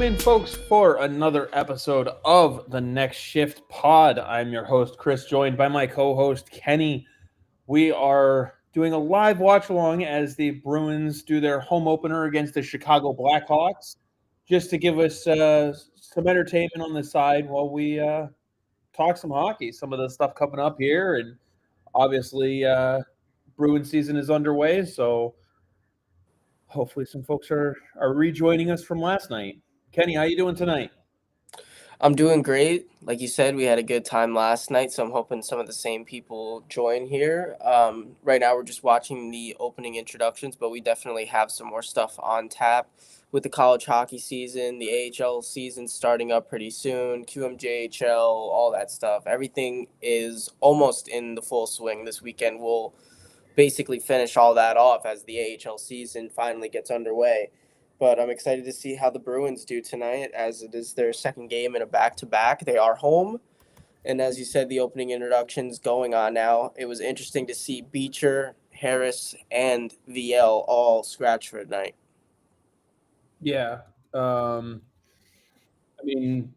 in, folks, for another episode of the Next Shift Pod. I'm your host, Chris, joined by my co-host, Kenny. We are doing a live watch-along as the Bruins do their home opener against the Chicago Blackhawks, just to give us some entertainment on the side while we talk some hockey, some of the stuff coming up here, and obviously Bruins season is underway, so hopefully some folks are rejoining us from last night. Kenny, how you doing tonight? I'm doing great. Like you said, we had a good time last night, so I'm hoping some of the same people join here. Right now, we're just watching the opening introductions, but we definitely have some more stuff on tap with the college hockey season, the AHL season starting up pretty soon, QMJHL, all that stuff. Everything is almost in the full swing. This weekend we'll basically finish all that off as the AHL season finally gets underway. But I'm excited to see how the Bruins do tonight, as it is their second game in a back-to-back. They are home. And as you said, the opening introductions going on now. It was interesting to see Beecher, Harris, and VL all scratch for tonight. Yeah. I mean,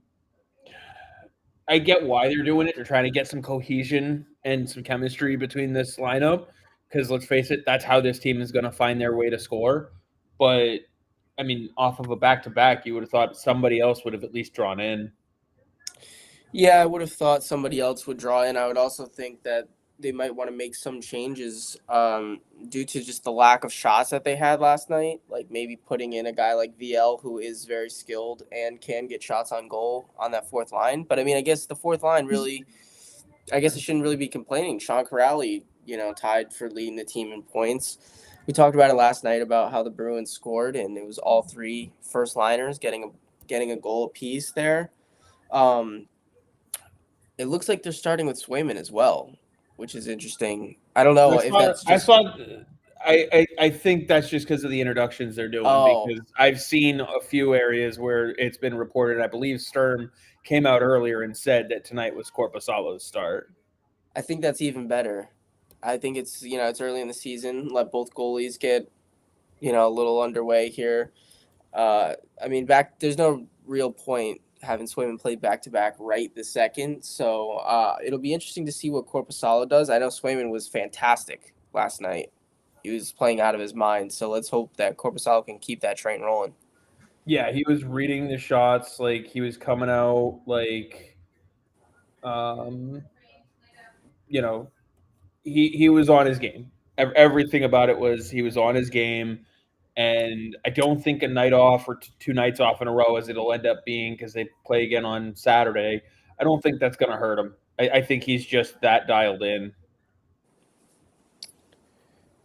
I get why they're doing it. They're trying to get some cohesion and some chemistry between this lineup because let's face it, that's how this team is going to find their way to score. But, I mean, off of a back-to-back, you would have thought somebody else would have at least drawn in. Yeah, I would have thought somebody else would draw in. I would also think that they might want to make some changes due to just the lack of shots that they had last night. Like maybe putting in a guy like VL who is very skilled and can get shots on goal on that fourth line. But I mean, I guess the fourth line really, I guess I shouldn't really be complaining. Sean Corrali, tied for leading the team in points. We talked about it last night about how the Bruins scored, and it was all three first liners getting a goal apiece there. Um, it looks like they're starting with Swayman as well, which is interesting. I don't know if that's just. I think that's just because of the introductions they're doing. Oh, Because I've seen a few areas where it's been reported. I believe Sturm came out earlier and said that tonight was Korpisalo's start. I think that's even better. I think it's early in the season. Let both goalies get a little underway here. I mean, there's no real point having Swayman play back to back right this second. So it'll be interesting to see what Korpisalo does. I know Swayman was fantastic last night. He was playing out of his mind. So let's hope that Korpisalo can keep that train rolling. Yeah, he was reading the shots, like he was coming out like, um, you know, he was on his game. Everything about it was he was on his game. And I don't think a night off or two nights off in a row, as it'll end up being because they play again on Saturday, I don't think that's going to hurt him. I think he's just that dialed in.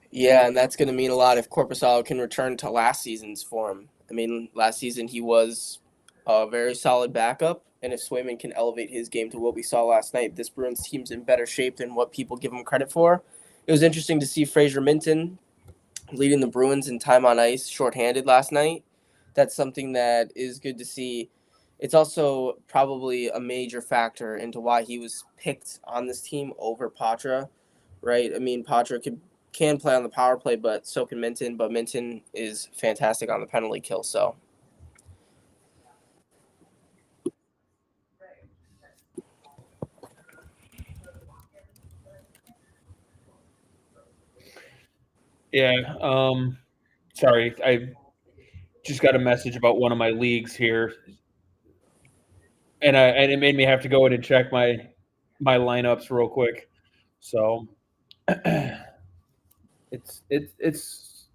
Yeah, and that's going to mean a lot if Korpisalo can return to last season's form. I mean, last season he was a very solid backup, and if Swayman can elevate his game to what we saw last night, this Bruins team's in better shape than what people give him credit for. It was interesting to see Fraser Minton leading the Bruins in time on ice shorthanded last night. That's something that is good to see. It's also probably a major factor into why he was picked on this team over Patra, right? I mean, Patra can play on the power play, but so can Minton. But Minton is fantastic on the penalty kill. So Yeah. Sorry, I just got a message about one of my leagues here, and it made me have to go in and check my lineups real quick. So it's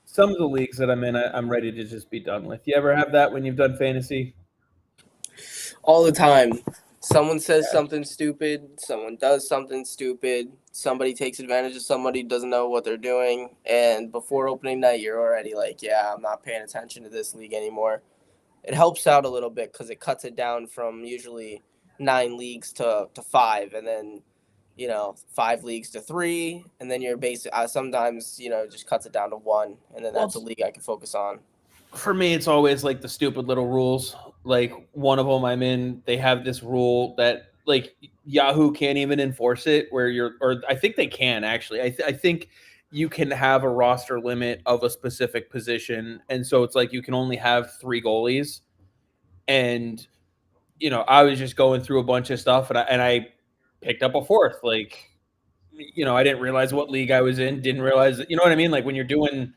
some of the leagues that I'm in. I'm ready to just be done with. You ever have that when you've done fantasy? all the time, someone says something stupid, someone does something stupid, somebody takes advantage of somebody who doesn't know what they're doing, and before opening night, you're already like, yeah, I'm not paying attention to this league anymore. It helps out a little bit because it cuts it down from usually 9 leagues to five, and then 5 leagues to three, and then you're basically sometimes just cuts it down to one, and then that's a league I can focus on. For me, it's always like the stupid little rules. Like one of them I'm in, they have this rule that like Yahoo can't even enforce it. Where or I think they can actually. I think you can have a roster limit of a specific position, and so it's like you can only have 3 goalies. And I was just going through a bunch of stuff, and I picked up a fourth. Like, I didn't realize what league I was in. Didn't realize, what I mean? Like when you're doing,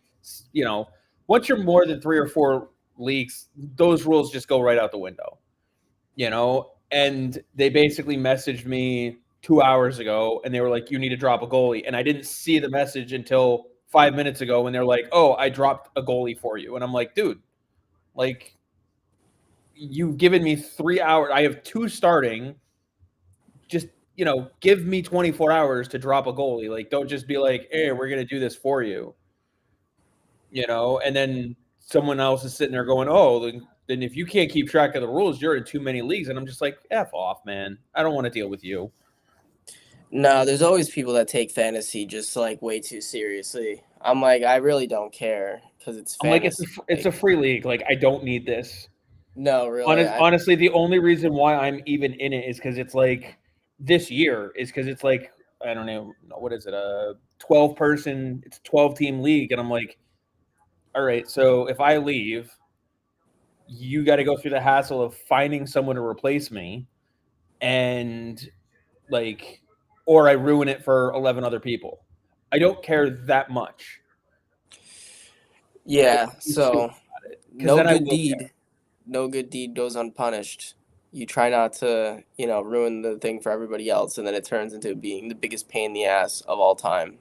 once you're more than 3 or 4 leagues, those rules just go right out the window. And they basically messaged me 2 hours ago, and they were like, "You need to drop a goalie." And I didn't see the message until 5 minutes ago when they're like, "Oh, I dropped a goalie for you." And I'm like, dude, like, you've given me 3 hours. I have 2 starting. Just, give me 24 hours to drop a goalie. Like, don't just be like, "Hey, we're going to do this for you." And then someone else is sitting there going, "Oh, then if you can't keep track of the rules, you're in too many leagues." And I'm just like, F off, man. I don't want to deal with you. No, there's always people that take fantasy just like way too seriously. I'm like, I really don't care because it's I'm like, fantasy. it's a free league. Like, I don't need this. No, really. Honestly, the only reason why I'm even in it is because it's like this year is because it's like, I don't know, what is it, a 12-person, it's a 12-team league. And I'm like, all right, so if I leave, you got to go through the hassle of finding someone to replace me, and like, or I ruin it for 11 other people. I don't care that much. Yeah, so Because then I will care. no good deed goes unpunished. You try not to, ruin the thing for everybody else, and then it turns into being the biggest pain in the ass of all time.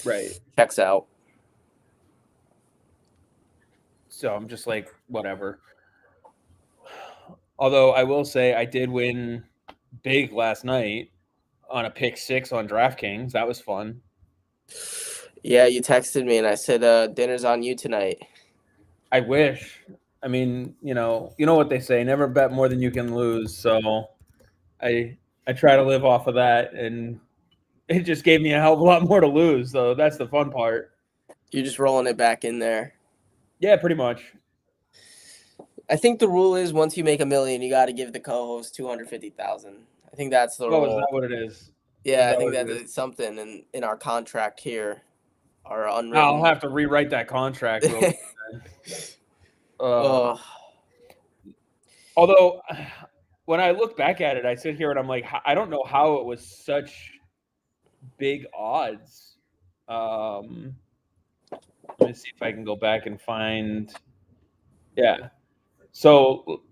Right. Checks out. So I'm just like, whatever. Although I will say I did win big last night on a pick 6 on DraftKings. That was fun. Yeah, you texted me and I said, dinner's on you tonight. I wish. I mean, you know what they say, never bet more than you can lose. So I try to live off of that, and it just gave me a hell of a lot more to lose. So that's the fun part. You're just rolling it back in there. Yeah, pretty much. I think the rule is once you make $1 million, you got to give the co-host 250,000. I think that's the rule. Oh, is that what it is? Yeah, I think that's something in our contract here, our unwritten. I'll have to rewrite that contract real quick. Although, when I look back at it, I sit here and I'm like, I don't know how it was such big odds. Let me see if I can go back and find. Yeah. So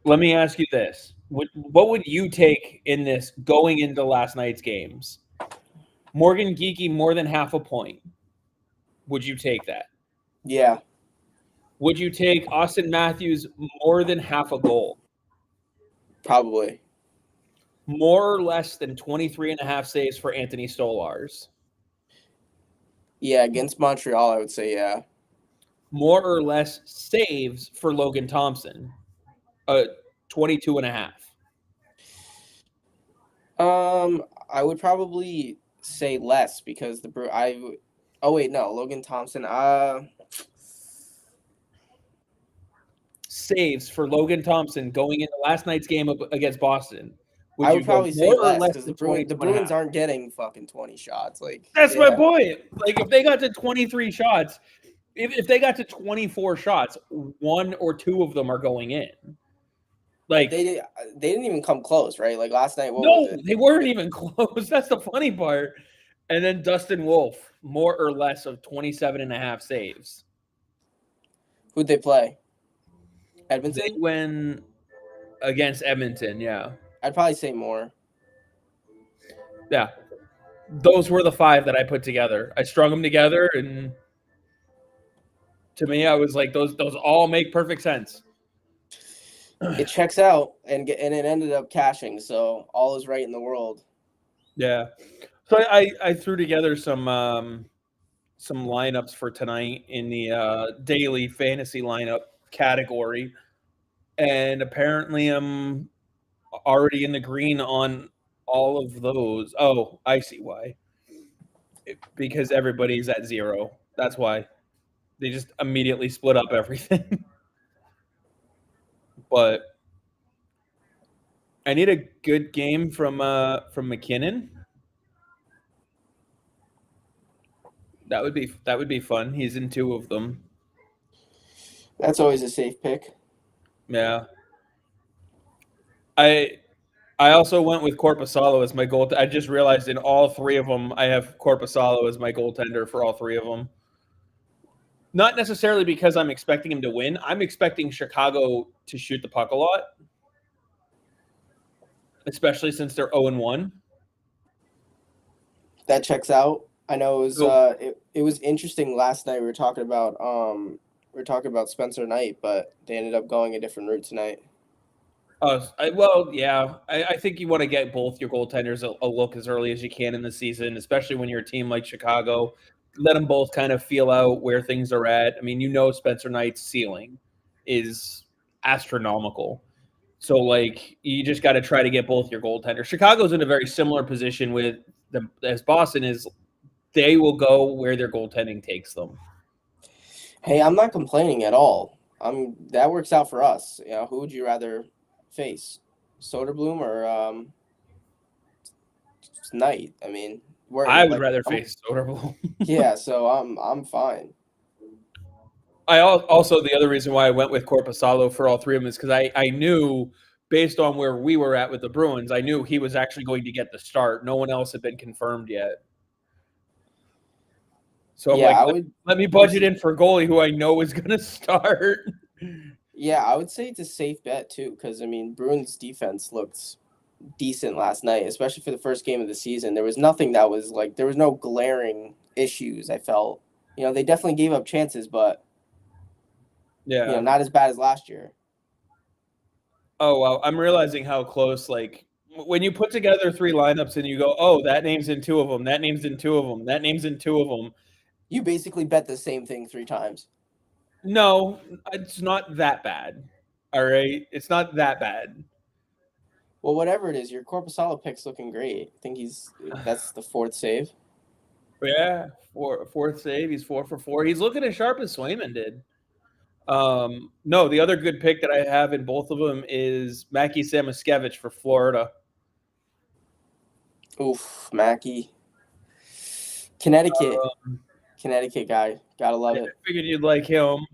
let me ask you this: what would you take in this going into last night's games? Morgan Geekie more than half a point. Would you take that? Yeah. Would you take Austin Matthews more than half a goal? Probably. More or less than 23.5 saves for Anthony Stolarz? Yeah, against Montreal, I would say yeah. More or less saves for Logan Thompson? 22.5. I would probably say less because oh wait, no, Logan Thompson. Saves for Logan Thompson going into last night's game against Boston. I would probably say less because the Bruins aren't getting fucking 20 shots. Like that's my point. Like if they got to 23 shots, if they got to 24 shots, 1 or 2 of them are going in. Like they didn't even come close, right? Like last night. They weren't even close. That's the funny part. And then Dustin Wolf, more or less of 27.5 saves. Who'd they play? Edmonton? They went against Edmonton, yeah. I'd probably say more. Yeah. Those were the 5 that I put together. I strung them together, and to me, I was like, those all make perfect sense. It checks out, and it ended up cashing, so all is right in the world. Yeah. So I threw together some lineups for tonight in the daily fantasy lineup category, and apparently I'm already in the green on all of those. Oh, I see why. Because everybody's at 0. That's why. They just immediately split up everything. But I need a good game from McKinnon. That would be fun. He's in two of them. That's always a safe pick. Yeah. I I also went with Corpusalo as my goal. I just realized in all three of them, I have Corpusalo as my goaltender for all three of them. Not necessarily because I'm expecting him to win. I'm expecting Chicago to shoot the puck a lot, especially since they're 0-1. That checks out. I know So, it was interesting last night. We were talking about Spencer Knight, but they ended up going a different route tonight. yeah, I think you want to get both your goaltenders a look as early as you can in the season, especially when you're a team like Chicago. Let them both kind of feel out where things are at. I mean, Spencer Knight's ceiling is astronomical. So, like, you just got to try to get both your goaltenders. Chicago's in a very similar position with them as Boston is. They will go where their goaltending takes them. Hey, I'm not complaining at all. That works out for us. You know, who would you rather face, Soderblom or Knight? I mean, we're I would like rather I'm face Soderblom. yeah, so I'm fine. Also the other reason why I went with Corpusalo for all three of them is because I knew based on where we were at with the Bruins, I knew he was actually going to get the start. No one else had been confirmed yet. So I'm Yeah, like, I let, would. let me I would. budget in for a goalie who I know is going to start. Yeah, I would say it's a safe bet too, because I mean, Bruins defense looked decent last night, especially for the first game of the season. There was nothing that was like there was no glaring issues. I felt, you know, they definitely gave up chances, but Yeah. not as bad as last year. Oh, well, I'm realizing how close, like, when you put together three lineups and you go, oh, that name's in two of them, that name's in two of them, that name's in two of them. You basically bet the same thing 3 times. No, it's not that bad. All right. It's not that bad. Well, whatever it is, your Corpusalo pick's looking great. I think that's the fourth save. Yeah. Fourth save. He's 4 for 4. He's looking as sharp as Swayman did. No, the other good pick that I have in both of them is Mackie Samoskevich for Florida. Oof, Mackey, Connecticut, Um, Connecticut guy, gotta love I it. figured you'd like him. Huge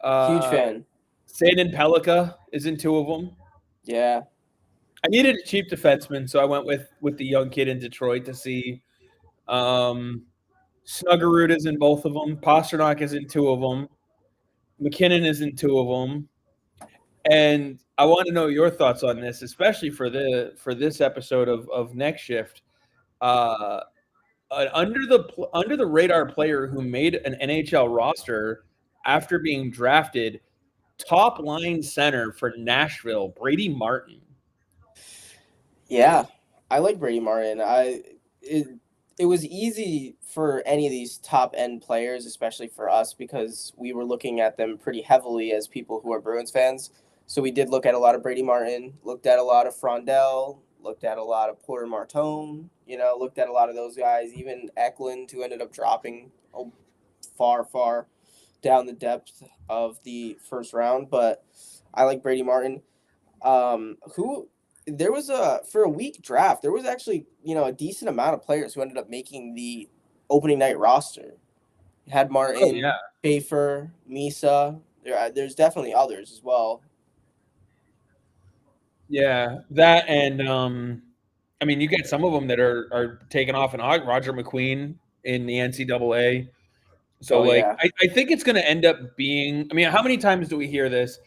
Uh, fan. Sandin Pellikka is in two of them. Yeah, I needed a cheap defenseman, so I went with the young kid in Detroit to see. Um, Snuggerud is in both of them. Pasternak is in two of them. McKinnon is in two of them. And I want to know your thoughts on this, especially for this episode of Next Shift. Uh, an under the radar player who made an NHL roster after being drafted, top line center for Nashville, Brady Martin. yeah. I like Brady Martin. It, it was easy for any of these top end players, especially for us, because we were looking at them pretty heavily as people who are Bruins fans. So we did look at a lot of Brady Martin, looked at a lot of Frondell, looked at a lot of Porter Martone, looked at a lot of those guys, even Eklund, who ended up dropping far, far down the depth of the first round. But I like Brady Martin. Who there was a for a weak draft. There was actually a decent amount of players who ended up making the opening night roster. You had Oh yeah, Martin, Schaefer, Misa. There's definitely others as well. yeah. That and I mean, you get some of them that are taking off and on. Roger McQueen in the NCAA. So Oh like, yeah, I think it's going to end up being. I mean, how many times do we hear this?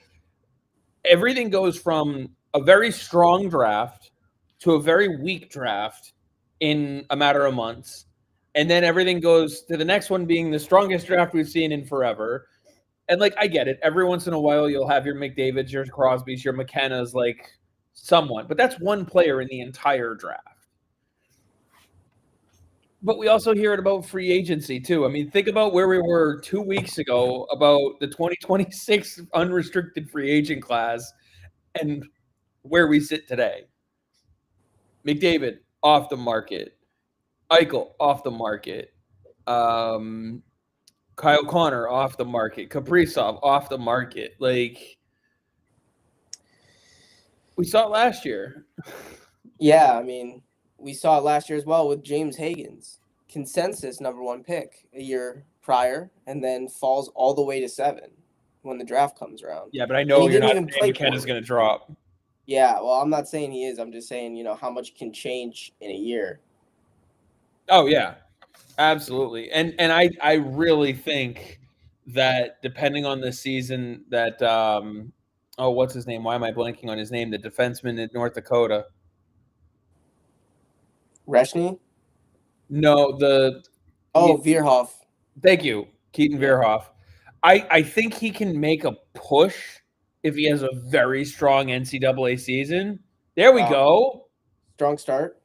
Everything goes from a very strong draft to a very weak draft in a matter of months. And then everything goes to the next one being the strongest draft we've seen in forever. And like, I get it. Every once in a while, you'll have your McDavids, your Crosbys, your McKennas, like someone, but that's one player in the entire draft. But we also hear it about free agency too. I mean, think about where we were 2 weeks ago about the 2026 unrestricted free agent class and where we sit today. McDavid off the market, Eichel off the market, um, Kyle Connor off the market, Kaprizov off the market. Like we saw it last year. yeah. I mean, we saw it last year as well with James Higgins. consensus number one pick a year prior, and then falls all the way to 7 when the draft comes around. Yeah, but I And know he you're didn't not even saying play McKenna's poorly. going to drop. Yeah, well, I'm not saying he is. I'm just saying, how much can change in a year. Oh yeah, absolutely. And I really think that depending on the season that oh, what's his name? Why am I blanking on his name? The defenseman in North Dakota. Reshny? No, Oh, he, Veerhoff. thank you, Keaton Yeah. Verhoff. I think he can make a push if he has a very strong NCAA season. There we Wow. go. Strong start.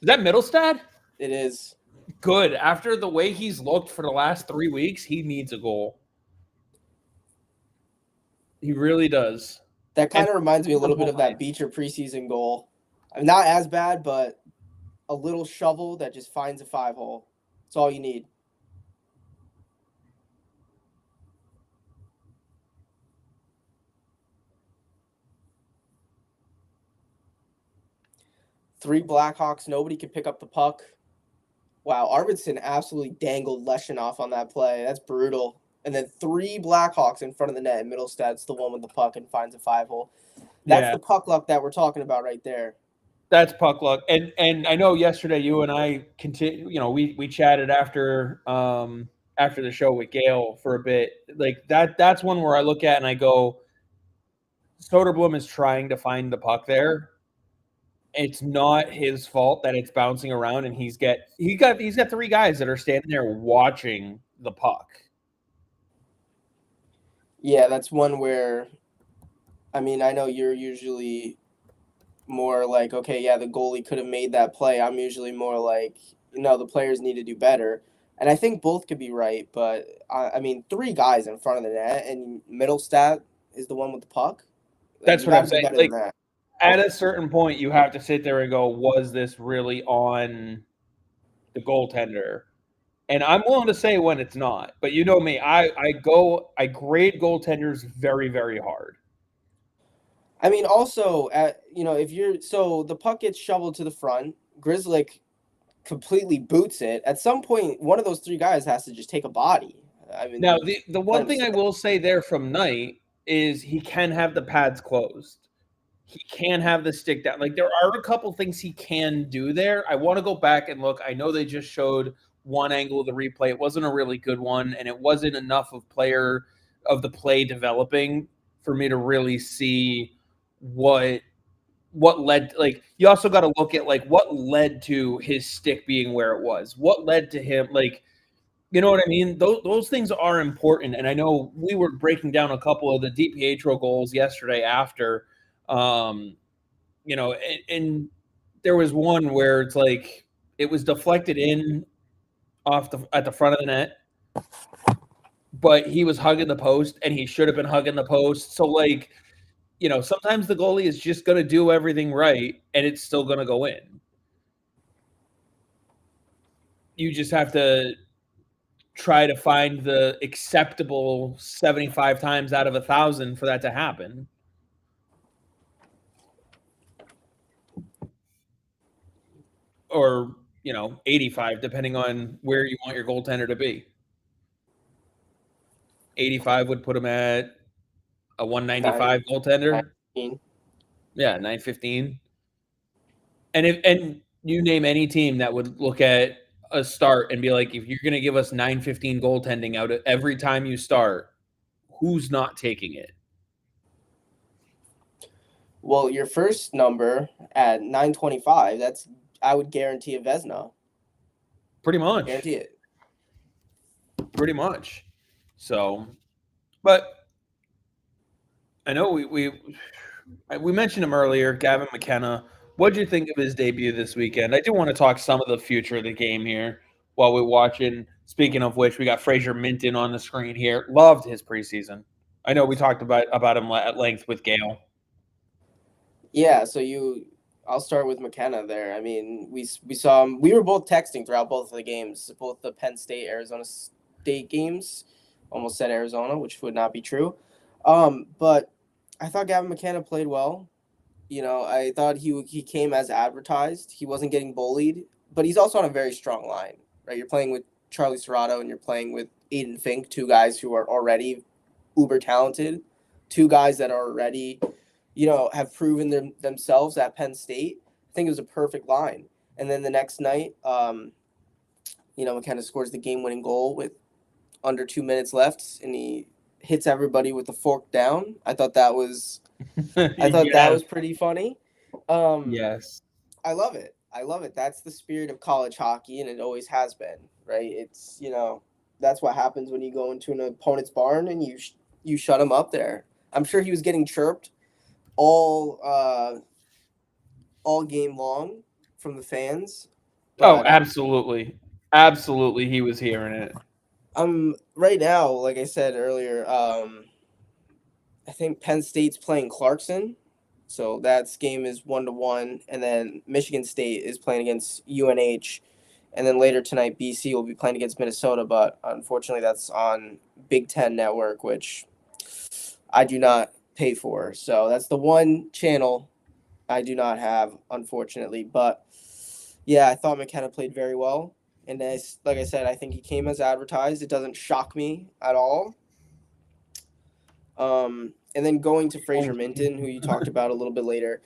Is that Middlestad? It is. Good. After the way he's looked for the last 3 weeks, he needs a goal. He really does. That And kind of reminds me a little bit of that Beecher preseason goal. I mean, not as bad, but a little shovel that just finds a 5-hole. That's all you need. Three Blackhawks. Nobody could pick up the puck. Wow, Arvidsson absolutely dangled Leshinov on that play. That's brutal. And then 3 Blackhawks in front of the net. And Middlestad's the one with the puck and finds a 5-hole. That's yeah, the puck luck that we're talking about right there. that's puck luck. And I know yesterday you and I continue. We chatted after the show with Gail for a bit. Like that's one where I look at and I go, Soderblom is trying to find the puck there. It's not his fault that it's bouncing around, and he's got 3 guys that are standing there watching the puck. Yeah, that's one where, I mean, I know you're usually more like, okay, yeah, the goalie could have made that play. I'm usually more like, the players need to do better. And I think both could be right, but I mean, 3 guys in front of the net, and Middlestat is the one with the puck. Like, That's you what got I'm to do saying. better Like, than that. at a certain point, you have to sit there and go, was this really on the goaltender? And I'm willing to say when it's not. But you know me, I grade goaltenders very, very hard. I mean, also, if the puck gets shoveled to the front, Grizzlick completely boots it. At some point, one of those 3 guys has to just take a body. I Now, mean, the one thing I will say there from Knight is he can have the pads closed. He can have the stick down. Like, there are a couple things he can do there. I want to go back and look. I know they just showed one angle of the replay. It wasn't a really good one, and it wasn't enough of the play developing for me to really see what led. Like, you also got to look at like what led to his stick being where it was. What led to him, like, you know what I mean? Those things are important. And I know we were breaking down a couple of the DiPietro goals yesterday after, um, and there was one where it's like it was deflected in at the front of the net, but he was hugging the post and he should have been hugging the post. So, like, sometimes the goalie is just going to do everything right and it's still going to go in. You just have to try to find the acceptable 75 times out of 1,000 for that to happen. Or, 85, depending on where you want your goaltender to be. 85 would put him at a 195 goaltender. 9-15. Yeah, 915. And you name any team that would look at a start and be like, if you're going to give us 915 goaltending out of every time you start, who's not taking it? Well, your first number at 925, I would guarantee a Vezina. Pretty much. Guarantee it. Pretty much. So, but I know we mentioned him earlier, Gavin McKenna. What did you think of his debut this weekend? I do want to talk some of the future of the game here while we're watching. Speaking of which, we got Fraser Minton on the screen here. Loved his preseason. I know we talked about him at length with Gail. Yeah, I'll start with McKenna there. I mean, we saw him. We were both texting throughout both of the games, both the Penn State Arizona State games. Almost said Arizona, which would not be true. But I thought Gavin McKenna played well. I thought he came as advertised. He wasn't getting bullied, but he's also on a very strong line, right? You're playing with Charlie Serrato and you're playing with Aiden Fink, two guys who are already uber talented, two guys that are already, have proven themselves at Penn State. I think it was a perfect line. And then the next night, McKenna scores the game-winning goal with under 2 minutes left, and he hits everybody with the fork down. I thought that Yes. was pretty funny. Um, Yes. I love it. I love it. That's the spirit of college hockey, and it always has been, right? It's that's what happens when you go into an opponent's barn and you shut him up there. I'm sure he was getting chirped all all game long from the fans, Oh, but absolutely. Absolutely, he was hearing it. right now, like I said earlier, I think Penn State's playing Clarkson. So that game is 1-1, and then Michigan State is playing against UNH, and then later tonight BC will be playing against Minnesota. But unfortunately, that's on Big Ten Network, which I do not pay for. So that's the one channel I do not have, unfortunately. But yeah, I thought McKenna played very well, and like I said, I think he came as advertised. It doesn't shock me at all. And then going to Fraser Minton, who you talked about a little bit later.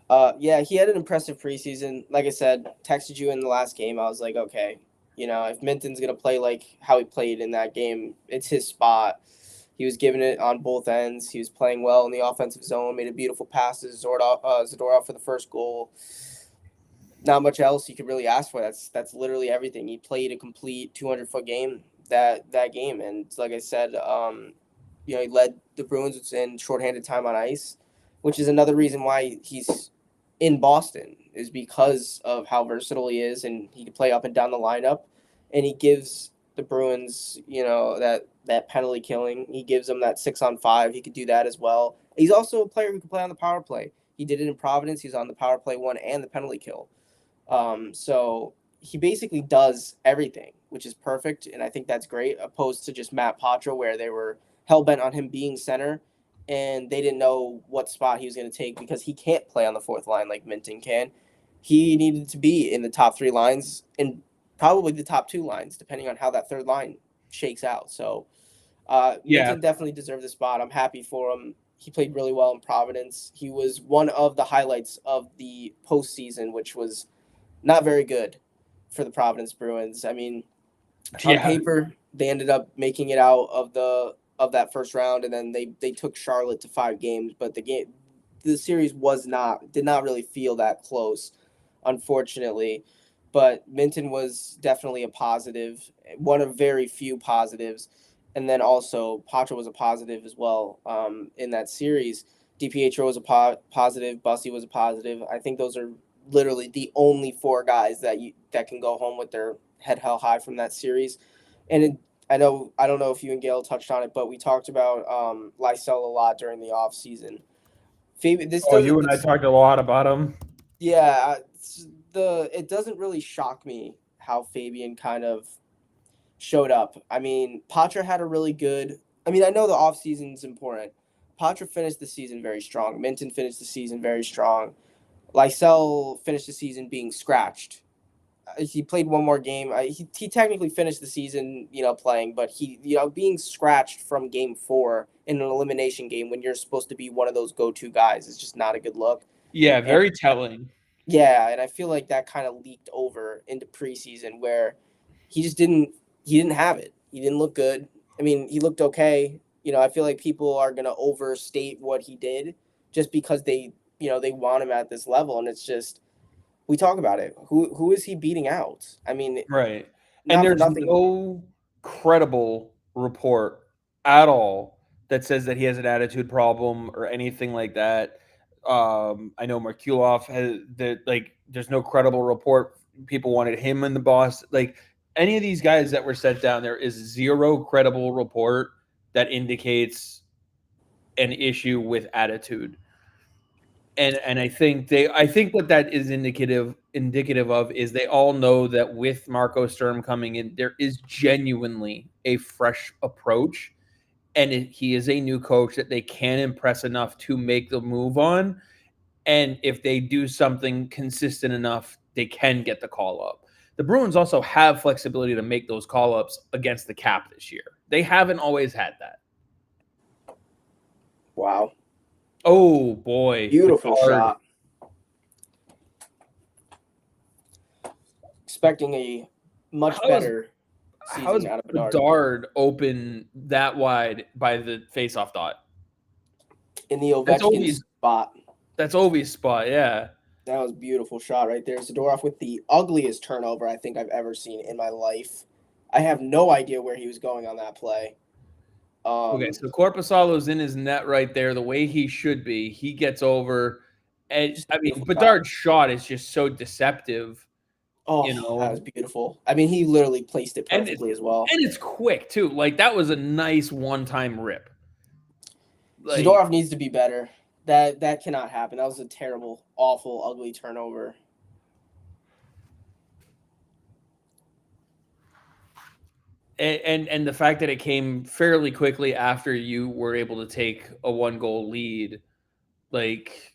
Yeah, he had an impressive preseason. Like I said, texted you in the last game. I was like, okay, if Minton's going to play like how he played in that game, it's his spot. He was giving it on both ends. He was playing well in the offensive zone, made a beautiful pass to Zadorov for the first goal. Not much else you could really ask for. That's literally everything. He played a complete 200-foot game that game, and like I said, he led the Bruins in shorthanded time on ice, which is another reason why he's in Boston, is because of how versatile he is, and he can play up and down the lineup, and he gives the Bruins, that penalty killing. He gives them that 6-on-5. He could do that as well. He's also a player who can play on the power play. He did it in Providence. He's on the power play one and the penalty kill. So he basically does everything, which is perfect, and I think that's great, opposed to just Matt Patra, where they were hell-bent on him being center, and they didn't know what spot he was going to take because he can't play on the fourth line like Minton can. He needed to be in the top three lines and probably the top two lines, depending on how that third line shakes out. So Yeah. Minton definitely deserved the spot. I'm happy for him. He played really well in Providence. He was one of the highlights of the postseason, which was not very good for the Providence Bruins. I mean, on Yeah. paper, they ended up making it out of that first round, and then they took Charlotte to 5 games, but the series did not really feel that close, unfortunately. But Minton was definitely a positive, one of very few positives, and then also Patra was a positive as well in that series. DiPietro was a positive, Bussy was a positive. I think those are literally the only 4 guys that can go home with their head held high from that series. And I don't know if you and Gail touched on it, but we talked about Lysell a lot during the off season. Oh, you and I talked a lot about him. Yeah, it doesn't really shock me how Fabian kind of showed up. I mean, Patra had a really good. I mean, I know the off season is important. Patra finished the season very strong. Minton finished the season very strong. Lysell finished the season being scratched. He played one more game. He technically finished the season, playing, but he, being scratched from game 4 in an elimination game when you're supposed to be one of those go-to guys is just not a good look. Yeah, And very telling. yeah, and I feel like that kind of leaked over into preseason where he just he didn't have it. He didn't look good. I mean, he looked okay. I feel like people are going to overstate what he did just because they want him at this level, and it's just, we talk about it. Who is he beating out? I mean, Right. And not for there's nothing. no credible report at all that says that he has an attitude problem or anything like that. I know Merkulov has that, like, there's no credible report. People wanted him in the boss. Like, any of these guys that were sent down, there is zero credible report that indicates an issue with attitude. And I think what that is indicative of is they all know that with Marco Sturm coming in, there is genuinely a fresh approach, and he is a new coach that they can impress enough to make the move on. And if they do something consistent enough, they can get the call up. the Bruins also have flexibility to make those call-ups against the cap this year. They haven't always had that. Wow. Oh, boy. Beautiful Bedard. shot. Expecting a much better season out of Bedard. Bedard open that wide by the face-off dot? In the Ovechkin spot. That's Ovi's spot, yeah. That was a beautiful shot right there. Zadorov with the ugliest turnover I think I've ever seen in my life. I have no idea where he was going on that play. Okay, so Korpisalo's in his net right there, the way he should be. He gets over, and I mean, Bedard's shot is just so deceptive. Oh, that was beautiful. I mean, he literally placed it perfectly as well. And it's quick, too. Like, that was a nice one-time rip. Like, Zadorov needs to be better. That cannot happen. That was a terrible, awful, ugly turnover. And the fact that it came fairly quickly after you were able to take a 1-goal lead, like,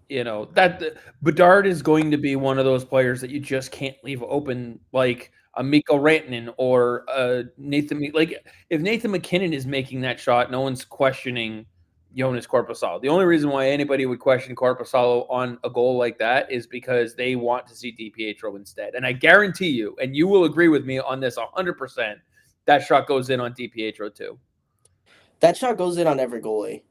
you know, that Bedard is going to be one of those players that you just can't leave open, like a Mikko Rantanen or Nathan. Like, if Nathan McKinnon is making that shot, no one's questioning Jonas Korpisalo. The only reason why anybody would question Korpisalo on a goal like that is because they want to see DiPietro instead. And I guarantee you, and you will agree with me on this 100%, that shot goes in on DiPietro too. That shot goes in on every goalie.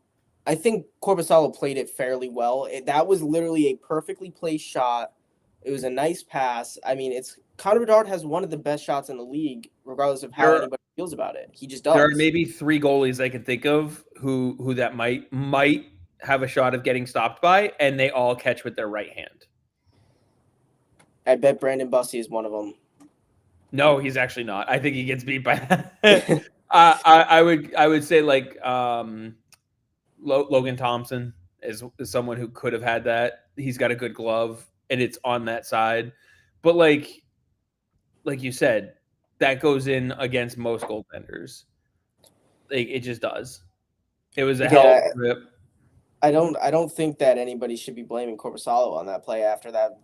I think Korpisalo played it fairly well. That was literally a perfectly placed shot. It was a nice pass. I mean, Connor Bedard has one of the best shots in the league, regardless of how anybody feels about it. He just does. There are maybe 3 goalies I can think of who that might have a shot of getting stopped by, and they all catch with their right hand. I bet Brandon Bussey is one of them. No, he's actually not. I think he gets beat by that. I would say like Logan Thompson is someone who could have had that. He's got a good glove, and it's on that side. But like you said, that goes in against most goaltenders. Like, it just does. It was a hell of a rip. I don't think that anybody should be blaming Korpisalo on that play after that.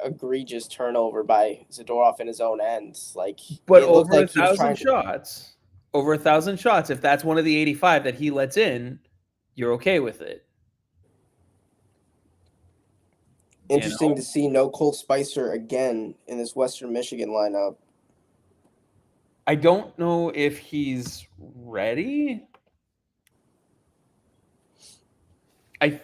Egregious turnover by Zadorov in his own end. Like, but over 1,000 shots. Over 1,000 shots. If that's one of the 85 that he lets in, you're okay with it. Interesting to see no Cole Spicer again in this Western Michigan lineup. I don't know if he's ready. I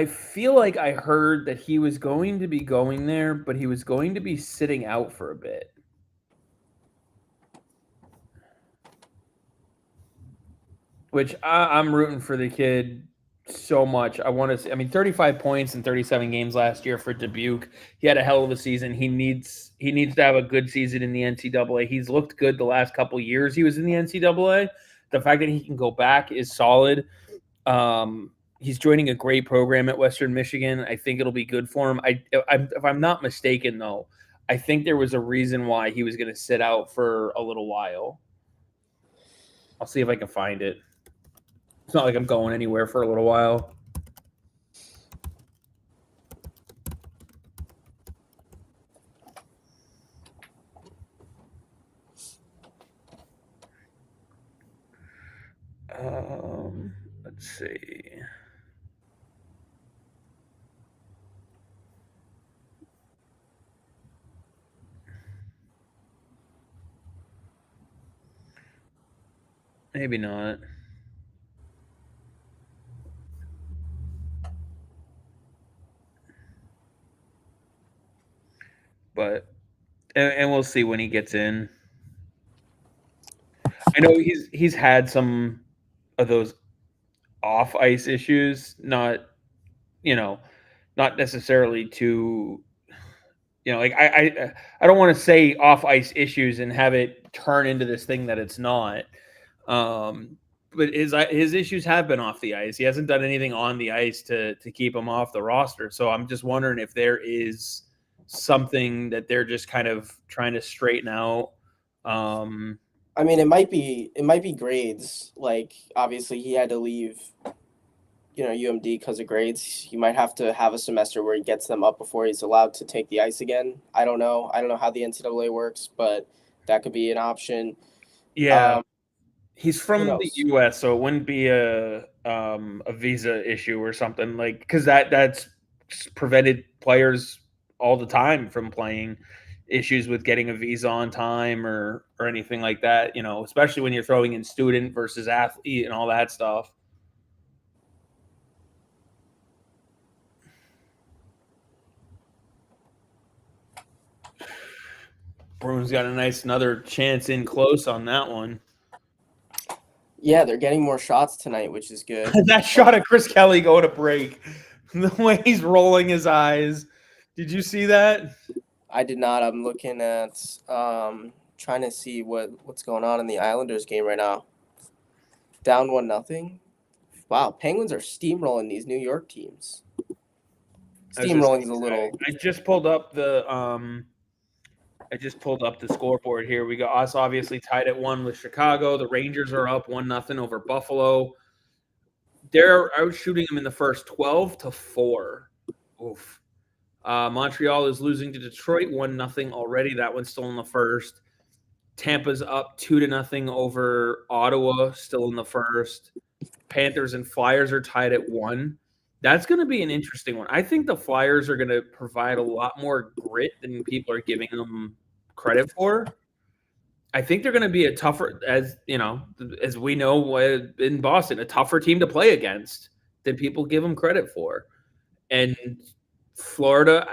feel like I heard that he was going to be going there, but he was going to be sitting out for a bit. Which I'm rooting for the kid so much. I want to see. I mean, 35 points in 37 games last year for Dubuque. He had a hell of a season. He needs to have a good season in the NCAA. He's looked good the last couple years he was in the NCAA. The fact that he can go back is solid. He's joining a great program at Western Michigan. I think it'll be good for him. If I'm not mistaken, though, I think there was a reason why he was going to sit out for a little while. I'll see if I can find it. It's not like I'm going anywhere for a little while. Let's see. Maybe not. But and we'll see when he gets in. I know he's had some of those off ice issues, not necessarily to like I don't want to say off ice issues and have it turn into this thing that it's not. But his issues have been off the ice. He hasn't done anything on the ice to keep him off the roster. So I'm just wondering if there is something that they're just kind of trying to straighten out. I mean, it might be grades. Like, obviously, he had to leave, UMD because of grades. He might have to have a semester where he gets them up before he's allowed to take the ice again. I don't know. I don't know how the NCAA works, but that could be an option. Yeah, Um, he's who from the knows? U.S., so it wouldn't be a visa issue or something like because that's prevented players all the time from playing. Issues with getting a visa on time or anything like that. Especially when you're throwing in student versus athlete and all that stuff. Bruins got another chance in close on that one. Yeah, they're getting more shots tonight, which is good. That shot of Chris Kelly go to break. The way he's rolling his eyes. Did you see that? I did not. I'm looking at trying to see what's going on in the Islanders game right now. Down 1-0. Wow, Penguins are steamrolling these New York teams. Steamrolling is a little. I just pulled up the scoreboard here. We got us obviously tied at 1 with Chicago. The Rangers are up 1-0 over Buffalo. They're outshooting them in the first 12-4. Oof. Montreal is losing to Detroit 1-0 already. That one's still in the first. Tampa's up 2-0 over Ottawa, still in the first. Panthers and Flyers are tied at 1. That's going to be an interesting one. I think the Flyers are going to provide a lot more grit than people are giving them credit for. I think they're going to be a tougher, as we know in Boston, a tougher team to play against than people give them credit for. And Florida,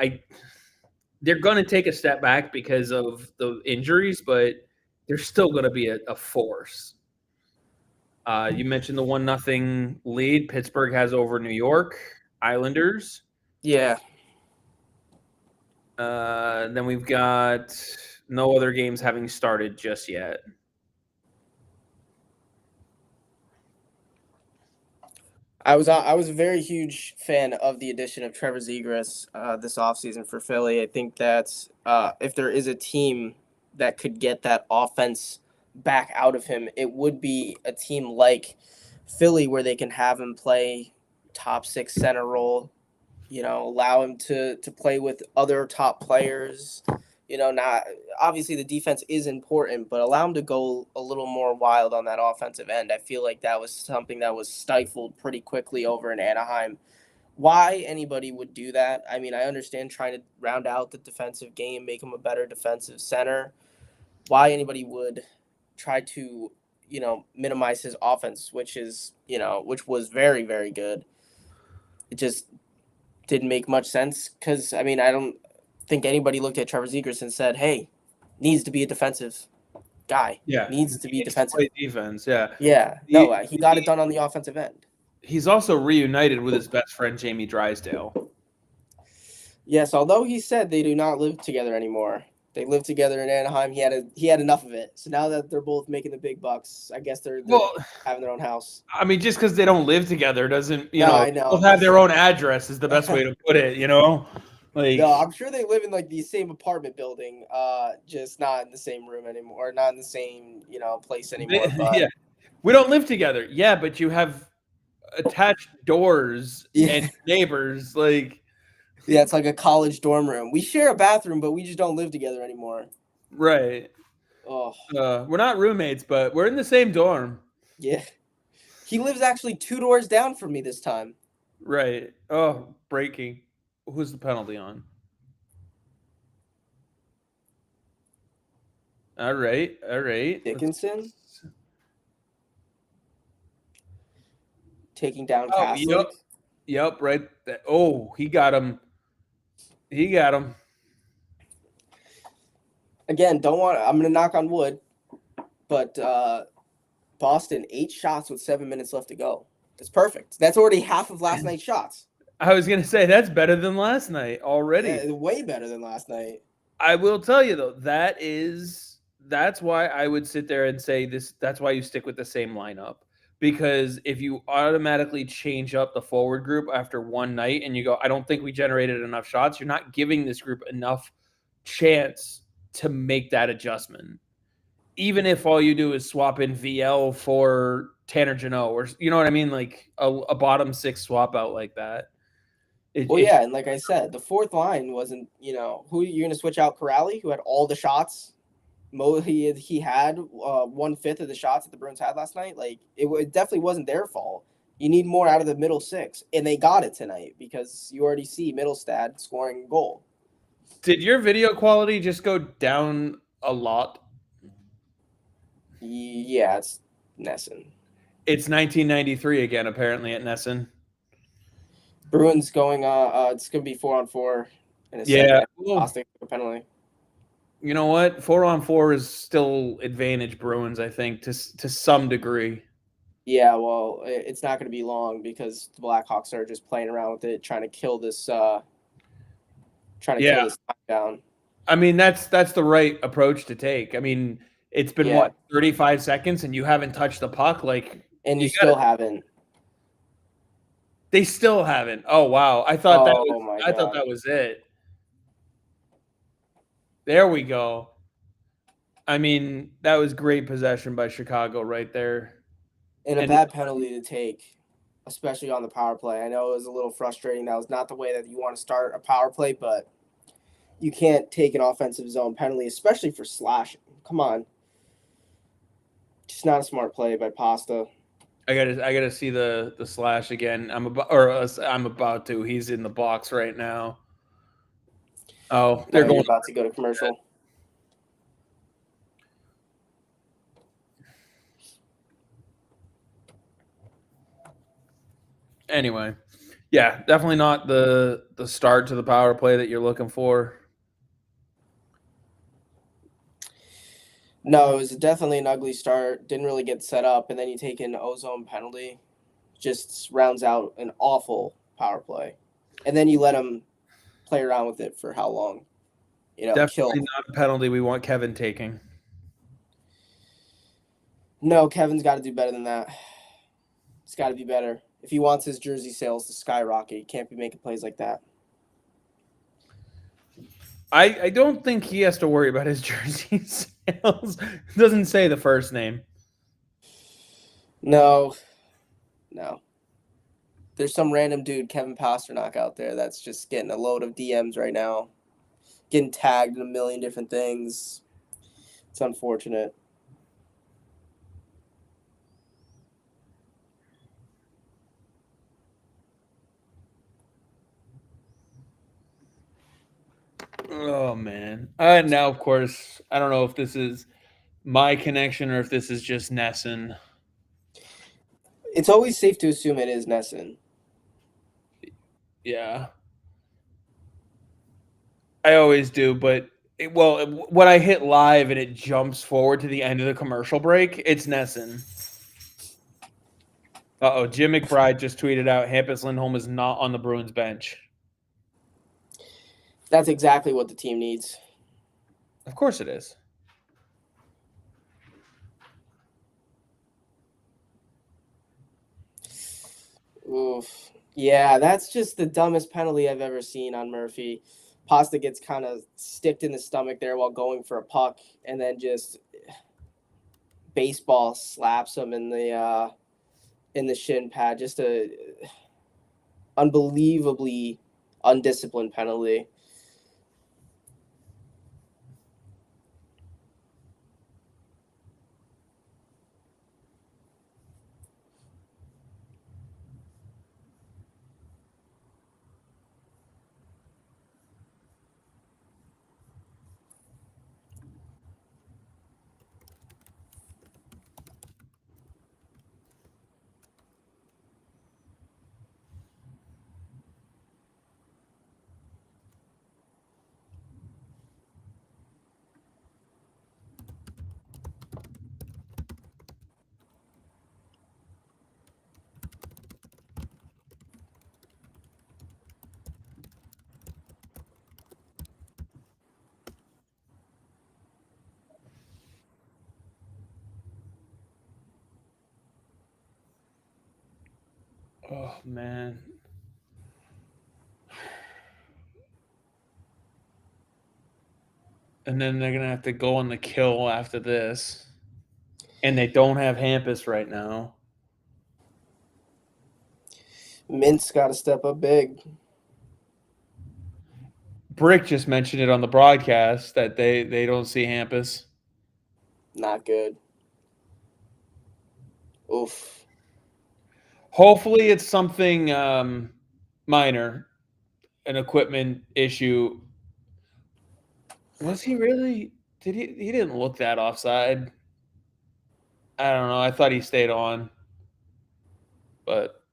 they're going to take a step back because of the injuries, but they're still going to be a force. You mentioned the 1-0 lead Pittsburgh has over New York Islanders. Yeah. Then we've got no other games having started just yet. I was a very huge fan of the addition of Trevor Zegras this offseason for Philly. I think that if there is a team that could get that offense back out of him, it would be a team like Philly where they can have him play top 6 center role, allow him to play with other top players. Not obviously the defense is important, but allow him to go a little more wild on that offensive end. I feel like that was something that was stifled pretty quickly over in Anaheim. Why anybody would do that? I mean, I understand trying to round out the defensive game, make him a better defensive center. Why anybody would try to, minimize his offense, which was very, very good. It just didn't make much sense because, I mean, I don't think anybody looked at Trevor Zegras and said, hey, needs to be a defensive guy. Yeah. Needs to be defensive. To play defense, yeah. Yeah. No, he got it done on the offensive end. He's also reunited with his best friend, Jamie Drysdale. Yes, although he said they do not live together anymore. They live together in Anaheim. He had enough of it. So now that they're both making the big bucks, I guess they're having their own house. I mean, just because they don't live together doesn't, I know. They'll have their own address is the best way to put it, Like, no, I'm sure they live in like the same apartment building, just not in the same room anymore, or not in the same, place anymore. But... Yeah, we don't live together. Yeah, but you have attached doors and neighbors. Like, yeah, it's like a college dorm room. We share a bathroom, but we just don't live together anymore. Right. Oh, we're not roommates, but we're in the same dorm. Yeah, he lives actually 2 doors down from me this time. Right. Oh, breaking. Who's the penalty on? All right. Dickinson taking down Catholic. Yep. Right. Oh, he got him. Again, I'm going to knock on wood, but Boston 8 shots with 7 minutes left to go. That's perfect. That's already half of last night's shots. I was going to say that's better than last night already. Yeah, way better than last night. I will tell you though, that's why I would sit there and say this. That's why you stick with the same lineup, because if you automatically change up the forward group after one night and you go, I don't think we generated enough shots, you're not giving this group enough chance to make that adjustment. even if all you do is swap in VL for Tanner Janot, or you know what I mean, like a bottom six swap out like that. Well, yeah, and like I said, the fourth line wasn't, who you're going to switch out Corrali, who had all the shots. He had 1/5 of the shots that the Bruins had last night. Like it definitely wasn't their fault. You need more out of the middle six, and they got it tonight because you already see Middlestad scoring a goal. Did your video quality just go down a lot? Yeah, it's Nesson. It's 1993 again, apparently at Nesson. Bruins going. It's gonna be 4-on-4 in a Yeah, second. Boston penalty. You know what? 4-on-4 is still advantage Bruins, I think, to some degree. Yeah, well, it's not going to be long because the Blackhawks are just playing around with it, trying to kill this. Kill this time down. I mean, that's the right approach to take. I mean, it's been what, 35 seconds, and you haven't touched the puck, and you still haven't. They still haven't. Oh wow! I thought that was it. There we go. I mean, that was great possession by Chicago right there. And a bad penalty to take, especially on the power play. I know it was a little frustrating. That was not the way that you want to start a power play, but you can't take an offensive zone penalty, especially for slashing. Come on. Just not a smart play by Pasta. I gotta see the slash again. I'm about to. He's in the box right now. Oh, they're about to go to commercial. Anyway, yeah, definitely not the start to the power play that you're looking for. No, it was definitely an ugly start. Didn't really get set up, and then you take an ozone penalty. Just rounds out an awful power play. And then you let them play around with it for how long? Definitely not a penalty we want Kevin taking. No, Kevin's got to do better than that. It's got to be better. If he wants his jersey sales to skyrocket, he can't be making plays like that. I don't think he has to worry about his jersey sales. It doesn't say the first name. No. There's some random dude, Kevin Pasternak, out there that's just getting a load of DMs right now, getting tagged in a million different things. It's unfortunate. Oh man! And now, of course, I don't know if this is my connection or if this is just Nesson. It's always safe to assume it is Nesson. Yeah, I always do, but when I hit live and it jumps forward to the end of the commercial break, it's Nesson. Jim McBride just tweeted out Hampus Lindholm is not on the Bruins bench. That's exactly what the team needs. Of course it is. Oof. Yeah, that's just the dumbest penalty I've ever seen on Murphy. Pasta gets kind of sticked in the stomach there while going for a puck, and then just baseball slaps him in the shin pad. Just a unbelievably undisciplined penalty. Oh man. And then they're gonna have to go on the kill after this. And they don't have Hampus right now. Mint's got to step up big. Brick just mentioned it on the broadcast that they don't see Hampus. Not good. Oof. Hopefully, it's something minor, an equipment issue. Was he really? Did he? He didn't look that offside. I don't know. I thought he stayed on, but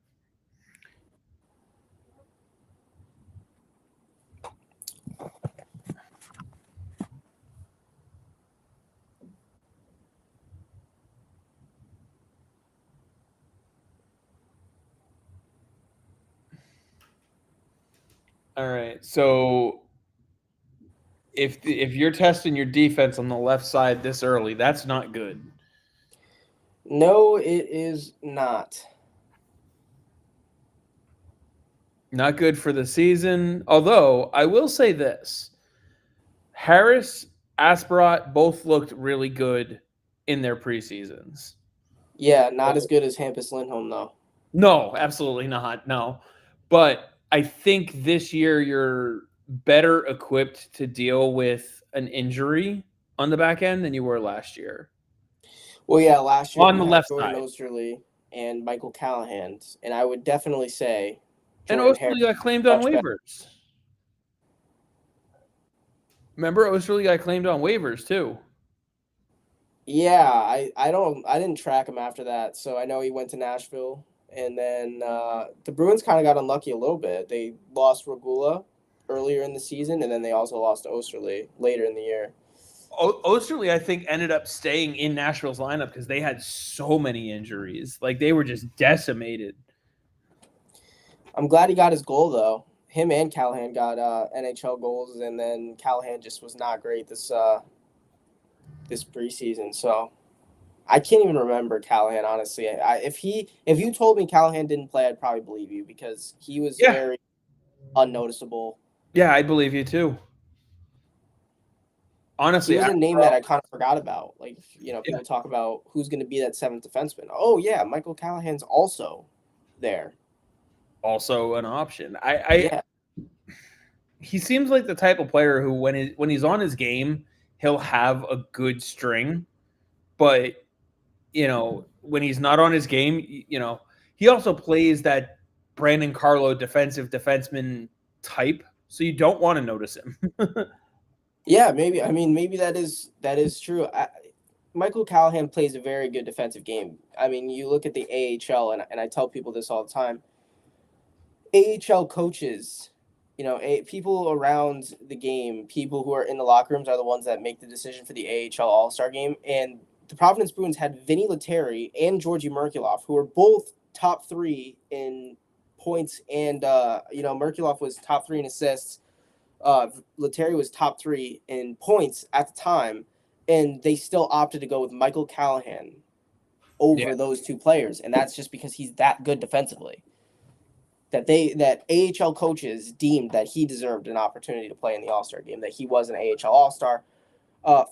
all right. So if you're testing your defense on the left side this early, that's not good. No, it is not. Not good for the season. Although I will say this: Harris, Asperat both looked really good in their preseasons. Yeah, not as good as Hampus Lindholm, though. No, absolutely not. No. But I think this year you're better equipped to deal with an injury on the back end than you were last year. Well, yeah, last year On we the had left Jordan side. Osterley and Michael Callahan, and I would definitely say And Jordan Harris Osterley got claimed on much better. waivers. Remember, Osterley got claimed on waivers too. Yeah, I didn't track him after that, so I know he went to Nashville, and then the Bruins kind of got unlucky a little bit. They lost Regula earlier in the season, and then they also lost Osterley later in the year. Osterley, I think, ended up staying in Nashville's lineup because they had so many injuries. Like they were just decimated. I'm glad he got his goal though. Him and Callahan got NHL goals, and then Callahan just was not great this preseason. So I can't even remember Callahan honestly. If you told me Callahan didn't play, I'd probably believe you because he was Yeah. very unnoticeable. Yeah, I believe you too. Honestly, He was a name that Asperat, I kind of forgot about. Like, yeah, people talk about who's going to be that seventh defenseman. Oh yeah, Michael Callahan's also there. also an option. Yeah, He seems like the type of player who, when he's on his game, he'll have a good string. But when he's not on his game, he also plays that Brandon Carlo defensive defenseman type. So you don't want to notice him. yeah. Maybe I mean maybe that is true. Michael Callahan plays a very good defensive game. I mean, you look at the AHL, and I tell people this all the time. AHL coaches, people around the game, people who are in the locker rooms are the ones that make the decision for the AHL All-Star game. And the Providence Bruins had Vinny Lettieri and Georgi Merkulov, who were both top 3 in points, and Merkulov was top 3 in assists. Lettieri was top 3 in points at the time, and they still opted to go with Michael Callahan over those two players, and that's just because he's that good defensively. That AHL coaches deemed that he deserved an opportunity to play in the All-Star game, that he was an AHL All-Star.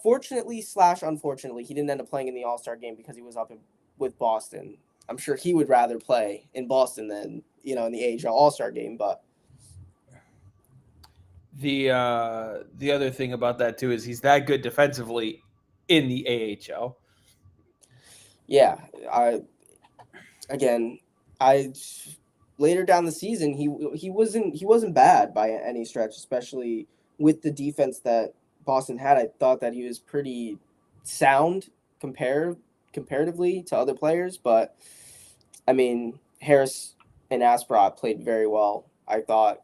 Fortunately / unfortunately, he didn't end up playing in the All-Star game because he was up with Boston. I'm sure he would rather play in Boston than in the AHL All-Star game. But The other thing about that too is he's that good defensively in the AHL. yeah, I later down the season he wasn't bad by any stretch, especially with the defense that Boston had. I thought that he was pretty sound comparatively to other players, but I mean Harris and Asperat played very well, I thought.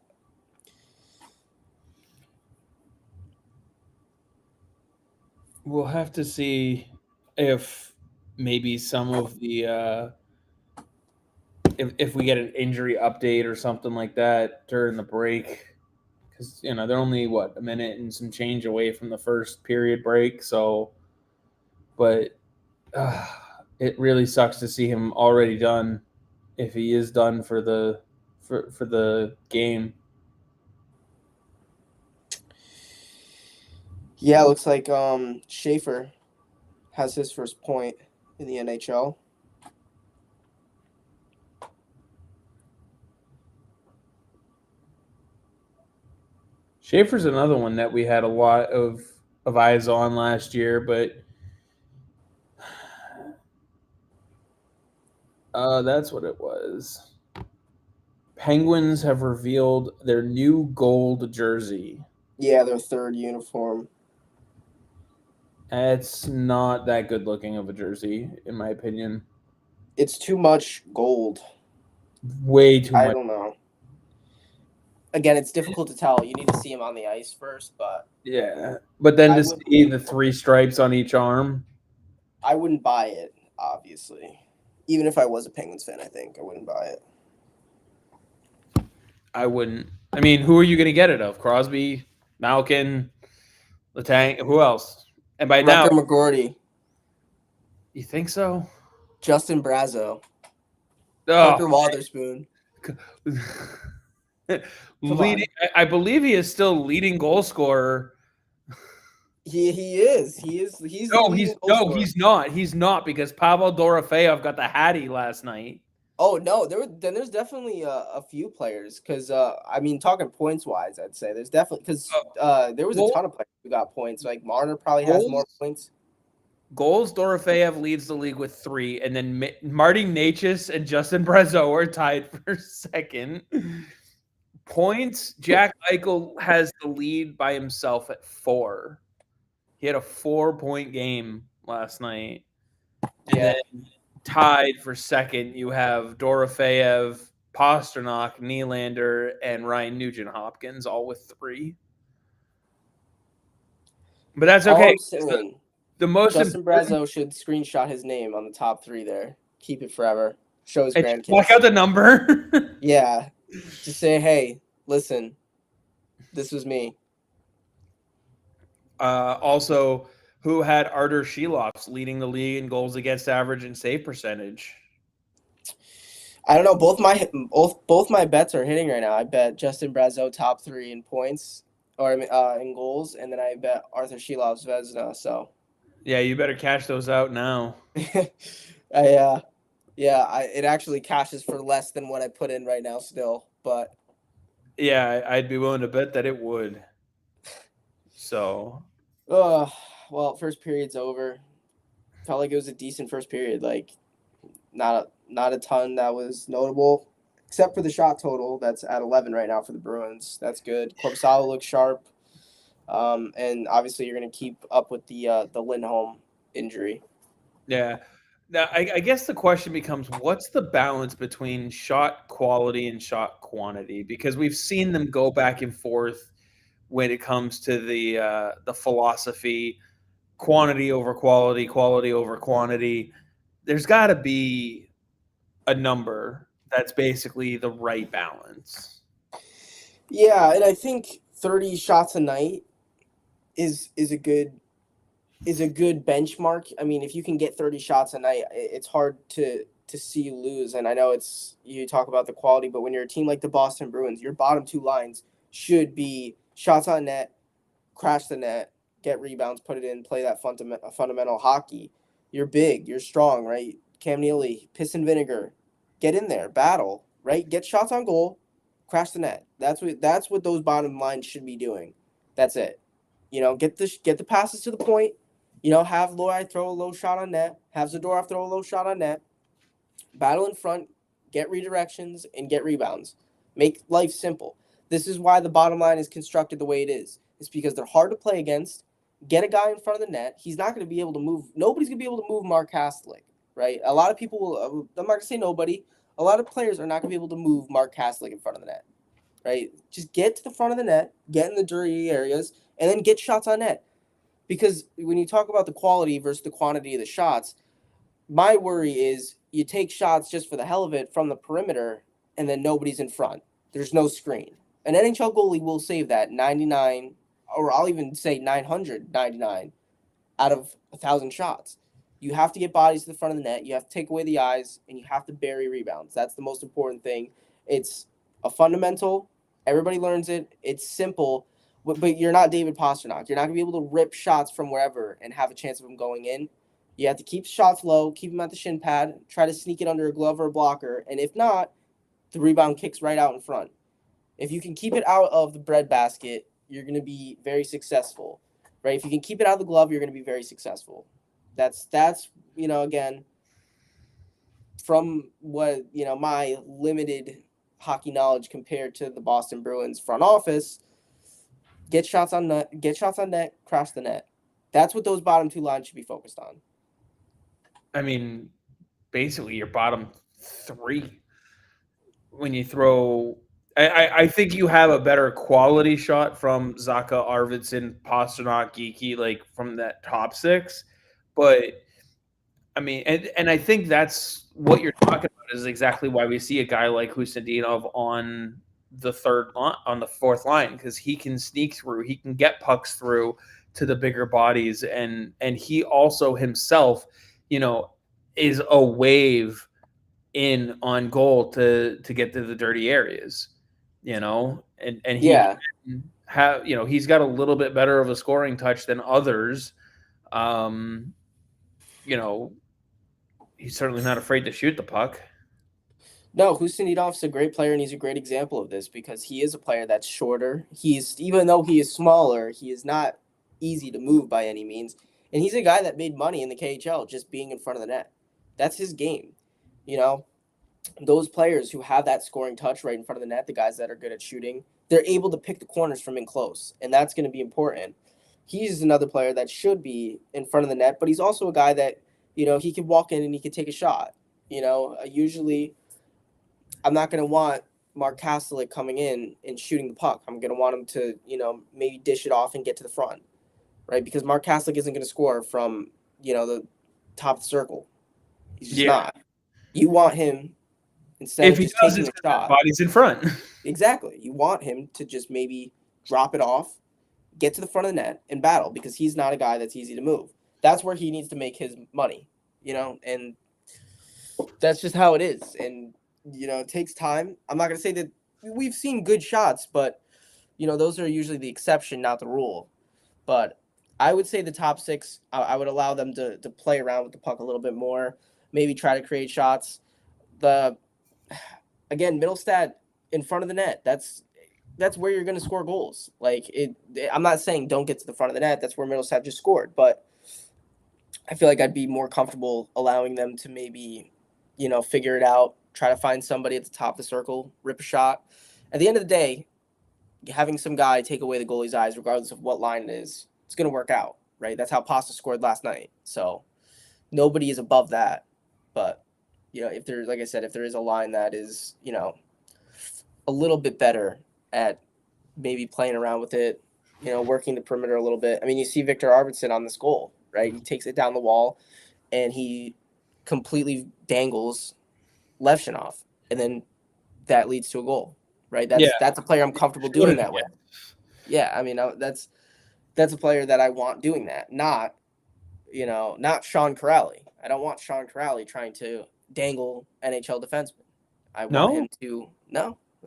We'll have to see if maybe some of the if we get an injury update or something like that during the break, because they're only a minute and some change away from the first period break. So, but it really sucks to see him already done, if he is done for the game. Yeah, it looks like Schaefer has his first point in the NHL. Schaefer's another one that we had a lot of eyes on last year, but that's what it was. Penguins have revealed their new gold jersey. Yeah, their third uniform. It's not that good looking of a jersey, in my opinion. It's too much gold. Way too much. I don't know. Again, it's difficult to tell. You need to see him on the ice first, but Yeah, but then to see the 3 stripes on each arm, I wouldn't buy it, obviously. Even if I was a Penguins fan, I think I wouldn't buy it. I wouldn't. I mean, who are you going to get it of? Crosby, Malkin, Letang, who else? And by now, Rutger McGroarty, you think so? Justin Brazeau, Oh, Parker Wotherspoon. leading. I believe he is still leading goal scorer. He is. He's he's not. He's not because Pavel Dorofeyev got the Hattie last night. Oh no, there's definitely a few players because I mean talking points wise, I'd say there's definitely because there was a ton of players who got points. Like Marner probably has more points. Goals, Dorofeyev leads the league with 3, and then Marty Necas and Justin Brazeau are tied for second. Points, Jack Eichel has the lead by himself at 4. He had a 4-point game last night. And then tied for second, you have Dorofeyev, Pasternak, Nylander, and Ryan Nugent-Hopkins, all with 3. But that's okay. The most Justin Brazeau should screenshot his name on the top 3 there. Keep it forever. Show his grandkids. Block out the number. Yeah. Just say, hey, listen, this was me. Also, who had Artur Shilovs leading the league in goals against average and save percentage? I don't know. Both my bets are hitting right now. I bet Justin Brazeau top 3 in points or in goals, and then I bet Artur Shilovs Vezina. So. Yeah, you better cash those out now. It actually cashes for less than what I put in right now still, but yeah, I'd be willing to bet that it would. So, well, first period's over. Felt like it was a decent first period. Like, not a ton that was notable, except for the shot total that's at 11 right now for the Bruins. That's good. Korpisalo looks sharp. And obviously you're going to keep up with the Lindholm injury. Yeah. Now, I guess the question becomes, what's the balance between shot quality and shot quantity? Because we've seen them go back and forth when it comes to the philosophy, quantity over quality, quality over quantity. There's got to be a number that's basically the right balance. Yeah, and I think 30 shots a night is a good benchmark. I mean, if you can get 30 shots a night, it's hard to see you lose. And I know you talk about the quality, but when you're a team like the Boston Bruins, your bottom 2 lines should be shots on net, crash the net, get rebounds, put it in, play that fundamental hockey. You're big, you're strong, right? Cam Neely, piss and vinegar, get in there, battle, right? Get shots on goal, crash the net. That's what those bottom lines should be doing. That's it. Get the passes to the point. Have Lohrei throw a low shot on net, have Zadorov throw a low shot on net, battle in front, get redirections, and get rebounds. Make life simple. This is why the bottom line is constructed the way it is. It's because they're hard to play against. Get a guy in front of the net. He's not going to be able to move. Nobody's going to be able to move Mark Kastelic, right? A lot of people will, I'm not going to say nobody. A lot of players are not going to be able to move Mark Kastelic in front of the net, right? Just get to the front of the net, get in the dirty areas, and then get shots on net. Because when you talk about the quality versus the quantity of the shots, my worry is you take shots just for the hell of it from the perimeter, and then nobody's in front. There's no screen. An NHL goalie will save that 99, or I'll even say 999 out of 1,000 shots. You have to get bodies to the front of the net. You have to take away the eyes, and you have to bury rebounds. That's the most important thing. It's a fundamental. Everybody learns it. It's simple, but you're not David Pasternak. You're not going to be able to rip shots from wherever and have a chance of them going in. You have to keep shots low, keep them at the shin pad, try to sneak it under a glove or a blocker, and if not, the rebound kicks right out in front. If you can keep it out of the breadbasket, you're going to be very successful, right? If you can keep it out of the glove, you're going to be very successful. That's again, from what my limited hockey knowledge compared to the Boston Bruins front office, get shots on net, crash the net. That's what those bottom two lines should be focused on. I mean, basically your bottom three. When you throw, I think you have a better quality shot from Zaka, Arvidsson, Pasternak, Geeky, like from that top six. But I mean, and I think that's what you're talking about is exactly why we see a guy like Husadinov on the on the fourth line, because he can sneak through, he can get pucks through to the bigger bodies, and he also himself, is a wave in on goal to get to the dirty areas, and he Yeah. have he's got a little bit better of a scoring touch than others. Um, you know, he's certainly not afraid to shoot the puck. No, Husaininov's a great player, and he's a great example of this because he is a player that's shorter. Even though he is smaller, he is not easy to move by any means. And he's a guy that made money in the KHL just being in front of the net. That's his game. Those players who have that scoring touch right in front of the net, the guys that are good at shooting, they're able to pick the corners from in close, and that's going to be important. He's another player that should be in front of the net, but he's also a guy that, he can walk in and he can take a shot. Usually I'm not going to want Mark Kastelik coming in and shooting the puck. I'm going to want him to, maybe dish it off and get to the front, right? Because Mark Kastelik isn't going to score from, the top of the circle. He's just not. You want him, instead if of he just does, taking a shot, body's in front. Exactly. You want him to just maybe drop it off, get to the front of the net, and battle, because he's not a guy that's easy to move. That's where he needs to make his money, and that's just how it is. And it takes time. I'm not going to say that we've seen good shots, but those are usually the exception, not the rule. But I would say the top six, I would allow them to play around with the puck a little bit more, maybe try to create shots. Again, Middlestad in front of the net, that's where you're going to score goals. I'm not saying don't get to the front of the net. That's where Middlestad just scored, but I feel like I'd be more comfortable allowing them to maybe, figure it out, try to find somebody at the top of the circle, rip a shot. At the end of the day, having some guy take away the goalie's eyes, regardless of what line it is, it's going to work out, right? That's how Pasta scored last night. So nobody is above that. But, if there's, like I said, if there is a line that is, a little bit better at maybe playing around with it, working the perimeter a little bit. I mean, you see Victor Arvidsson on this goal, right? He takes it down the wall and he completely dangles Levshinov, and then that leads to a goal, right? That's a player I'm comfortable doing that with. Yeah, I mean, that's a player that I want doing that, not Sean Corrali. I don't want Sean Corrali trying to dangle NHL defensemen. I want him to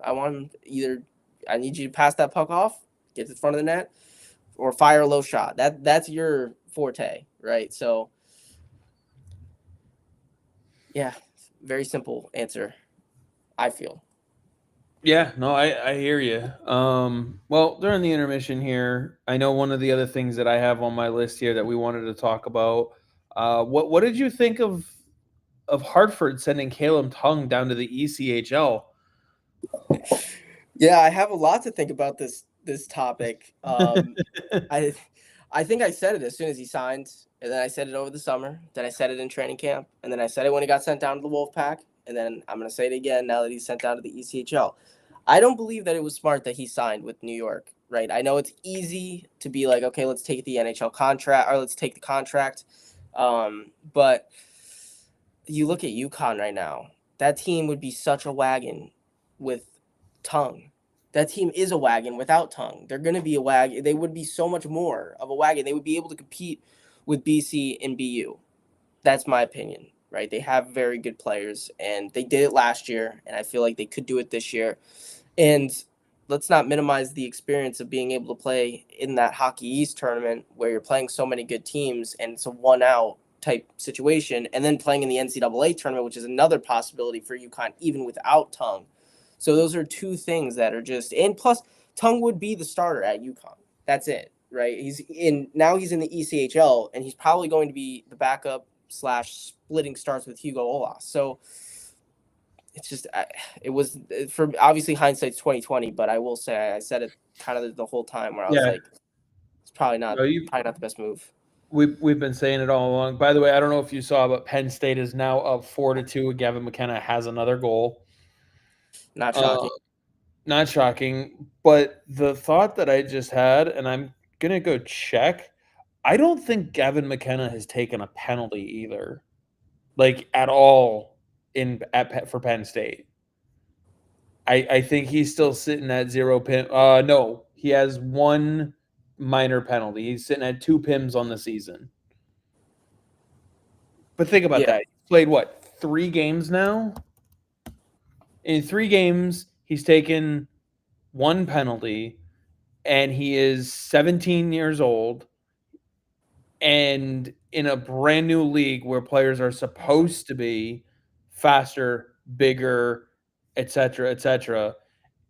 I want him either. I need you to pass that puck off, get to the front of the net, or fire a low shot. That's your forte, right? So, yeah, very simple answer, I feel. Yeah, no, I hear you. Well, during the intermission here, I know one of the other things that I have on my list here that we wanted to talk about. What did you think of Hartford sending Caleb Tung down to the ECHL? Yeah, I have a lot to think about this topic. I think I said it as soon as he signed, and then I said it over the summer. Then I said it in training camp, and then I said it when he got sent down to the Wolfpack, and then I'm going to say it again now that he's sent down to the ECHL. I don't believe that it was smart that he signed with New York, right? I know it's easy to be like, okay, let's take the NHL contract, or let's take the contract. But you look at UConn right now. That team would be such a wagon with Tung. That team is a wagon without Tung. They're going to be a wagon. They would be so much more of a wagon. They would be able to compete with BC and BU. That's my opinion, right? They have very good players, and they did it last year, and I feel like they could do it this year. And let's not minimize the experience of being able to play in that Hockey East tournament where you're playing so many good teams, and it's a one-out type situation, and then playing in the NCAA tournament, which is another possibility for UConn even without Tung. So those are two things that are just, and plus Tung would be the starter at UConn. That's it, right? He's in the ECHL, and he's probably going to be the backup / splitting starts with Hugo Olas. So it's just, it was, for obviously hindsight's 2020, but I will say I said it kind of the whole time where I was like, it's probably not the best move. We've been saying it all along. By the way, I don't know if you saw, but Penn State is now up 4-2. Gavin McKenna has another goal. Not shocking. Not shocking. But the thought that I just had, and I'm gonna go check, I don't think Gavin McKenna has taken a penalty either, like at all for Penn State. I think he's still sitting at 0 pin. No, he has one minor penalty. He's sitting at 2 PIMs on the season. But think about that. He's played what, 3 games now? In 3 games, he's taken 1 penalty, and he is 17 years old. And in a brand new league where players are supposed to be faster, bigger, etc., etc.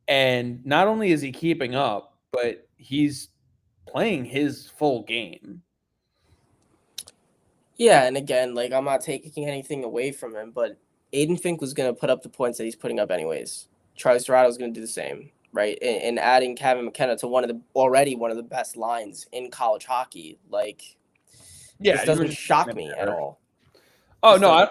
And not only is he keeping up, but he's playing his full game. Yeah, and again, like, I'm not taking anything away from him, but Aiden Fink was going to put up the points that he's putting up anyways. Charlie Serrato is going to do the same, right? And adding Gavin McKenna to one of the best lines in college hockey, like, this doesn't shock me at all. Oh, no,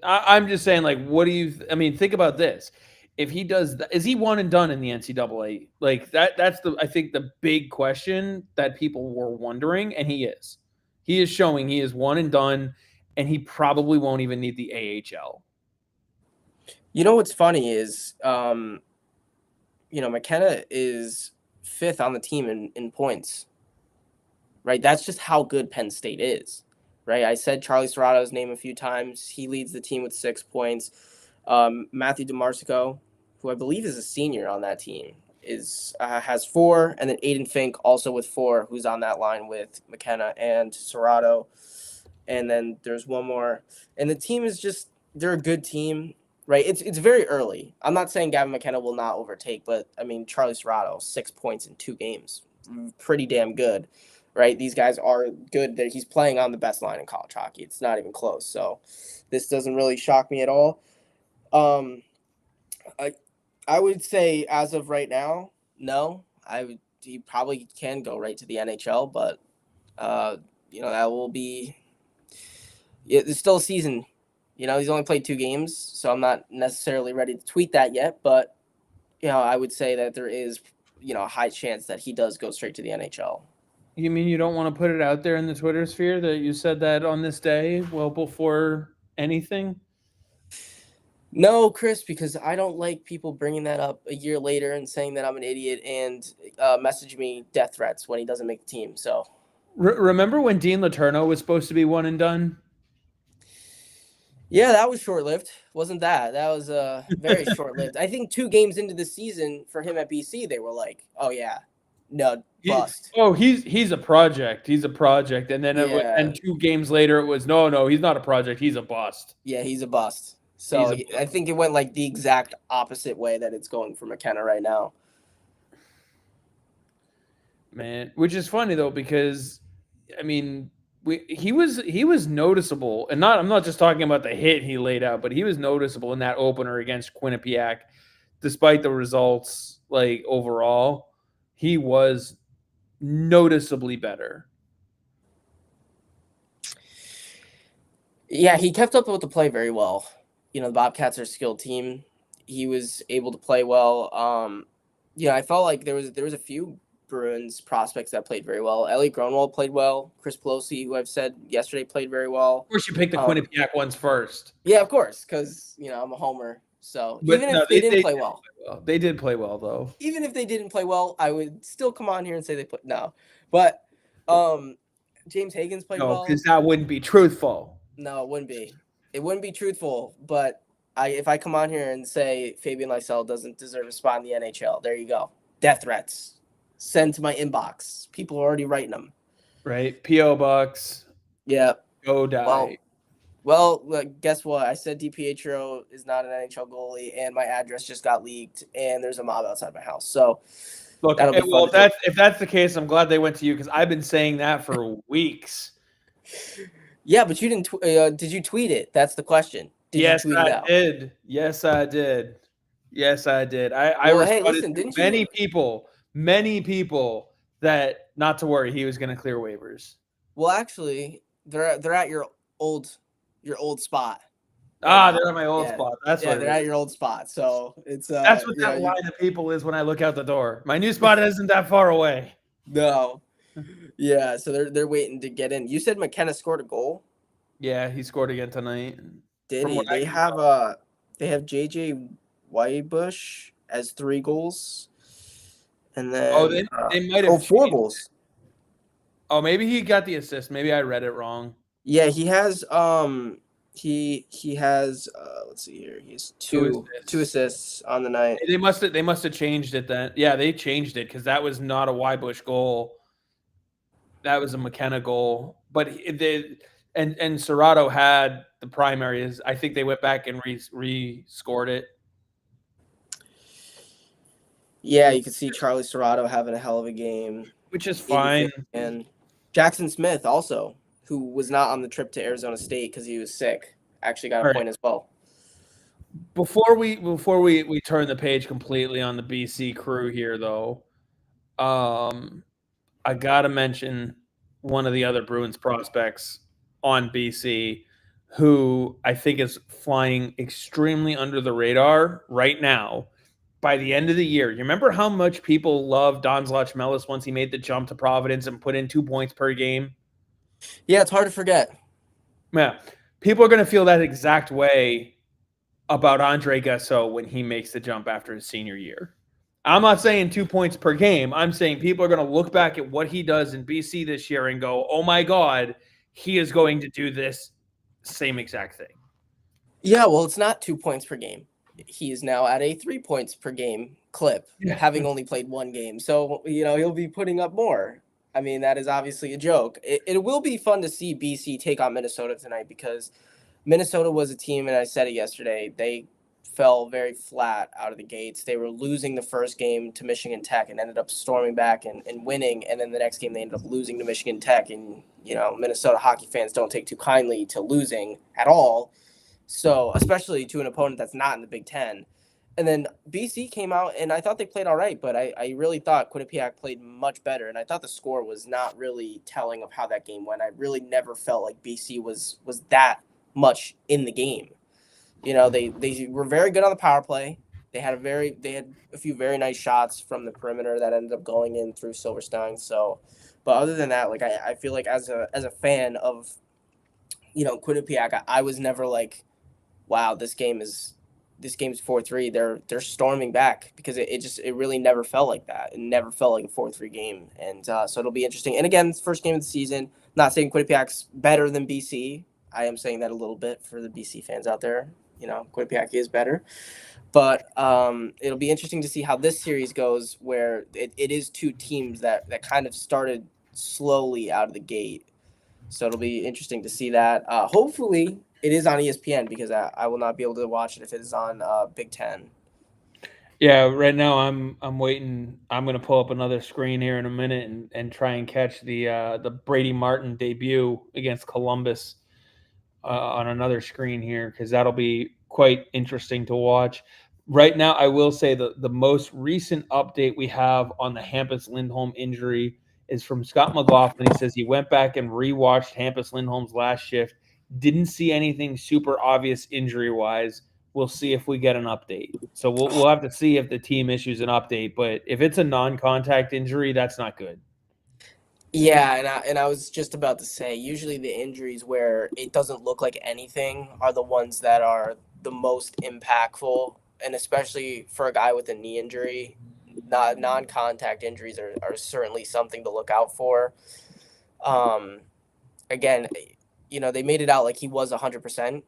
I'm just saying, like, what do you – I mean, think about this. If he does – is he one and done in the NCAA? Like, that's I think the big question that people were wondering, and he is. He is showing he is one and done, and he probably won't even need the AHL. You know what's funny is, McKenna is 5th on the team in points, right? That's just how good Penn State is, right? I said Charlie Serrato's name a few times. He leads the team with 6 points. Matthew DeMarsico, who I believe is a senior on that team, has 4, and then Aiden Fink also with 4, who's on that line with McKenna and Serrato. And then there's one more. And the team is just, they're a good team, right? It's very early. I'm not saying Gavin McKenna will not overtake, but I mean, Charlie Serrato, 6 points in 2 games. Pretty damn good, right? These guys are good. He's playing on the best line in college hockey. It's not even close. So this doesn't really shock me at all. I would say as of right now, no. He probably can go right to the NHL, but that will be. It's still a season. He's only played 2 games, so I'm not necessarily ready to tweet that yet. But I would say that there is a high chance that he does go straight to the NHL. You mean you don't want to put it out there in the Twitter sphere that you said that on this day, well before anything? No, Chris, because I don't like people bringing that up a year later and saying that I'm an idiot and message me death threats when he doesn't make the team. So, remember when Dean Letourneau was supposed to be one and done? Yeah, that was short-lived. Wasn't that? That was very short-lived. I think 2 games into the season for him at BC, they were like, "Oh yeah, no, bust." He's a project. He's a project, and then and 2 games later, it was no, he's not a project. He's a bust. Yeah, he's a bust. So I think it went like the exact opposite way that it's going for McKenna right now. Man, which is funny though, because I mean, he was noticeable, and I'm not just talking about the hit he laid out, but he was noticeable in that opener against Quinnipiac, despite the results. Like overall, he was noticeably better. Yeah, he kept up with the play very well. The Bobcats are a skilled team. He was able to play well. I felt like there was a few Bruins prospects that played very well. Elliot Gronwald played well. Chris Pelosi, who I've said yesterday, played very well. Of course, you picked the Quinnipiac ones first. Yeah, of course, because I'm a homer. So even if they didn't play well, they did play well though. Even if they didn't play well, I would still come on here and say they put no. But James Hagan's played well. No, because that wouldn't be truthful. No, it wouldn't be. It wouldn't be truthful. But if I come on here and say Fabian Lysell doesn't deserve a spot in the NHL, there you go. Death threats. Send to my inbox. People are already writing them. Right. P.O. Box. Yeah. Go die. Well, guess what? I said DiPietro is not an NHL goalie, and my address just got leaked, and there's a mob outside my house. So Look, that'll be fun. if that's the case, I'm glad they went to you because I've been saying that for weeks. Yeah, but you didn't. Did you tweet it? That's the question. Did you tweet it out? Did. Yes, I did. Yes, I did. I Well, hey, responded listen, to didn't many you? people that not to worry, he was going to clear waivers. Well, actually, they're at your old spot. Right They're at my old spot. That's what they're it at is. your old spot. So it's That's what that line of people is when I look out the door. My new spot isn't that far away. No. Yeah, so they're waiting to get in. You said McKenna scored a goal? Yeah, he scored again tonight. Did From he? what I They can have tell. JJ Whitebush as 3 goals. And Oh, then they might have 4 changed. goals. Oh, maybe he got the assist. Maybe I read it wrong. Yeah, he has he has let's see here. He has two assists on the night. They must have changed it then. Yeah, they changed it because that was not a Wybush goal. That was a McKenna goal. But and Serrato had the primaries. I think they went back and re-scored it. Yeah, you can see Charlie Serrato having a hell of a game, which is fine. And Jackson Smith also, who was not on the trip to Arizona State because he was sick, actually got a point as well. Before we turn the page completely on the BC crew here, though, I gotta mention one of the other Bruins prospects on BC, who I think is flying extremely under the radar right now. By the end of the year, you remember how much people loved Don Zlachmelis once he made the jump to Providence and put in 2 points per game? Yeah, it's hard to forget. Yeah, people are going to feel that exact way about Andre Gasso when he makes the jump after his senior year. I'm not saying 2 points per game. I'm saying people are going to look back at what he does in BC this year and go, oh my God, he is going to do this same exact thing. Yeah, well, it's not 2 points per game. He is now at a 3 points per game clip, having only played 1 game. So, he'll be putting up more. I mean, that is obviously a joke. It will be fun to see BC take on Minnesota tonight because Minnesota was a team, and I said it yesterday, they fell very flat out of the gates. They were losing the first game to Michigan Tech and ended up storming back and winning. And then the next game they ended up losing to Michigan Tech. And, Minnesota hockey fans don't take too kindly to losing at all. So, especially to an opponent that's not in the Big Ten. And then BC came out, and I thought they played all right, but I really thought Quinnipiac played much better. And I thought the score was not really telling of how that game went. I really never felt like BC was that much in the game. They were very good on the power play. They had a few very nice shots from the perimeter that ended up going in through Silverstein. So, but other than that, like I feel like as a fan of, Quinnipiac, I was never like, wow, this game's 4-3. They're storming back because it really never felt like that. It never felt like a 4-3 game, and so it'll be interesting. And again, it's first game of the season. Not saying Quinnipiac's better than BC. I am saying that a little bit for the BC fans out there. Quinnipiac is better. But it'll be interesting to see how this series goes, where it is 2 teams that kind of started slowly out of the gate. So it'll be interesting to see that. Hopefully it is on ESPN because I will not be able to watch it if it is on Big Ten. Yeah, right now I'm waiting. I'm going to pull up another screen here in a minute and try and catch the Brady Martin debut against Columbus on another screen here because that'll be quite interesting to watch. Right now, I will say the most recent update we have on the Hampus Lindholm injury is from Scott McLaughlin. He says he went back and rewatched Hampus Lindholm's last shift. Didn't see anything super obvious injury-wise. We'll see if we get an update. So we'll have to see if the team issues an update. But if it's a non-contact injury, that's not good. Yeah, and I was just about to say, usually the injuries where it doesn't look like anything are the ones that are the most impactful, and especially for a guy with a knee injury, non-contact injuries are certainly something to look out for. Again, they made it out like he was 100%,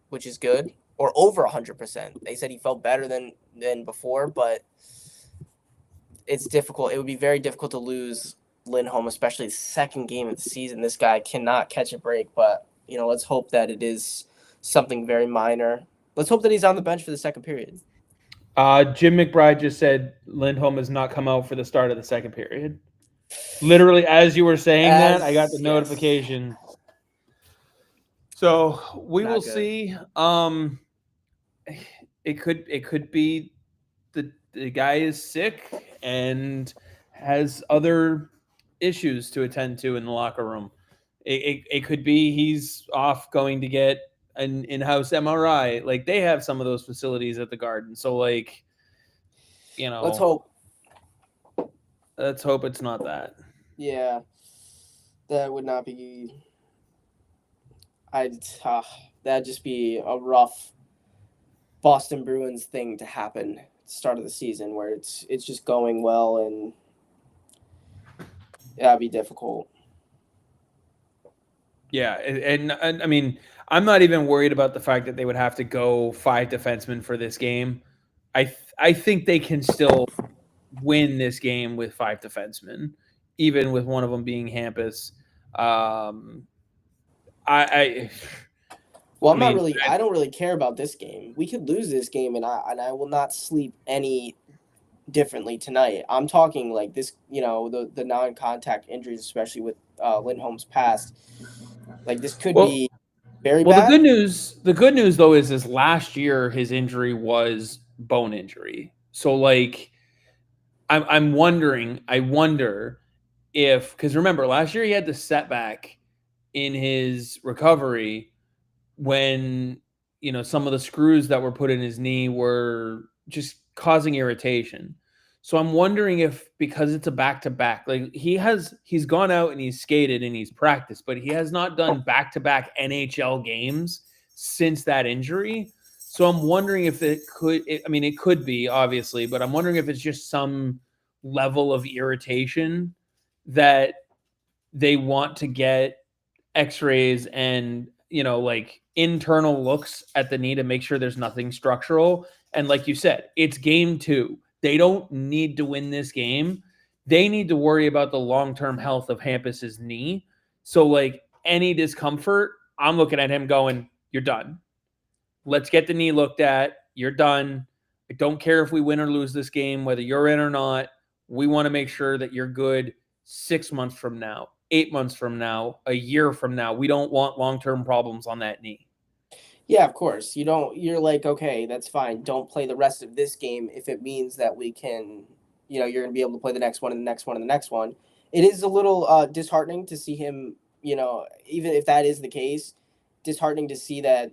which is good, or over 100%. They said he felt better than before, but it's difficult. It would be very difficult to lose Lindholm, especially the second game of the season. This guy cannot catch a break, but let's hope that it is something very minor. Let's hope that he's on the bench for the second period. Jim McBride just said Lindholm has not come out for the start of the second period. Literally, as you were saying that, I got the Yes. notification. So we Not will good. see. It could be the guy is sick and has other issues to attend to in the locker room. It could be he's off going to get an in-house MRI. Like they have some of those facilities at the Garden. So like, Let's hope. let's hope it's not that. Yeah, that would not be. I'd. That'd just be a rough Boston Bruins thing to happen at the start of the season, where it's just going well, and that'd be difficult. Yeah, and I mean, I'm not even worried about the fact that they would have to go 5 defensemen for this game. I think they can still win this game with 5 defensemen, even with one of them being Hampus. I Well, I mean, I don't really care about this game. We could lose this game, and I will not sleep any differently tonight. I'm talking like this, the non-contact injuries, especially with Lindholm's past. Like this could well, be very well, bad. the good news though is last year his injury was bone injury. So like, I'm wondering, I wonder if because remember last year he had the setback in his recovery when some of the screws that were put in his knee were just causing irritation. So I'm wondering if because it's a back to back, like he's gone out and he's skated and he's practiced, but he has not done back to back NHL games since that injury. So I'm wondering if I mean, it could be obviously, but I'm wondering if it's just some level of irritation that they want to get x-rays and like internal looks at the knee to make sure there's nothing structural. And like you said, it's game 2. They don't need to win this game. They need to worry about the long-term health of Hampus's knee. So like any discomfort, I'm looking at him going, you're done. Let's get the knee looked at. You're done. I don't care if we win or lose this game, whether you're in or not. We want to make sure that you're good 6 months from now, 8 months from now, a year from now. We don't want long-term problems on that knee. Yeah, of course. You're like, okay, that's fine. Don't play the rest of this game if it means that we can, you're going to be able to play the next one and the next one and the next one. It is a little disheartening to see him, even if that is the case, disheartening to see that,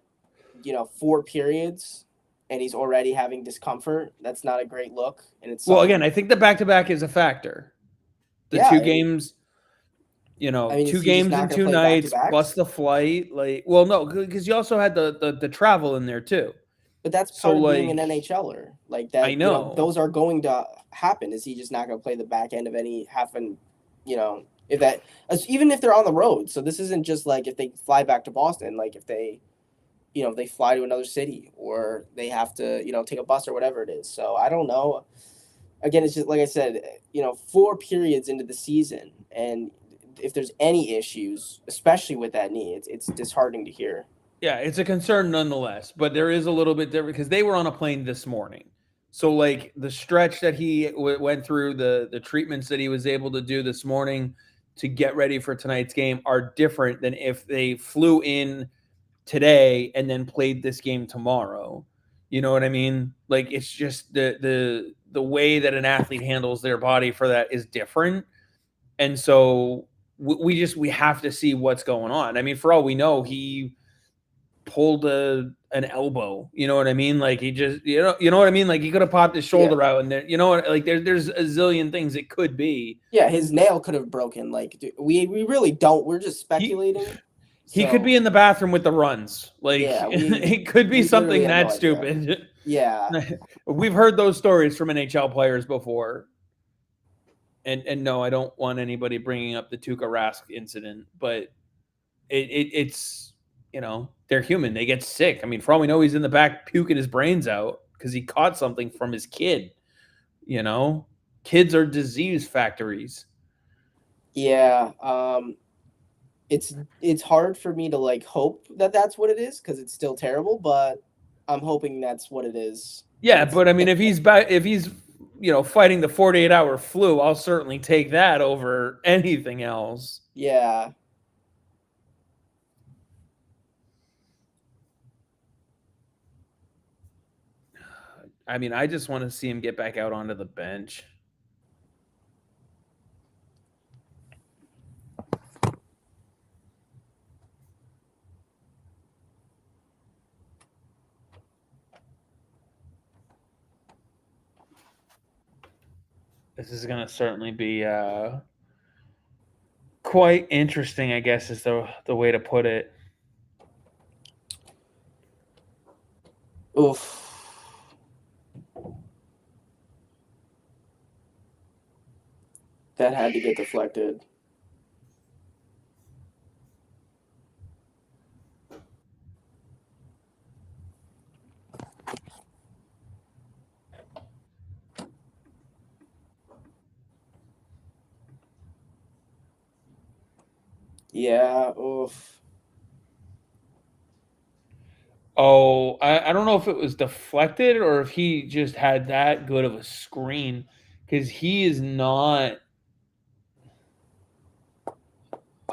4 periods and he's already having discomfort. That's not a great look. And it's Well, again, I think the back-to-back is a factor. The yeah, two games, I mean, is 2 he just games not in going to 2 play nights, back-to-backs? plus the flight. Like, well, no, because you also had the travel in there too. But that's So part of being an like, NHLer. Like I that, know. those are going to happen. Is he just not going to play the back end of any happen? If that, even if they're on the road. So this isn't just like if they fly back to Boston, like if they, if they fly to another city or they have to, take a bus or whatever it is. So I don't know. Again, it's just like I said, 4 periods into the season, and if there's any issues, especially with that knee, it's disheartening to hear. Yeah, it's a concern nonetheless, but there is a little bit different because they were on a plane this morning. So like the stretch that he went through, the treatments that he was able to do this morning to get ready for tonight's game are different than if they flew in today and then played this game tomorrow. You know what I mean? Like it's just the way that an athlete handles their body for that is different. And so we have to see what's going on. I mean, for all we know, he pulled an elbow. You know what I mean? Like he just you know what I mean? Like he could have popped his Yeah. shoulder out, and there, like there's a zillion things it could be. Yeah, his nail could have broken. Like we really don't. We're just speculating. He could be in the bathroom with the runs. Like Yeah, it could be we literally something have that no idea. stupid. Yeah, We've heard those stories from NHL players before. And no, I don't want anybody bringing up the Tuukka Rask incident, but it's they're human. They get sick. I mean, for all we know, he's in the back puking his brains out because he caught something from his kid. Kids are disease factories. yeah. it's hard for me to like hope that that's what it is because it's still terrible, but I'm hoping that's what it is. Yeah, It's but I mean, if he's fighting the 48-hour flu, I'll certainly take that over anything else. yeah. I mean, I just want to see him get back out onto the bench. This is going to certainly be quite interesting, I guess, is the way to put it. Oof. That had to get deflected. Yeah, oof. Oh, I don't know if it was deflected or if he just had that good of a screen because he is not.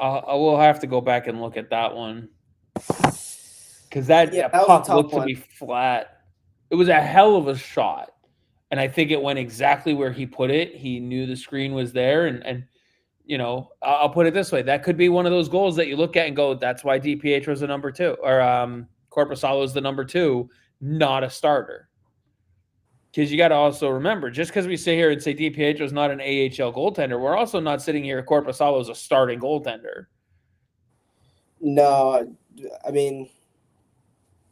I will have to go back and look at that one because Yeah, that that was a puck tough looked to one. be flat. It was a hell of a shot, and I think it went exactly where he put it. He knew the screen was there, and I'll put it this way: that could be one of those goals that you look at and go, "That's why DPH was the number two, or Corpusalo is the number two, not a starter." Because you got to also remember, just because we sit here and say DPH was not an AHL goaltender, we're also not sitting here. Corpusalo is a starting goaltender. No, I mean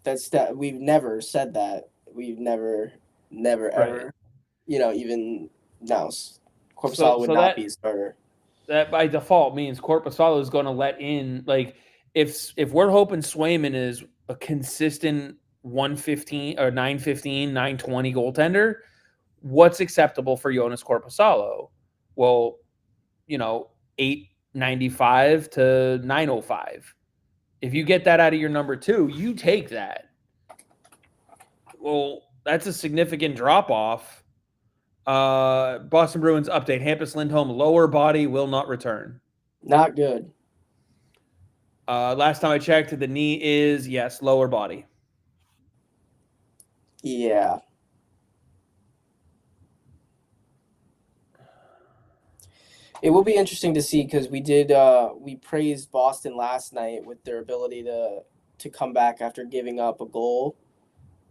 that we've never said that. We've never Right. ever, even no, So Corpusala would so not that be a starter. that by default means Corpusalo is going to let in, like, if we're hoping Swayman is a consistent 115 or 915, 920 goaltender, what's acceptable for Jonas Corpusalo? Well, 895 to 905. If you get that out of your number two, you take that. Well, that's a significant drop off. Boston Bruins update: Hampus Lindholm lower body will not return. Not good. Last time I checked, the knee is, yes, lower body. Yeah. It will be interesting to see because we praised Boston last night with their ability to come back after giving up a goal.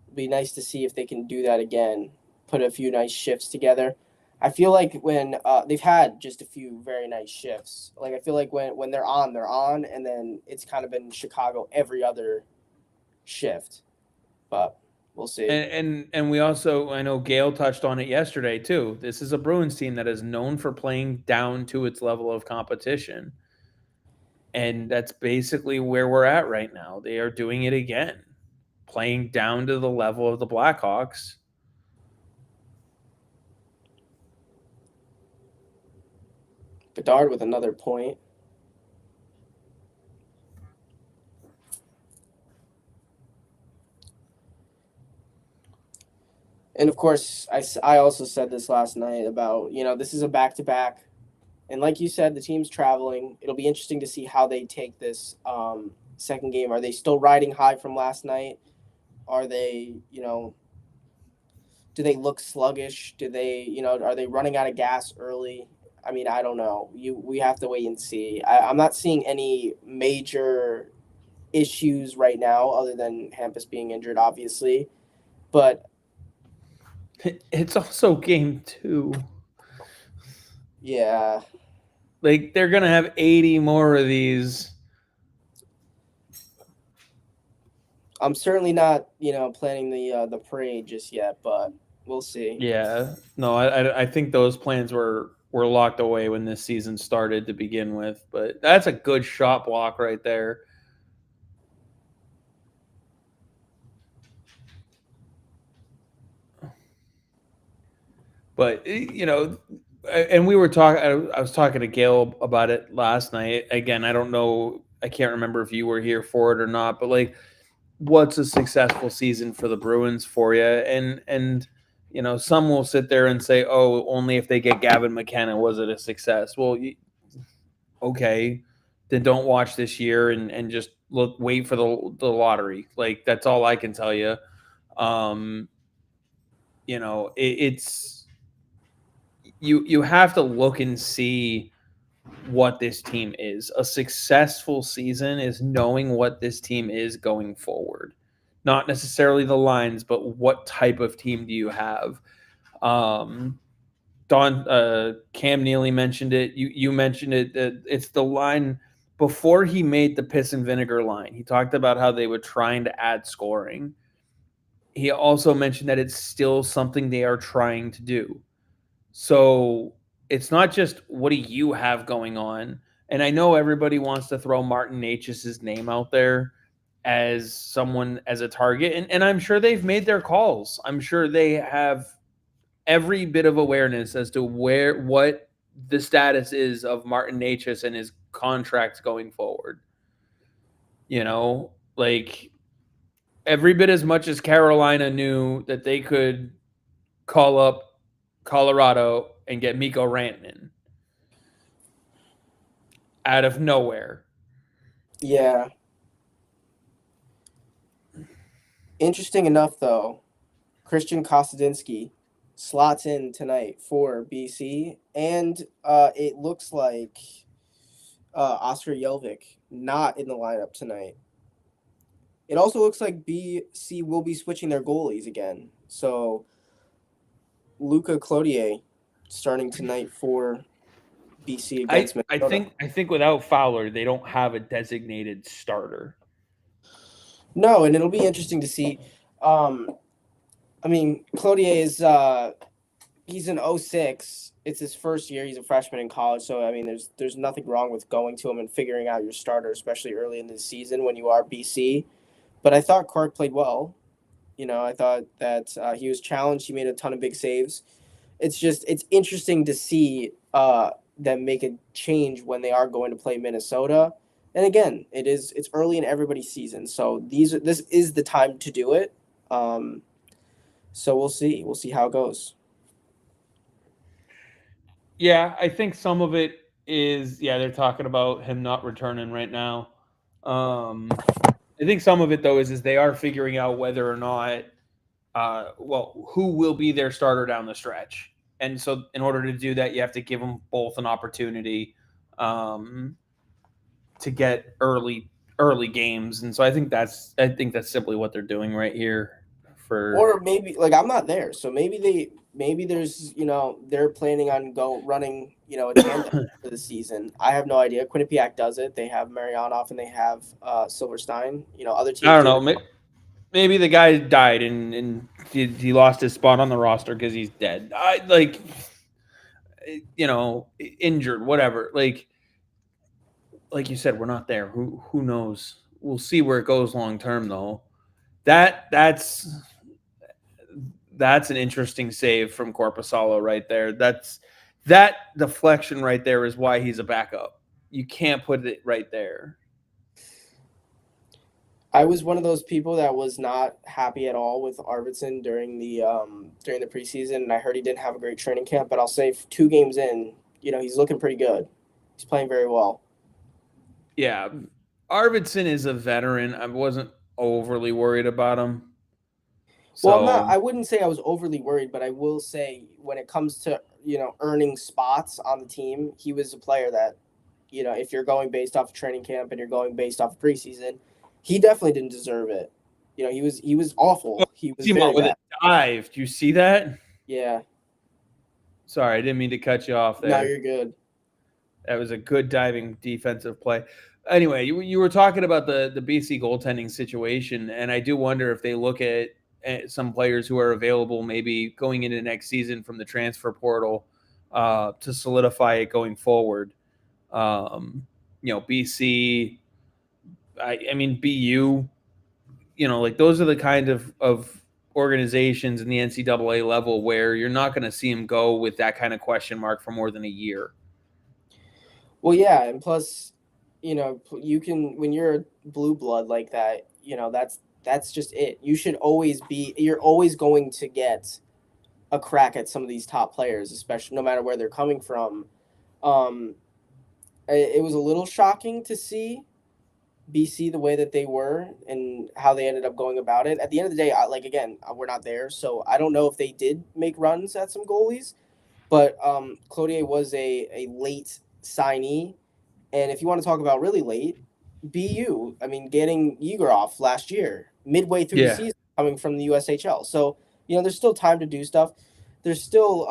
It'd be nice to see if they can do that again. Put a few nice shifts together. I feel like when they've had just a few very nice shifts. Like I feel like when they're on, and then it's kind of been Chicago every other shift. But we'll see. And we also, I know Gail touched on it yesterday too. This is a Bruins team that is known for playing down to its level of competition. And that's basically where we're at right now. They are doing it again, playing down to the level of the Blackhawks. Bedard with another point. And of course, I also said this last night about, this is a back to back. And like you said, the team's traveling. It'll be interesting to see how they take this second game. Are they still riding high from last night? Are they, do they look sluggish? Do they, are they running out of gas early? I mean, I don't know. We have to wait and see. I'm not seeing any major issues right now, other than Hampus being injured, obviously. But It's also game two. yeah, Like, they're going to have 80 more of these. I'm certainly not, planning the parade just yet, but we'll see. Yeah. No, I think those plans were locked away when this season started to begin with. But that's a good shot block right there. But and we were talking. I was talking to Gail about it last night. Again, I don't know. I can't remember if you were here for it or not. But like, what's a successful season for the Bruins for you? And some will sit there and say, "Oh, only if they get Gavin McKenna was it a success." Well, okay, then don't watch this year and just wait for the lottery. Like that's all I can tell you. Um, it's you have to look and see what this team is. A successful season is knowing what this team is going forward. Not necessarily the lines, but what type of team do you have? Um, Cam Neely mentioned it. You mentioned it. It's the line before he made the piss and vinegar line. He talked about how they were trying to add scoring. He also mentioned that it's still something they are trying to do. So it's not just what do you have going on. And I know everybody wants to throw Martin Necas's name out there as someone as a target, and I'm sure they've made their calls. I'm sure they have every bit of awareness as to what the status is of Martin Necas and his contracts going forward. Like every bit as much as Carolina knew that they could call up Colorado and get Mikko Rantanen out of nowhere. Yeah. Interesting enough, though, Christian Kostadinski slots in tonight for BC, and it looks like Oscar Jelvik not in the lineup tonight. It also looks like BC will be switching their goalies again. So Luca Cloutier starting tonight for BC against Minnesota. I think without Fowler, they don't have a designated starter. No, and it'll be interesting to see. I mean, Cloutier is he's an 06. It's his first year. He's a freshman in college, so I mean, there's nothing wrong with going to him and figuring out your starter, especially early in the season when you are BC. But I thought Cork played well. I thought that he was challenged. He made a ton of big saves. It's interesting to see them make a change when they are going to play Minnesota. And again, it's early in everybody's season, so this is the time to do it. So we'll see. We'll see how it goes. Yeah, I think some of it is they're talking about him not returning right now. I think some of it though is they are figuring out whether or not who will be their starter down the stretch. And so in order to do that, you have to give them both an opportunity to get early games. And so I think that's simply what they're doing right here. Or maybe I'm not there, so maybe there's they're planning on running a tandem for the season. I have no idea. Quinnipiac does it. They have Marionov and they have Silverstein. Other teams. I don't know. Maybe the guy died and he lost his spot on the roster because he's dead. Injured, whatever. Like you said, we're not there. Who knows? We'll see where it goes long term, though. That's an interesting save from Corpusalo right there. That deflection right there is why he's a backup. You can't put it right there. I was one of those people that was not happy at all with Arvidsson during the preseason, and I heard he didn't have a great training camp. But I'll say 2 games in, he's looking pretty good. He's playing very well. Yeah, Arvidsson is a veteran. I wasn't overly worried about him. So, well, I'm not. I wouldn't say I was overly worried, but I will say when it comes to earning spots on the team, he was a player that, if you're going based off of training camp and you're going based off of preseason, he definitely didn't deserve it. He was awful. He was very with bad. A dive. Do you see that? Yeah. Sorry, I didn't mean to cut you off there. No, you're good. That was a good diving defensive play. Anyway, you were talking about the BC goaltending situation, and I do wonder if they look at some players who are available maybe going into next season from the transfer portal to solidify it going forward. BC, I mean BU, like those are the kind of organizations in the NCAA level where you're not going to see him go with that kind of question mark for more than a year. Well, yeah, and plus, you can when you're a blue blood like that, that's just it. You're always going to get a crack at some of these top players, especially no matter where they're coming from. Um, it was a little shocking to see BC the way that they were and how they ended up going about it. At the end of the day, we're not there, so I don't know if they did make runs at some goalies, but Cloutier was a late signee, and if you want to talk about really late, BU, I mean, getting Yegorov last year, midway through the season, coming from the USHL. So, there's still time to do stuff. There's still,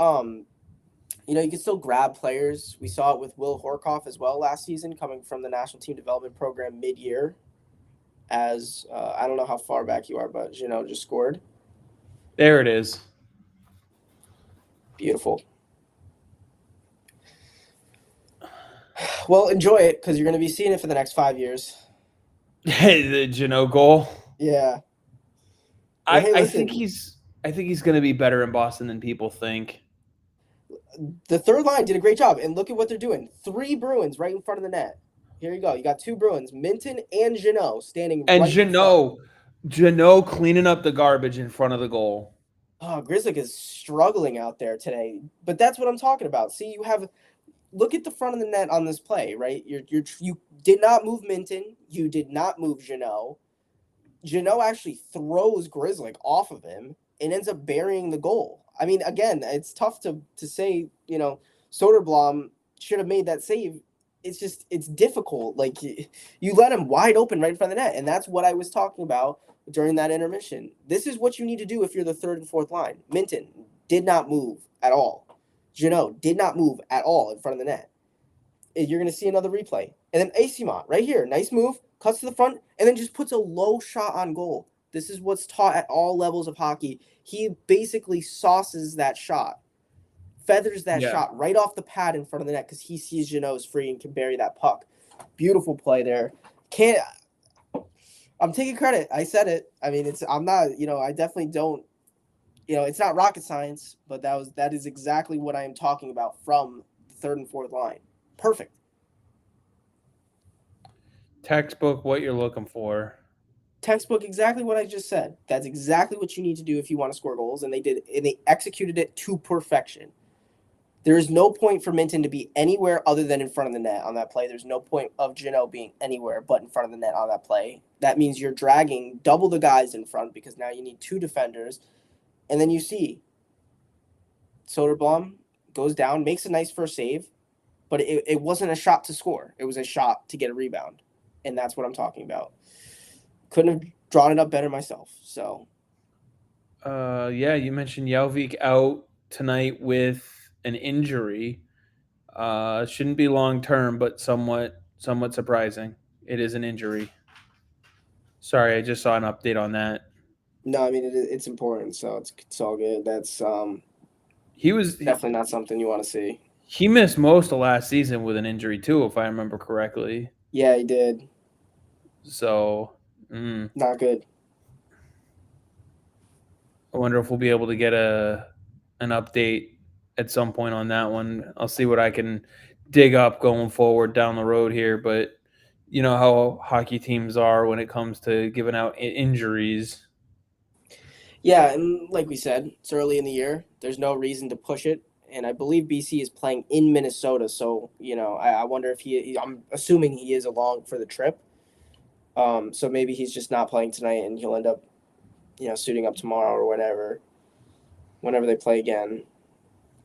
you can still grab players. We saw it with Will Horkoff as well last season, coming from the National Team Development Program mid-year. As I don't know how far back you are, but just scored. There it is. Beautiful. Well, enjoy it because you're going to be seeing it for the next 5 years. The Jeannot goal. Yeah. Well, I think he's going to be better in Boston than people think. The third line did a great job, and look at what they're doing. 3 Bruins right in front of the net. Here you go. You got 2 Bruins, Minton and Jeannot, standing right in front. Jeannot cleaning up the garbage in front of the goal. Oh, Grzelcyk is struggling out there today, but that's what I'm talking about. See, look at the front of the net on this play, right? You did not move Minton. You did not move Jeannot. Jeannot actually throws Grzelcyk off of him and ends up burying the goal. I mean, again, it's tough to say, Soderblom should have made that save. It's difficult. Like, you let him wide open right in front of the net, and that's what I was talking about during that intermission. This is what you need to do if you're the third and fourth line. Minton did not move at all. Jeannot did not move at all in front of the net. You're going to see another replay. And then Asimont, right here, nice move, cuts to the front, and then just puts a low shot on goal. This is what's taught at all levels of hockey. He basically sauces that shot, feathers that shot right off the pad in front of the net because he sees Jeannot is free and can bury that puck. Beautiful play there. I'm taking credit. I said it. I mean, I'm not, I definitely don't, it's not rocket science, but that is exactly what I am talking about from the third and fourth line. Perfect. Textbook what you're looking for. Textbook exactly what I just said. That's exactly what you need to do if you want to score goals, and they executed it to perfection. There is no point for Minton to be anywhere other than in front of the net on that play. There's no point of Jeannot being anywhere but in front of the net on that play. That means you're dragging double the guys in front because now you need 2 defenders. And then you see Soderblom goes down, makes a nice first save, but it wasn't a shot to score. It was a shot to get a rebound. And that's what I'm talking about. Couldn't have drawn it up better myself. So, you mentioned Jalvik out tonight with an injury. Shouldn't be long term, but somewhat surprising. It is an injury. Sorry, I just saw an update on that. No, I mean it's important, so it's all good. That's he was definitely not something you want to see. He missed most of last season with an injury too, if I remember correctly. Yeah, he did. So, not good. I wonder if we'll be able to get an update at some point on that one. I'll see what I can dig up going forward down the road here, but you know how hockey teams are when it comes to giving out injuries. Yeah, and like we said, it's early in the year. There's no reason to push it, and I believe BC is playing in Minnesota, so I wonder if I'm assuming he is along for the trip. So maybe he's just not playing tonight, and he'll end up, suiting up tomorrow or whenever they play again,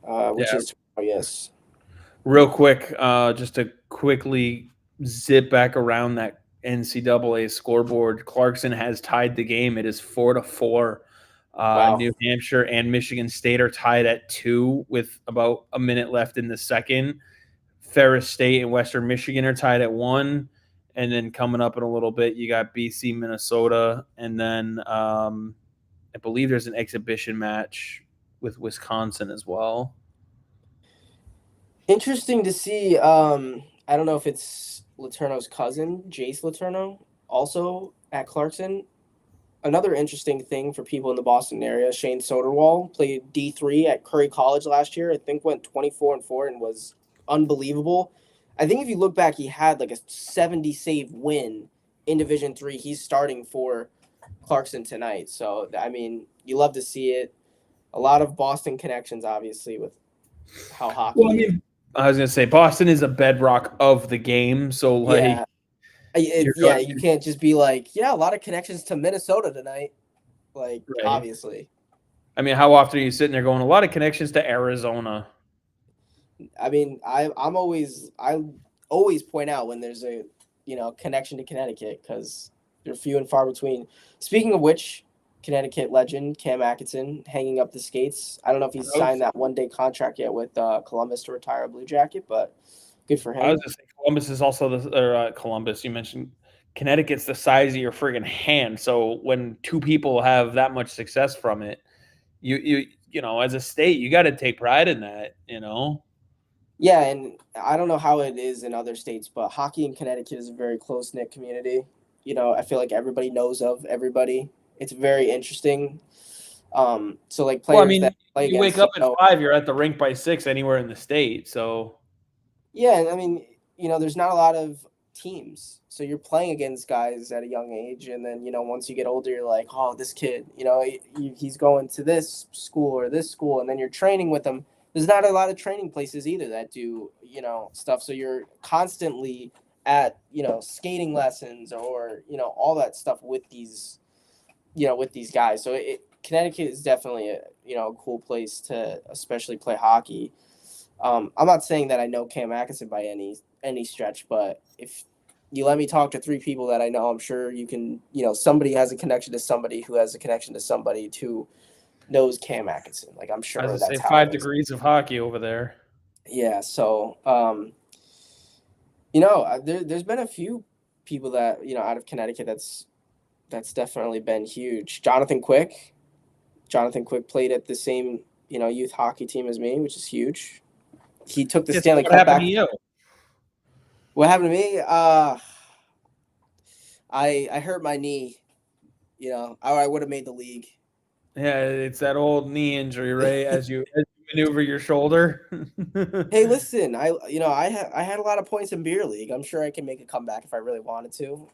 which is tomorrow, yes. Real quick, just to quickly zip back around that NCAA scoreboard, Clarkson has tied the game. It is 4-4. Wow. New Hampshire and Michigan State are tied at 2 with about a minute left in the second. Ferris State and Western Michigan are tied at 1. And then coming up in a little bit, you got BC, Minnesota. And then I believe there's an exhibition match with Wisconsin as well. Interesting to see. I don't know if it's Letourneau's cousin, Jace Letourneau, also at Clarkson. Another interesting thing for people in the Boston area, Shane Soderwall played D3 at Curry College last year. I think went 24-4 and was unbelievable. I think if you look back, he had like a 70 save win in Division 3. He's starting for Clarkson tonight. So, I mean, you love to see it. A lot of Boston connections, obviously, with how hockey. Well, I mean, I was gonna say Boston is a bedrock of the game, so like, You can't just be like, yeah, a lot of connections to Minnesota tonight. Like, right. obviously. I mean, how often are you sitting there going, a lot of connections to Arizona? I mean, I always point out when there's a connection to Connecticut because they're few and far between. Speaking of which, Connecticut legend Cam Atkinson hanging up the skates. I don't know if he's signed that 1-day contract yet with Columbus to retire a Blue Jacket, but good for him. I was just saying, Columbus is also Columbus. You mentioned Connecticut's the size of your friggin' hand. So when two people have that much success from it, you know, as a state, you got to take pride in that. You know. Yeah, and I don't know how it is in other states, but hockey in Connecticut is a very close knit community. You know, I feel like everybody knows of everybody. It's very interesting. So like players Well, I mean, that play you wake against, up at 5, you're at the rink by 6 anywhere in the state. So yeah, I mean, there's not a lot of teams, so you're playing against guys at a young age, and then once you get older, you're like, oh, this kid, he's going to this school or this school, and then you're training with them. There's not a lot of training places either that do stuff, so you're constantly at skating lessons or all that stuff with these guys. So Connecticut is definitely a cool place to especially play hockey. I'm not saying that I know Cam Atkinson by any stretch, but if you let me talk to 3 people that I know, I'm sure you can. Somebody has a connection to somebody who has a connection to somebody who knows Cam Atkinson. Like I'm sure as I that's say, how 5 it is. degrees of hockey over there. Yeah. So, there's been a few people that out of Connecticut that's definitely been huge. Jonathan Quick played at the same youth hockey team as me, which is huge. He took the Stanley Cup back. What happened to you? What happened to me? I hurt my knee. I would have made the league. Yeah, it's that old knee injury, right? As you maneuver your shoulder. Hey, listen, I had a lot of points in beer league. I'm sure I can make a comeback if I really wanted to.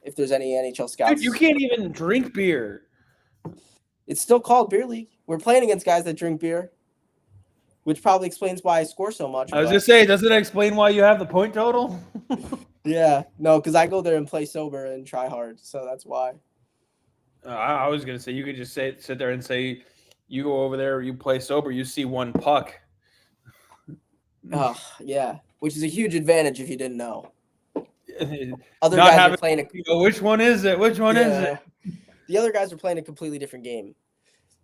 If there's any NHL scouts. Dude, you can't even drink beer. It's still called beer league. We're playing against guys that drink beer, which probably explains why I score so much. I was just saying, doesn't it explain why you have the point total? Yeah, no, because I go there and play sober and try hard, so that's why. I was gonna say you could just sit there and say you go over there, you play sober, you see one puck. Yeah, which is a huge advantage if you didn't know. Other guys are playing which one is it? Which one is it? The other guys are playing a completely different game.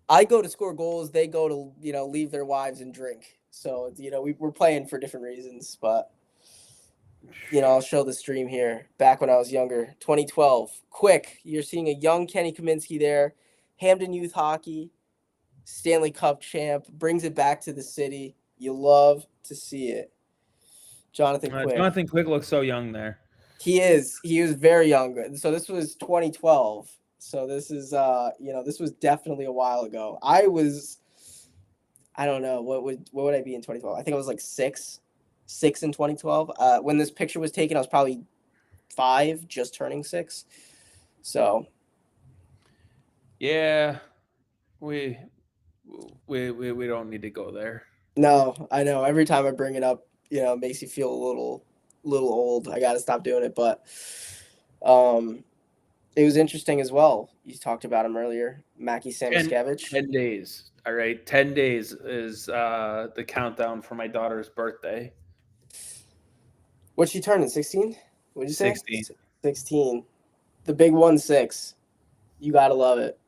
I go to score goals. They go to leave their wives and drink. So we're playing for different reasons. But I'll show the stream here. Back when I was younger, 2012. Quick, you're seeing a young Kenny Kaminsky there. Hamden Youth Hockey, Stanley Cup champ, brings it back to the city. You love to see it. Jonathan Quick. Jonathan Quick looks so young there. He is. He was very young. So this was 2012. So this is this was definitely a while ago. I don't know, what would I be in 2012? I think I was like 6 in 2012. When this picture was taken, I was probably 5, just turning 6. So yeah, we don't need to go there. No, I know. Every time I bring it up, it makes you feel a little old. I got to stop doing it, but it was interesting as well. You talked about him earlier, Mackie Samoskevich. 10 days. All right, 10 days is the countdown for my daughter's birthday. What's she turning? 16? What'd you say? 16. 16. The big 1-6. You gotta love it.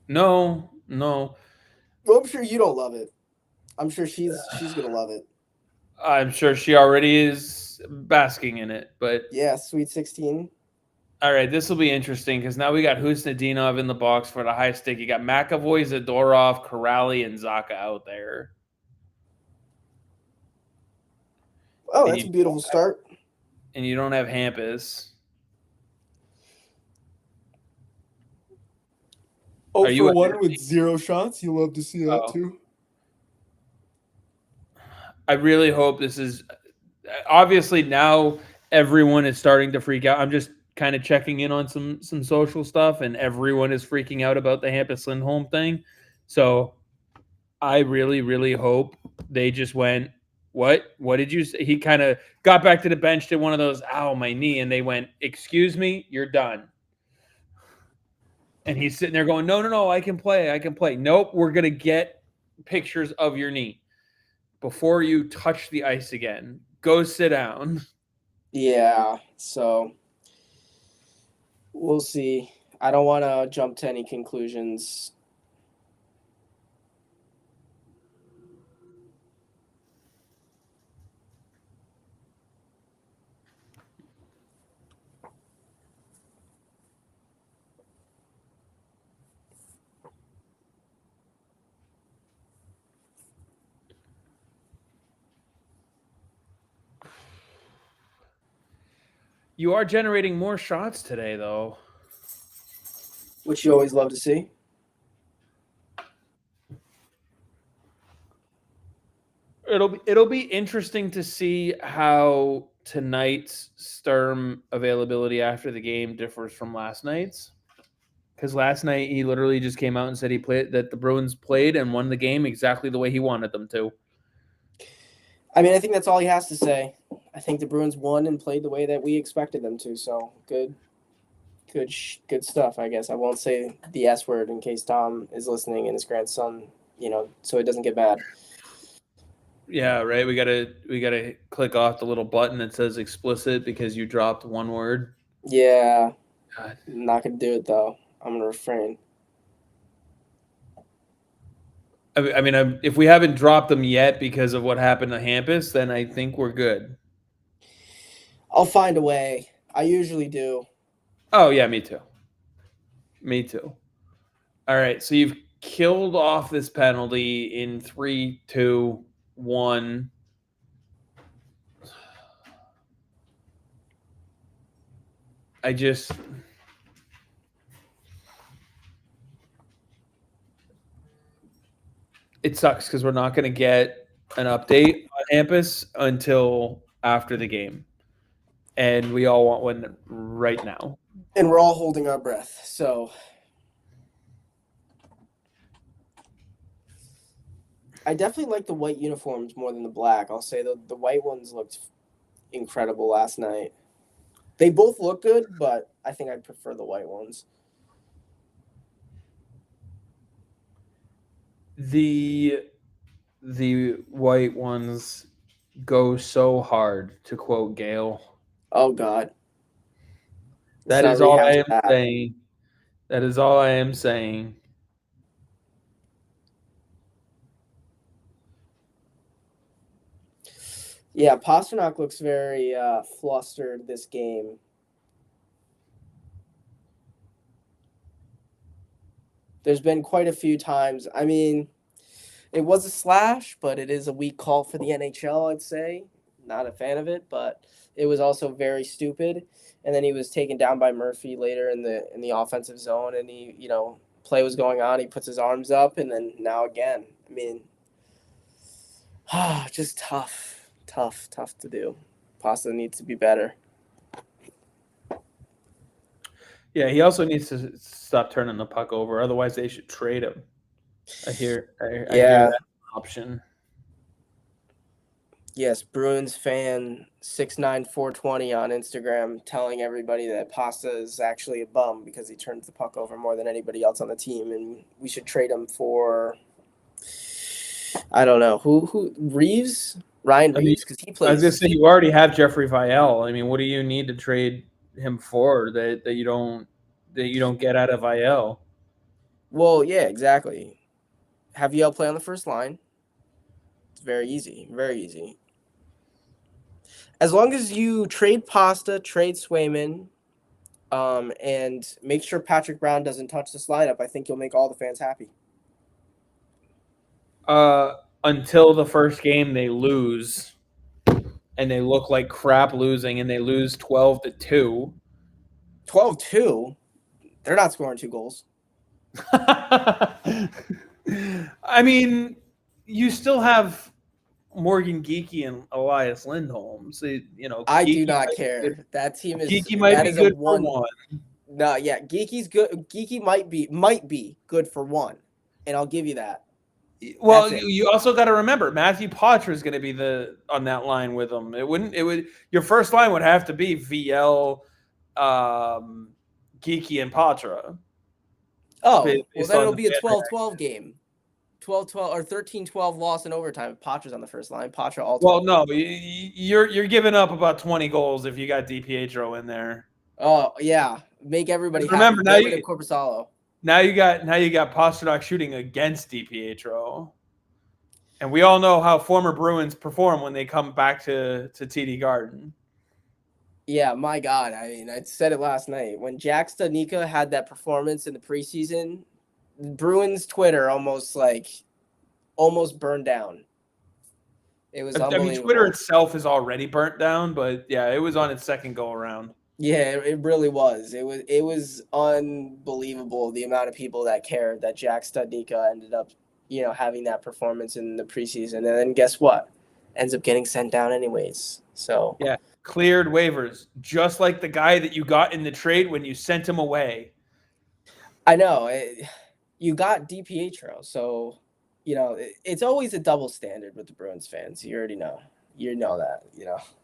No. Well, I'm sure you don't love it. I'm sure she's gonna love it. I'm sure she already is basking in it, but yeah, Sweet 16. All right, this will be interesting because now we got Husnudinov in the box for the high stick. You got McAvoy, Zadorov, Corrali, and Zaka out there. Oh, that's a beautiful start. And you don't have Hampus. Oh Are you for ahead 1 of with me? 0 shots. You love to see that Oh, too. I really hope this is obviously now everyone is starting to freak out. I'm just kind of checking in on some social stuff, and everyone is freaking out about the Hampus Lindholm thing. So I really, really hope they just went, what? What did you say? He kind of got back to the bench, did one of those, ow, my knee, and they went, excuse me, you're done. And he's sitting there going, no, no, no, I can play. I can play. Nope, we're going to get pictures of your knee before you touch the ice again. Go sit down. Yeah. So we'll see. I don't want to jump to any conclusions. You are generating more shots today, though. Which you always love to see. It'll be interesting to see how tonight's Sturm availability after the game differs from last night's. Because last night he literally just came out and said he played that the Bruins played and won the game exactly the way he wanted them to. I mean, I think that's all he has to say. I think the Bruins won and played the way that we expected them to. So good stuff. I guess I won't say the S word in case Tom is listening and his grandson, so it doesn't get mad. Yeah, right. We gotta click off the little button that says explicit because you dropped one word. Yeah, God. I'm not gonna do it though. I'm gonna refrain. If we haven't dropped them yet because of what happened to Hampus, then I think we're good. I'll find a way. I usually do. Oh yeah, me too. Me too. All right, so you've killed off this penalty in 3, 2, 1. I just it sucks because we're not going to get an update on Hampus until after the game, and we all want one right now. And we're all holding our breath. So I definitely like the white uniforms more than the black. I'll say the white ones looked incredible last night. They both look good, but I think I prefer the white ones. The white ones go so hard, to quote Gail. Oh God. Let's That not is all I rehash am that. saying. That is all I am saying. Yeah, Pasternak looks very flustered this game. There's been quite a few times. I mean, it was a slash, but it is a weak call for the NHL, I'd say. Not a fan of it, but it was also very stupid. And then he was taken down by Murphy later in the offensive zone, and play was going on. He puts his arms up, and then now again. I mean, just tough to do. Pasta needs to be better. Yeah, he also needs to stop turning the puck over. Otherwise, they should trade him. I hear Yeah. that option. Yes, Bruins fan 69420 on Instagram telling everybody that Pasta is actually a bum because he turns the puck over more than anybody else on the team, and we should trade him for I don't know who Reeves, Ryan Reeves, because he I was gonna plays. say you already have Jeffrey Vial. I mean, what do you need to trade him for that you don't get out of Vial? Well, yeah, exactly. Have Yale play on the first line. It's very easy, very easy. As long as you trade Pasta, trade Swayman, and make sure Patrick Brown doesn't touch this lineup, I think you'll make all the fans happy. Until the first game they lose, and they look like crap losing, and they lose 12-2. 12-2? They're not scoring 2 goals. I mean, you still have Morgan Geeky and Elias Lindholm. So, I do not care. That team is Geeky might that be is a good for one. one. No, yeah, Geeky's good. Geeky might be good for one, and I'll give you that. Well, That's it. you also got to remember Matthew Poitras is going to be on that line with him. Your first line would have to be VL, Geeky, and Poitras. Oh, well, Based then on it'll the be a fan 12-12 game. 12-12 or 13-12 loss in overtime. Poitras on the first line. Poitras all 12. Well, no, you're giving up about 20 goals if you got DiPietro in there. Oh yeah, make everybody Remember, happy. Get rid of Korpisalo. Now you got Pastrnak shooting against DiPietro, and we all know how former Bruins perform when they come back to TD Garden. Yeah, my God. I mean, I said it last night when Jack Studnicka had that performance in the preseason. Bruins Twitter almost burned down. It was I mean, unbelievable. Twitter itself is already burnt down, but yeah, it was on its second go around. Yeah, it really was. It was unbelievable the amount of people that cared that Jack Studnicka ended up, having that performance in the preseason. And then guess what? Ends up getting sent down anyways. So yeah, cleared waivers, just like the guy that you got in the trade when you sent him away. I know you got DiPietro, so it's always a double standard with the Bruins fans. You already know. You know that.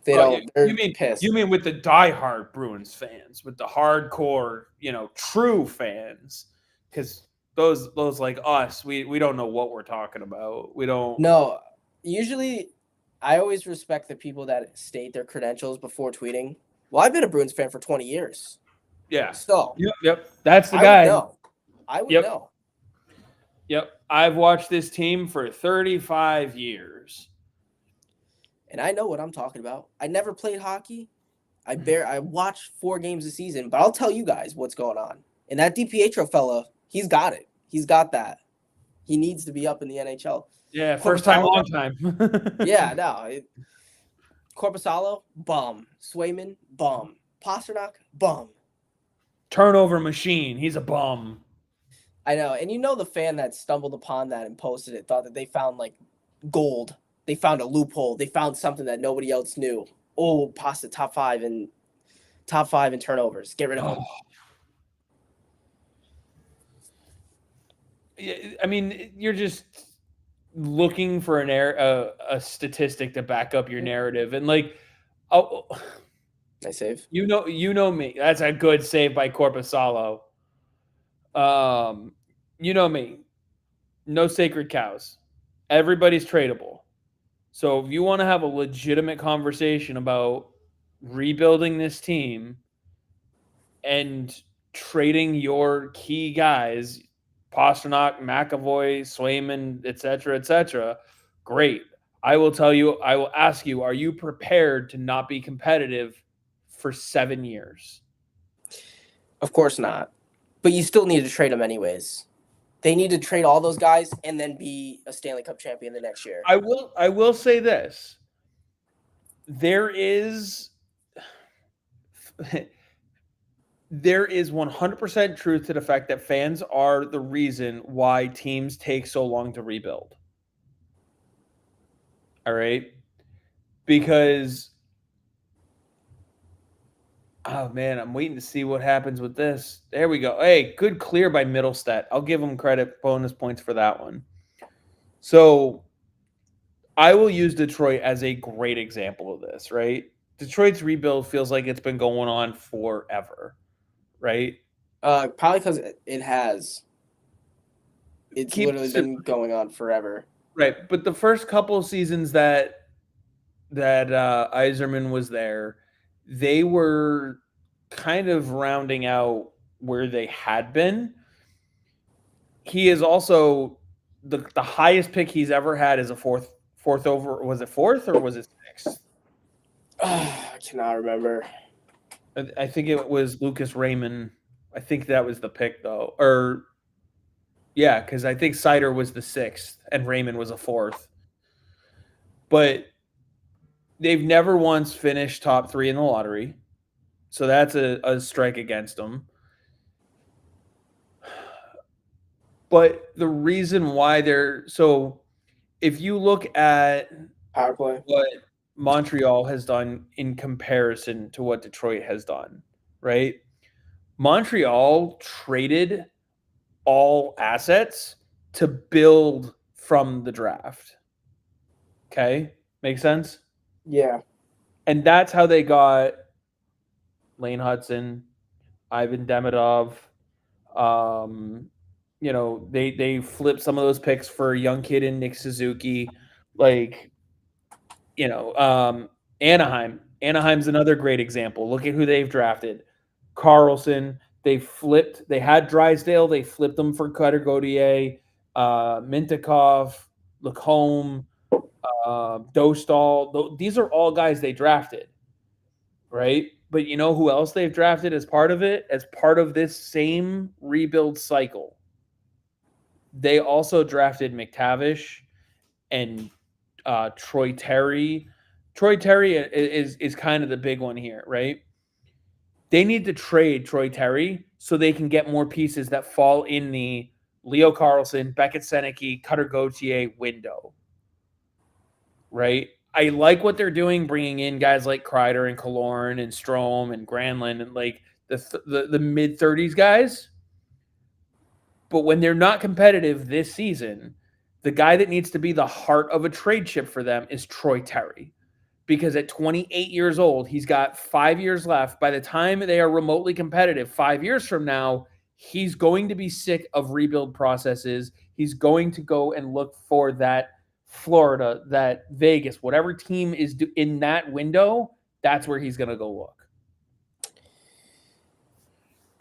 They don't. They're pissed. You mean with the diehard Bruins fans, with the hardcore, true fans, because those like us, we don't know what we're talking about. We don't. No, usually, I always respect the people that state their credentials before tweeting. Well, I've been a Bruins fan for 20 years. Yeah. So. Yep. That's the guy. I would know. Yep. I've watched this team for 35 years. And I know what I'm talking about. I never played hockey. I watched 4 games a season, but I'll tell you guys what's going on. And that DiPietro fella, he's got it. He's got that. He needs to be up in the NHL. Yeah, first time, long time. Yeah, no. Korpisalo, bum. Swayman, bum. Pastrnak, bum. Turnover machine. He's a bum. I know. And the fan that stumbled upon that and posted it thought that they found gold. They found a loophole. They found something that nobody else knew. Oh, Pasta top 5 in turnovers. Get rid of him. I mean, you're just looking for a statistic to back up your narrative, and nice save. You know me. That's a good save by Korpisalo. You know me. No sacred cows. Everybody's tradable. So if you want to have a legitimate conversation about rebuilding this team and trading your key guys, Pastrnak, McAvoy, Swayman, etc., great. I will ask you, are you prepared to not be competitive for 7 years? Of course not. But you still need to trade them anyways. They need to trade all those guys and then be a Stanley Cup champion the next year. I will say this. There is 100% truth to the fact that fans are the reason why teams take so long to rebuild. All right? Because oh man, I'm waiting to see what happens with this. There we go. Hey, good clear by Middlestat. I'll give them credit, bonus points for that one. So I will use Detroit as a great example of this, right? Detroit's rebuild feels like it's been going on forever, right? Probably because it has. It's literally been going on forever. Right, but the first couple of seasons that Yzerman was there, they were kind of rounding out where they had been. He is also the highest pick he's ever had is a fourth over. Was it fourth or was it sixth? I cannot remember. I think it was Lucas Raymond. I think that was the pick though. Or yeah, because I think Seider was the sixth and Raymond was a fourth. But they've never once finished top 3 in the lottery. So that's a strike against them. But the reason why they're so, if you look at Power play. what Montreal has done in comparison to what Detroit has done, right? Montreal traded all assets to build from the draft. Okay? Make sense? Yeah. And that's how they got Lane Hudson, Ivan Demidov. Um, they flipped some of those picks for a young kid in Nick Suzuki. Like, you know, um, Anaheim. Anaheim's another great example. Look at who they've drafted. Carlson. They had Drysdale. They flipped them for Cutter Gauthier, Mintikov, Lacombe, Dostal. These are all guys they drafted, right? But you know who else they've drafted as part of it? As part of this same rebuild cycle, they also drafted McTavish and Troy Terry. Troy Terry is kind of the big one here, right? They need to trade Troy Terry so they can get more pieces that fall in the Leo Carlson, Beckett Seneke, Cutter Gauthier window, right? I like what they're doing, bringing in guys like Kreider and Killorn and Strome and Granlund and like the mid 30s guys. But when they're not competitive this season, the guy that needs to be the heart of a trade chip for them is Troy Terry. Because at 28 years old, he's got 5 years left. By the time they are remotely competitive 5 years from now, he's going to be sick of rebuild processes. He's going to go and look for that Florida, that Vegas, whatever team is in that window, that's where he's going to go look.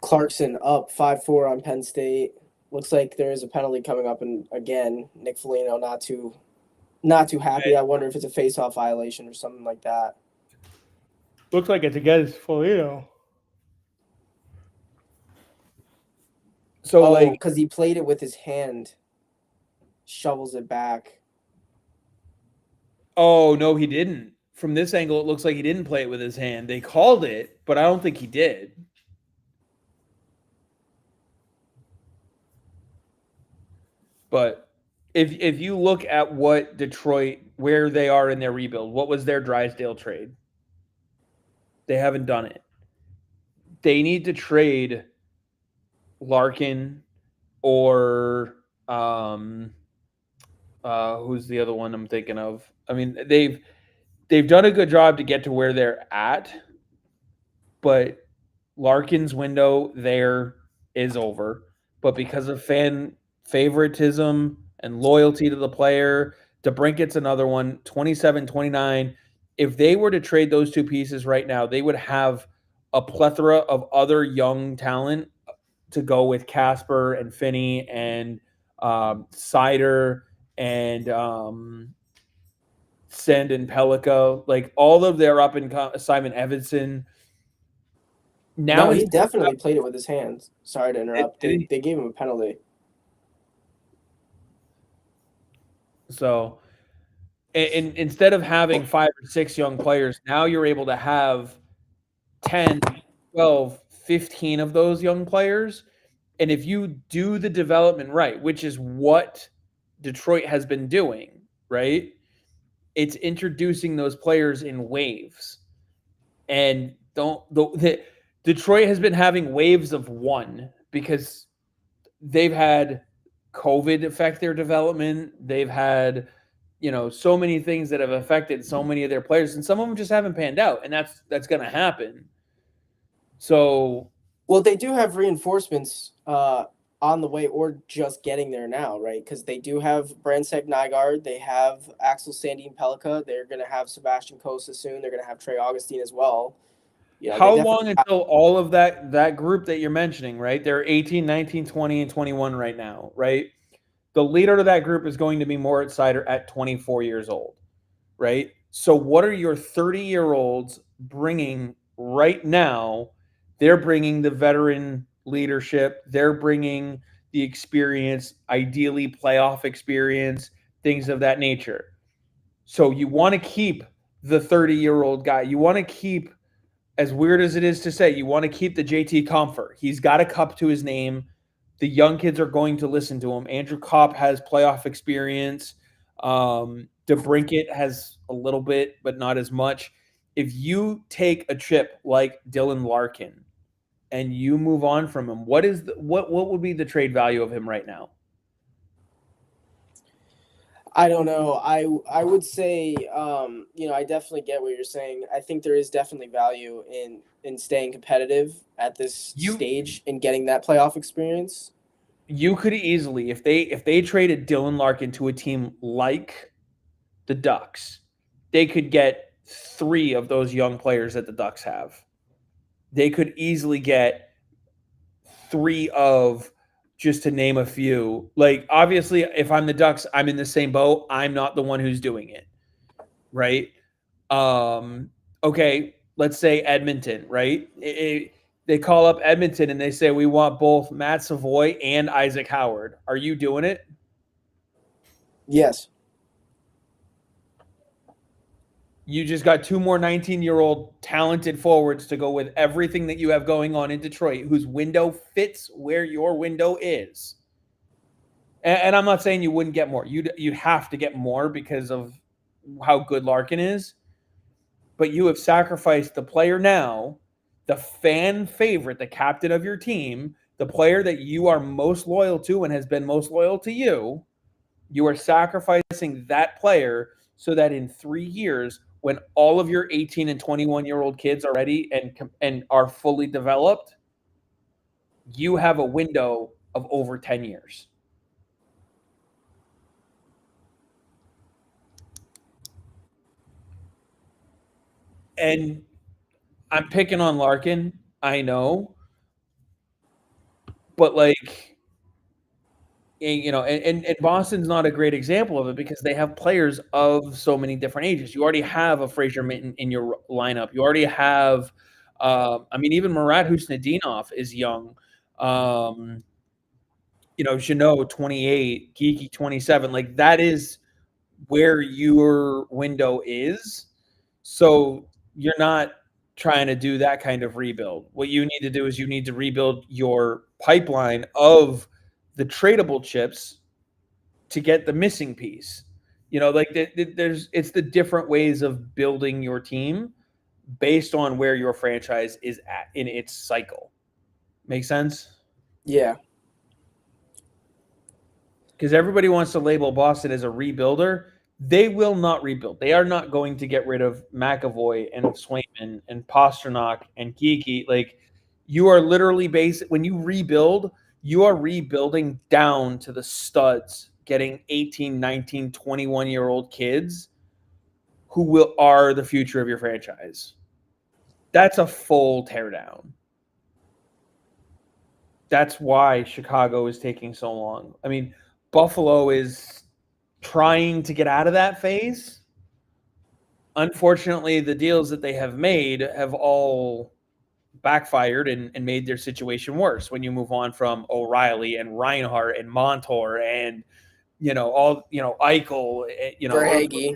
Clarkson up 5-4 on Penn State. Looks like there is a penalty coming up, and again, Nick Foligno not too happy. I wonder if it's a face-off violation or something like that. Looks like it's against Foligno. So, because he played it with his hand, shovels it back. Oh, no, he didn't. From this angle, it looks like he didn't play it with his hand. They called it, but I don't think he did. But if you look at what Detroit, where they are in their rebuild, what was their Drysdale trade? They haven't done it. They need to trade Larkin or who's the other one I'm thinking of? I mean, they've done a good job to get to where they're at, but Larkin's window there is over. But because of fan favoritism and loyalty to the player, DeBrinket's another one, 27, 29. If they were to trade those two pieces right now, they would have a plethora of other young talent to go with Casper and Finney and Sider and Send and Pellica, like all of their up and Simon Evanson. Now he definitely played it with his hands. Sorry to interrupt. They gave him a penalty. So, instead of having 5 or 6 young players, now you're able to have 10, 12, 15 of those young players. And if you do the development right, which is what Detroit has been doing, right? It's introducing those players in waves. And Detroit has been having waves of one because they've had COVID affect their development. They've had, so many things that have affected so many of their players, and some of them just haven't panned out, and that's going to happen. So, well, they do have reinforcements on the way, or just getting there now, right? Because they do have Brandsek Nygaard, they have Axel Sandin Pellica, they're going to have Sebastian Costa soon, they're going to have Trey Augustine as well. How long until all of that group that you're mentioning, right? They're 18, 19, 20, and 21 right now, right? The leader of that group is going to be Moritz Seider at 24 years old, right? So what are your 30-year-olds bringing right now? They're bringing the veteran leadership. They're bringing the experience, ideally playoff experience, things of that nature. So you want to keep the 30-year-old guy. You want to keep, as weird as it is to say, you want to keep the JT Comfort. He's got a cup to his name. The young kids are going to listen to him. Andrew Kopp has playoff experience. DeBrincat has a little bit, but not as much. If you take a chip like Dylan Larkin and you move on from him, what would be the trade value of him right now? I don't know. I would say, I definitely get what you're saying. I think there is definitely value in staying competitive at this You stage and getting that playoff experience. you could easily, if they traded Dylan Larkin to a team like the Ducks, they could get 3 of those young players that the Ducks have. They could easily get 3 of, just to name a few. Like, obviously, if I'm the Ducks, I'm in the same boat. I'm not the one who's doing it, right? Um, okay, let's say Edmonton, right? They call up Edmonton and they say, we want both Matt Savoy and Isaac Howard. Are you doing it? Yes. You just got 2 more 19-year-old talented forwards to go with everything that you have going on in Detroit, whose window fits where your window is. And I'm not saying you wouldn't get more. You have to get more because of how good Larkin is. But you have sacrificed the player now, the fan favorite, the captain of your team, the player that you are most loyal to and has been most loyal to you. You are sacrificing that player so that in 3 years, when all of your 18 and 21-year-old kids are ready and are fully developed, you have a window of over 10 years. And I'm picking on Larkin, I know, but like, and Boston's not a great example of it because they have players of so many different ages. You already have a Fraser Minton in your lineup. You already have, even Murat Husnudinov is young. Jeannot 28, Geeky 27. Like, that is where your window is. So you're not trying to do that kind of rebuild. What you need to do is you need to rebuild your pipeline of the tradable chips to get the missing piece. It's the different ways of building your team based on where your franchise is at in its cycle. Make sense? Yeah. Because everybody wants to label Boston as a rebuilder. They will not rebuild. They are not going to get rid of McAvoy and Swayman and Pasternak and Geeky. Like, you are literally when you rebuild, you are rebuilding down to the studs, getting 18, 19, 21-year-old kids who are the future of your franchise. That's a full teardown. That's why Chicago is taking so long. I mean, Buffalo is trying to get out of that phase. Unfortunately, the deals that they have made have all backfired and made their situation worse when you move on from O'Reilly and Reinhart and Montour and Eichel. Verhage.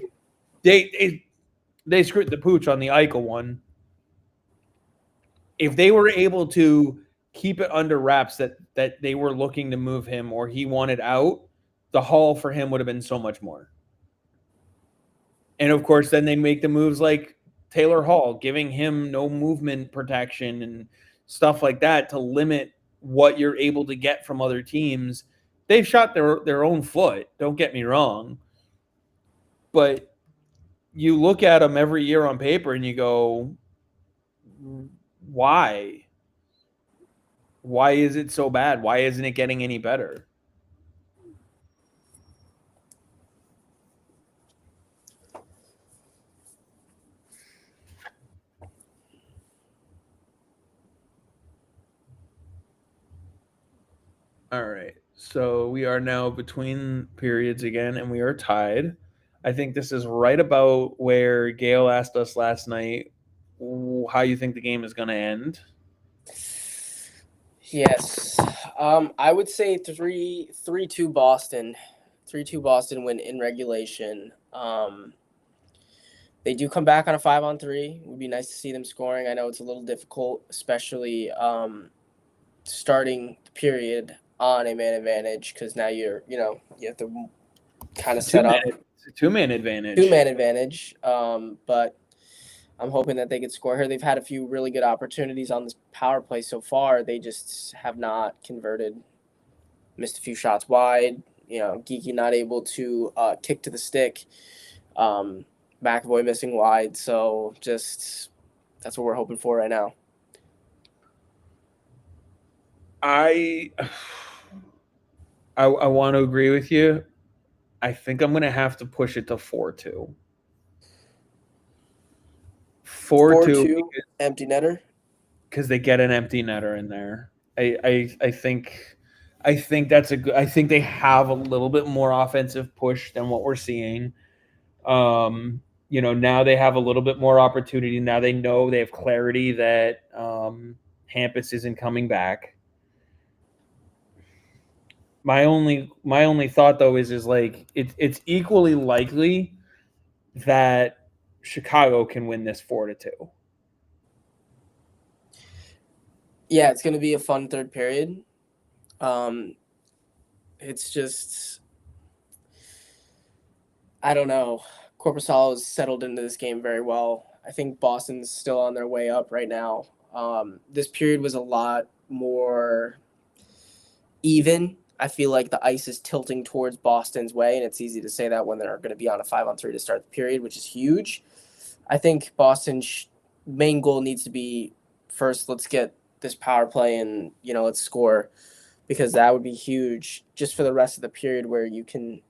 They screwed the pooch on the Eichel one. If they were able to keep it under wraps that they were looking to move him or he wanted out, the haul for him would have been so much more. And of course, then they make the moves like Taylor Hall, giving him no movement protection and stuff like that to limit what you're able to get from other teams. They've shot their own foot, don't get me wrong. But you look at them every year on paper and you go, why? Why is it so bad? Why isn't it getting any better? All right. So we are now between periods again, and we are tied. I think this is right about where Gail asked us last night how you think the game is going to end. Yes. I would say 3-2 Boston. 3-2 Boston win in regulation. They do come back on a 5-on-3. It would be nice to see them scoring. I know it's a little difficult, especially starting the period on a man advantage because now you have to kind of It's a set up it's a two-man advantage. 2-man advantage. But I'm hoping that they could score here. They've had a few really good opportunities on this power play so far. They just have not converted. Missed a few shots wide. Geeky not able to kick to the stick. McAvoy missing wide. So just that's what we're hoping for right now. I want to agree with you. I think I'm going to have to push it to 4-2. 4-2 empty netter because they get an empty netter in there. I think that's a good. I think they have a little bit more offensive push than what we're seeing. Now they have a little bit more opportunity. Now they know they have clarity that Hampus isn't coming back. My only thought though is like it's equally likely that Chicago can win this 4-2. Yeah, it's going to be a fun third period. It's just, I don't know. Korpisalo has settled into this game very well. I think Boston's still on their way up right now. This period was a lot more even. I feel like the ice is tilting towards Boston's way, and it's easy to say that when they're going to be on a 5-on-3 to start the period, which is huge. I think Boston's main goal needs to be first, let's get this power play and, let's score, because that would be huge just for the rest of the period where you can,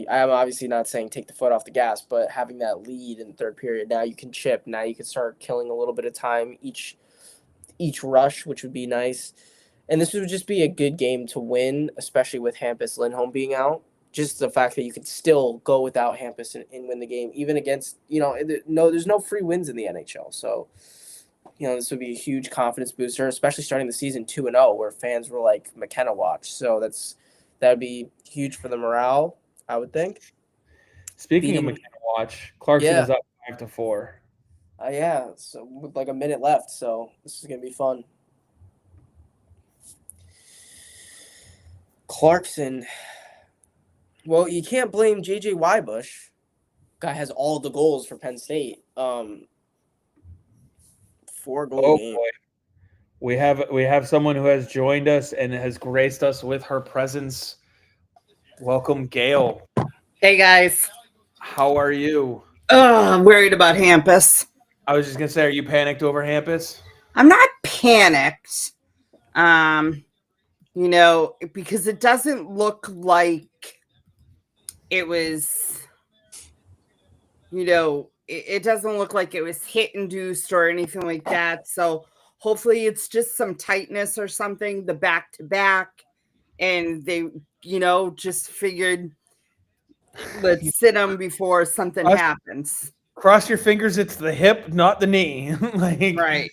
I'm obviously not saying take the foot off the gas, but having that lead in the third period, now you can chip, now you can start killing a little bit of time each rush, which would be nice. And this would just be a good game to win, especially with Hampus Lindholm being out. Just the fact that you could still go without Hampus and win the game, even against, there's no free wins in the NHL. So, this would be a huge confidence booster, especially starting the season 2-0, where fans were like McKenna watch. So that would be huge for the morale, I would think. Speaking of McKenna watch, Clarkson is up 5-4. Yeah, so with like a minute left, so this is gonna be fun. Clarkson. Well, you can't blame JJ Wybush. Guy has all the goals for Penn State. 4-goal game. Boy. We have someone who has joined us and has graced us with her presence. Welcome, Gail. Hey guys. How are you? I'm worried about Hampus. I was just gonna say, are you panicked over Hampus? I'm not panicked. Because it doesn't look like it was, it doesn't look like it was hit induced or anything like that. So hopefully it's just some tightness or something, the back to back. And they, just figured let's sit him before something happens. Cross your fingers, it's the hip, not the knee. Right.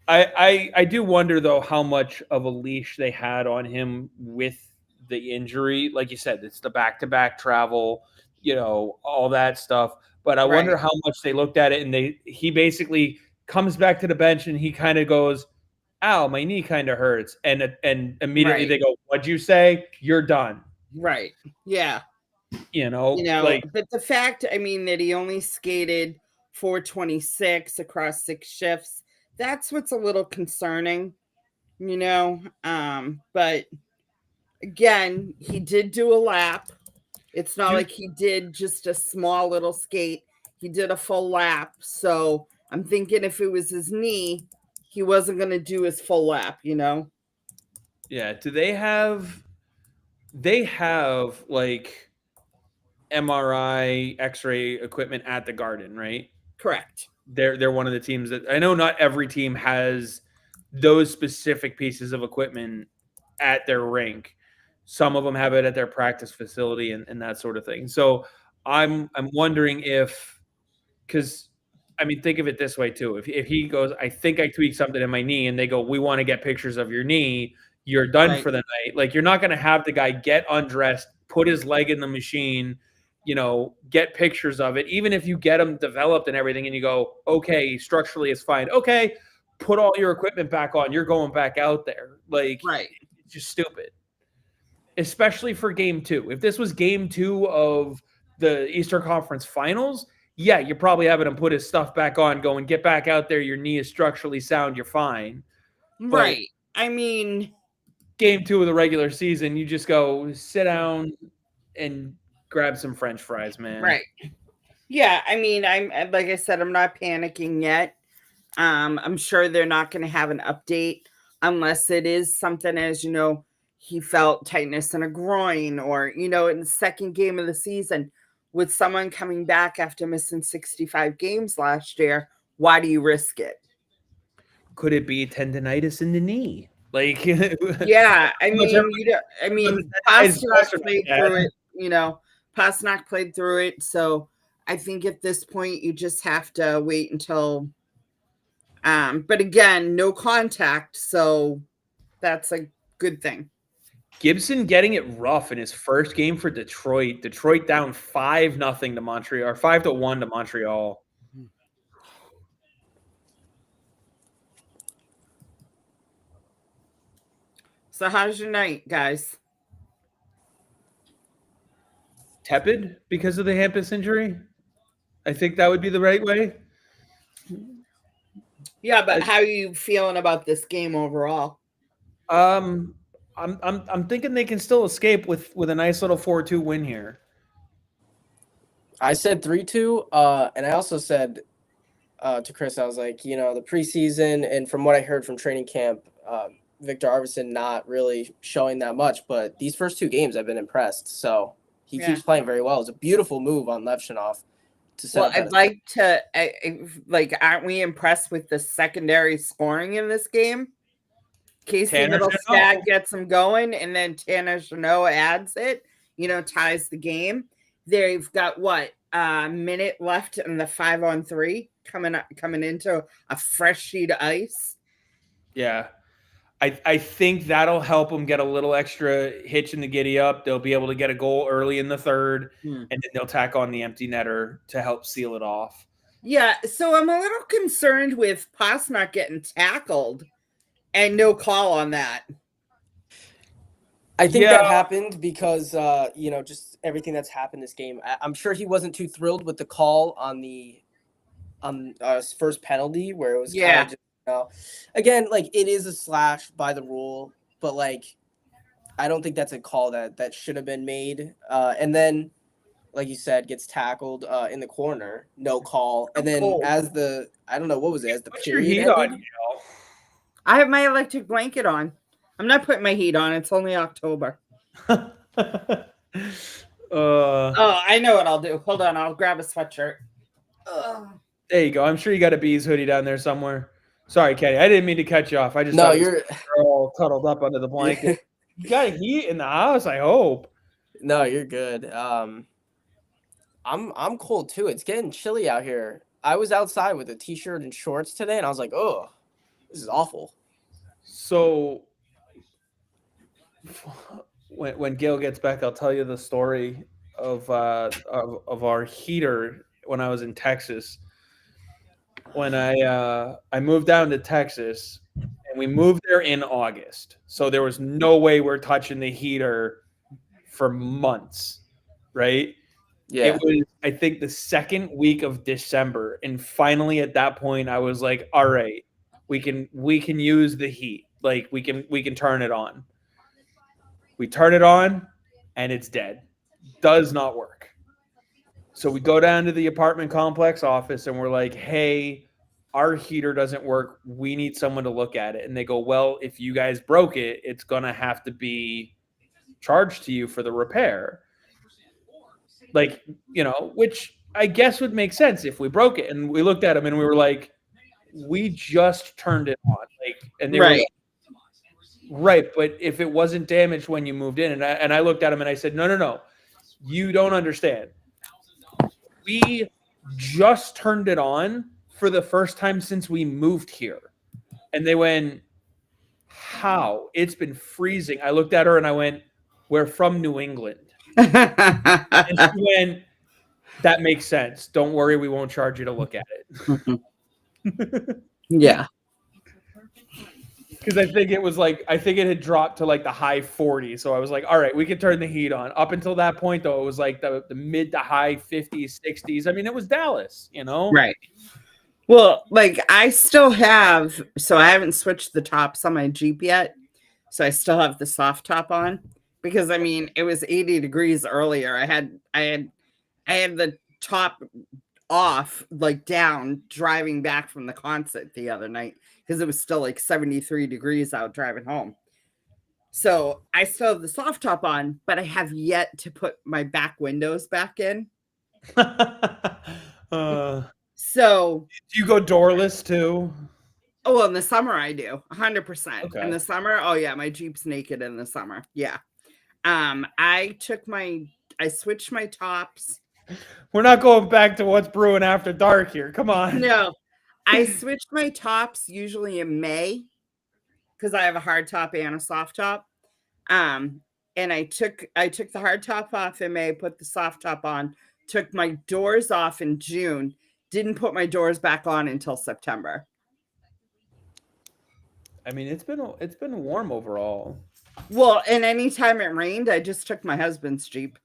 I do wonder though how much of a leash they had on him with the injury. Like you said, it's the back-to-back travel, all that stuff. But I wonder how much they looked at it, and he basically comes back to the bench and he kind of goes, "Ow, my knee kind of hurts," and immediately they go, "What'd you say? You're done." Right. Yeah. But the fact, that he only skated 426 across 6 shifts, that's what's a little concerning, but again, he did do a lap. It's not like he did just a small little skate. He did a full lap. So I'm thinking if it was his knee, he wasn't going to do his full lap, Yeah. Do they have like MRI, X-ray equipment at the Garden, right? Correct. They're one of the teams that I know. Not every team has those specific pieces of equipment at their rink. Some of them have it at their practice facility and that sort of thing. So I'm wondering because think of it this way too. If he goes, I think I tweaked something in my knee, and they go, we want to get pictures of your knee, you're done for the night. Like, you're not going to have the guy get undressed, put his leg in the machine, get pictures of it. Even if you get them developed and everything, and you go, okay, structurally it's fine. Okay, put all your equipment back on. You're going back out there. Like, it's just stupid. especially for game 2. If this was game 2 of the Eastern Conference Finals, yeah, you're probably having him put his stuff back on, going, get back out there. Your knee is structurally sound. You're fine. Right. I mean, game 2 of the regular season, you just go sit down and grab some French fries, man. Right. Yeah. I mean, I'm like I said, I'm not panicking yet. I'm sure they're not going to have an update unless it is something as, he felt tightness in a groin or, in the second game of the season with someone coming back after missing 65 games last year. Why do you risk it? Could it be tendonitis in the knee? Like, yeah, Pasternak played through it, Pasternak played through it. So I think at this point you just have to wait until, but again, no contact. So that's a good thing. Gibson getting it rough in his first game for Detroit. Detroit down 5-0 to Montreal, or 5-1 to Montreal. So how's your night, guys? Tepid because of the Hampus injury. I think that would be the right way. Yeah, but how are you feeling about this game overall? I'm thinking they can still escape with a nice little 4-2 win here. I said 3-2, and I also said to Chris, I was like, the preseason and from what I heard from training camp, Victor Arvidsson not really showing that much, but these first 2 games I've been impressed. So he keeps playing very well. It's a beautiful move on Levchinov. I'd like to aren't we impressed with the secondary scoring in this game? Casey Middlestad gets them going, and then Tanner Jeannot adds it, ties the game. They've got a minute left in the 5-on-3 coming into a fresh sheet of ice. Yeah. I think that'll help them get a little extra hitch in the giddy up. They'll be able to get a goal early in the third, and then they'll tack on the empty netter to help seal it off. Yeah, so I'm a little concerned with Pasternak getting tackled and no call on that. I think that happened because, just everything that's happened this game. I'm sure he wasn't too thrilled with the call on his first penalty where it was kind of just, again, it is a slash by the rule, but I don't think that's a call that should have been made. And then, like you said, gets tackled in the corner, no call. And then as the period ended, I have my electric blanket on. I'm not putting my heat on. It's only October. I know what I'll do. Hold on, I'll grab a sweatshirt. There you go. I'm sure you got a Bees hoodie down there somewhere. Sorry, Kenny. I didn't mean to cut you off. I just thought you're all cuddled up under the blanket. You got heat in the house, I hope. No, you're good. I'm cold too. It's getting chilly out here. I was outside with a t-shirt and shorts today, and I was like, "Oh, this is awful." So when Gail gets back, I'll tell you the story of our heater when I was in Texas. When I moved down to Texas, and we moved there in August, so there was no way we're touching the heater for months, right? Yeah. It was, I think, the second week of December, and finally at that point, I was like, "All right, we can use the heat. We can turn it on." We turn it on, and it's dead. Does not work. So we go down to the apartment complex office, and we're like, "Hey, our heater doesn't work. We need someone to look at it." And they go, "Well, if you guys broke it, it's going to have to be charged to you for the repair." Which I guess would make sense if we broke it. And we looked at them, and we were like, "We just turned it on." And they were like, "Right, but if it wasn't damaged when you moved in," and I looked at them and I said, No, you don't understand. We just turned it on for the first time since we moved here. And they went, "How? It's been freezing." I looked at her and I went, "We're from New England." And she went, "That makes sense. Don't worry, we won't charge you to look at it." Yeah. Because I think it had dropped to like the high 40s. So I was like, all right, we can turn the heat on. Up until that point, though, it was like the mid to high 50s, 60s. I mean, it was Dallas, you know? Right. Well, like I still have, so I haven't switched the tops on my Jeep yet. So I still have the soft top on because I mean it was 80 degrees earlier. I had the top off, like down, driving back from the concert the other night because it was still like 73 degrees out driving home. So I still have the soft top on, but I have yet to put my back windows back in. So do you go doorless too? Oh, well, in the summer I do 100%. Okay. In the summer, oh yeah, my Jeep's naked in the summer. Yeah. I switched my tops. We're not going back to what's brewing after dark here. Come on. No, I switched my tops usually in May because I have a hard top and a soft top. And I took the hard top off in May, put the soft top on, took my doors off in June, didn't put my doors back on until September. I mean, it's been warm overall. Well, and anytime it rained, I just took my husband's Jeep.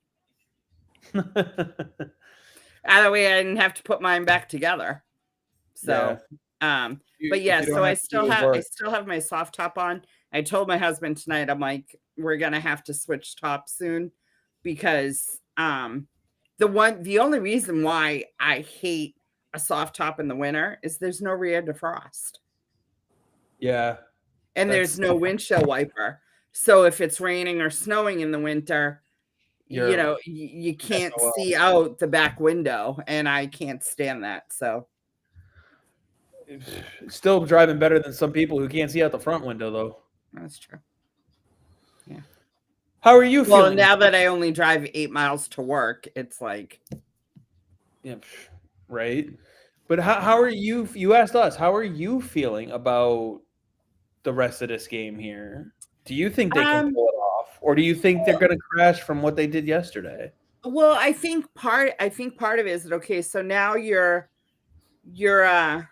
That way I didn't have to put mine back together. So, but yeah, so I still have my soft top on. I told my husband tonight, I'm like, we're gonna have to switch tops soon because the only reason why I hate a soft top in the winter is there's no rear defrost. Yeah. And there's no windshield wiper. So if it's raining or snowing in the winter, you can't see out the back window, and I can't stand that. So still driving better than some people who can't see out the front window, though. That's true. Yeah. How are you feeling? Well, now that I only drive 8 miles to work, it's like, yeah, right. But how are you? You asked us. How are you feeling about the rest of this game here? Do you think they can pull it off, or do you think they're going to crash from what they did yesterday? Well, I think part of it is that okay. So now you're down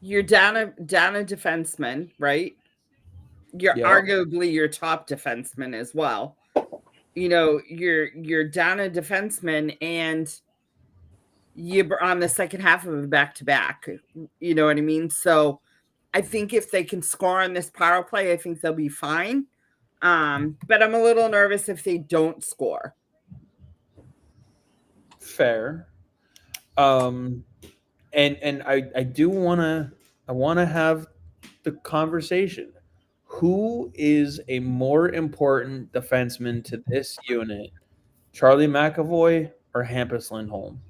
a defenseman, right? You're arguably your top defenseman as well. You're down a defenseman, and you're on the second half of a back-to-back. You know what I mean? So I think if they can score on this power play, I think they'll be fine. But I'm a little nervous if they don't score. Fair. And I do want to have the conversation. Who is a more important defenseman to this unit, Charlie McAvoy or Hampus Lindholm?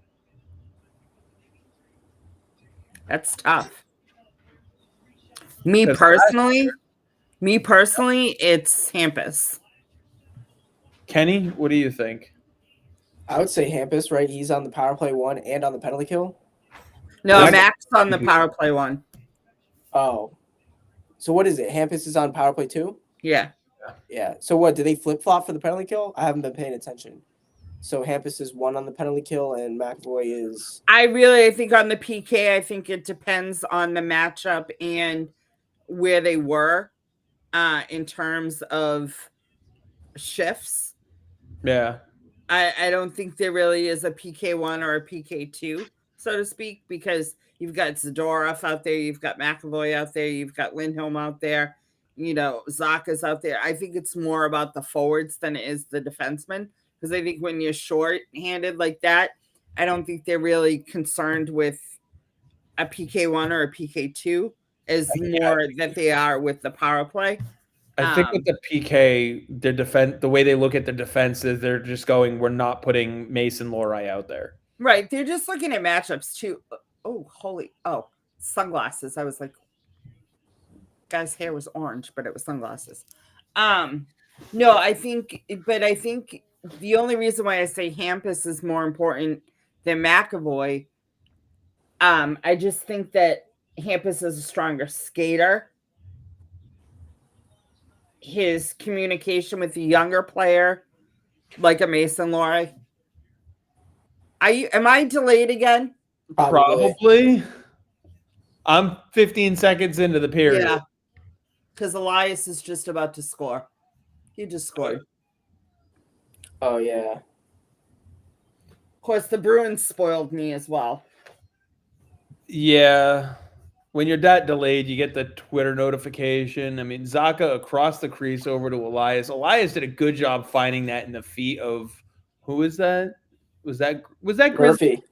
That's tough. Me personally, it's Hampus. Kenny, what do you think? I would say Hampus, right? He's on the power play 1 and on the penalty kill. No, Max on the power play 1. Oh. So what is it? Hampus is on power play 2? Yeah. Yeah. So what, do they flip-flop for the penalty kill? I haven't been paying attention. So Hampus is 1 on the penalty kill and McAvoy is... I think on the PK, I think it depends on the matchup and where they were in terms of shifts. Yeah. I don't think there really is a PK1 or a PK2, so to speak, because you've got Zadorov out there, you've got McAvoy out there, you've got Lindholm out there, Zaka's out there. I think it's more about the forwards than it is the defensemen, because I think when you're short-handed like that, I don't think they're really concerned with a PK1 or a PK2 as more that they are with the power play. I think with the PK, the way they look at the defense is they're just going, we're not putting Mason Lohrei out there. Right. They're just looking at matchups too. Sunglasses. I was like, guy's hair was orange, but it was sunglasses. No, I think the only reason why I say Hampus is more important than McAvoy, I just think that Hampus is a stronger skater. His communication with the younger player, like a Mason Lohrei. Am I delayed again? Probably. I'm 15 seconds into the period. Yeah, because Elias is just about to score. He just scored. Oh yeah. Of course, the Bruins spoiled me as well. Yeah. When you're that delayed, you get the Twitter notification. I mean, Zaka across the crease over to Elias. Elias did a good job finding that in the feet of who is that? Was that Grizzly? Murphy.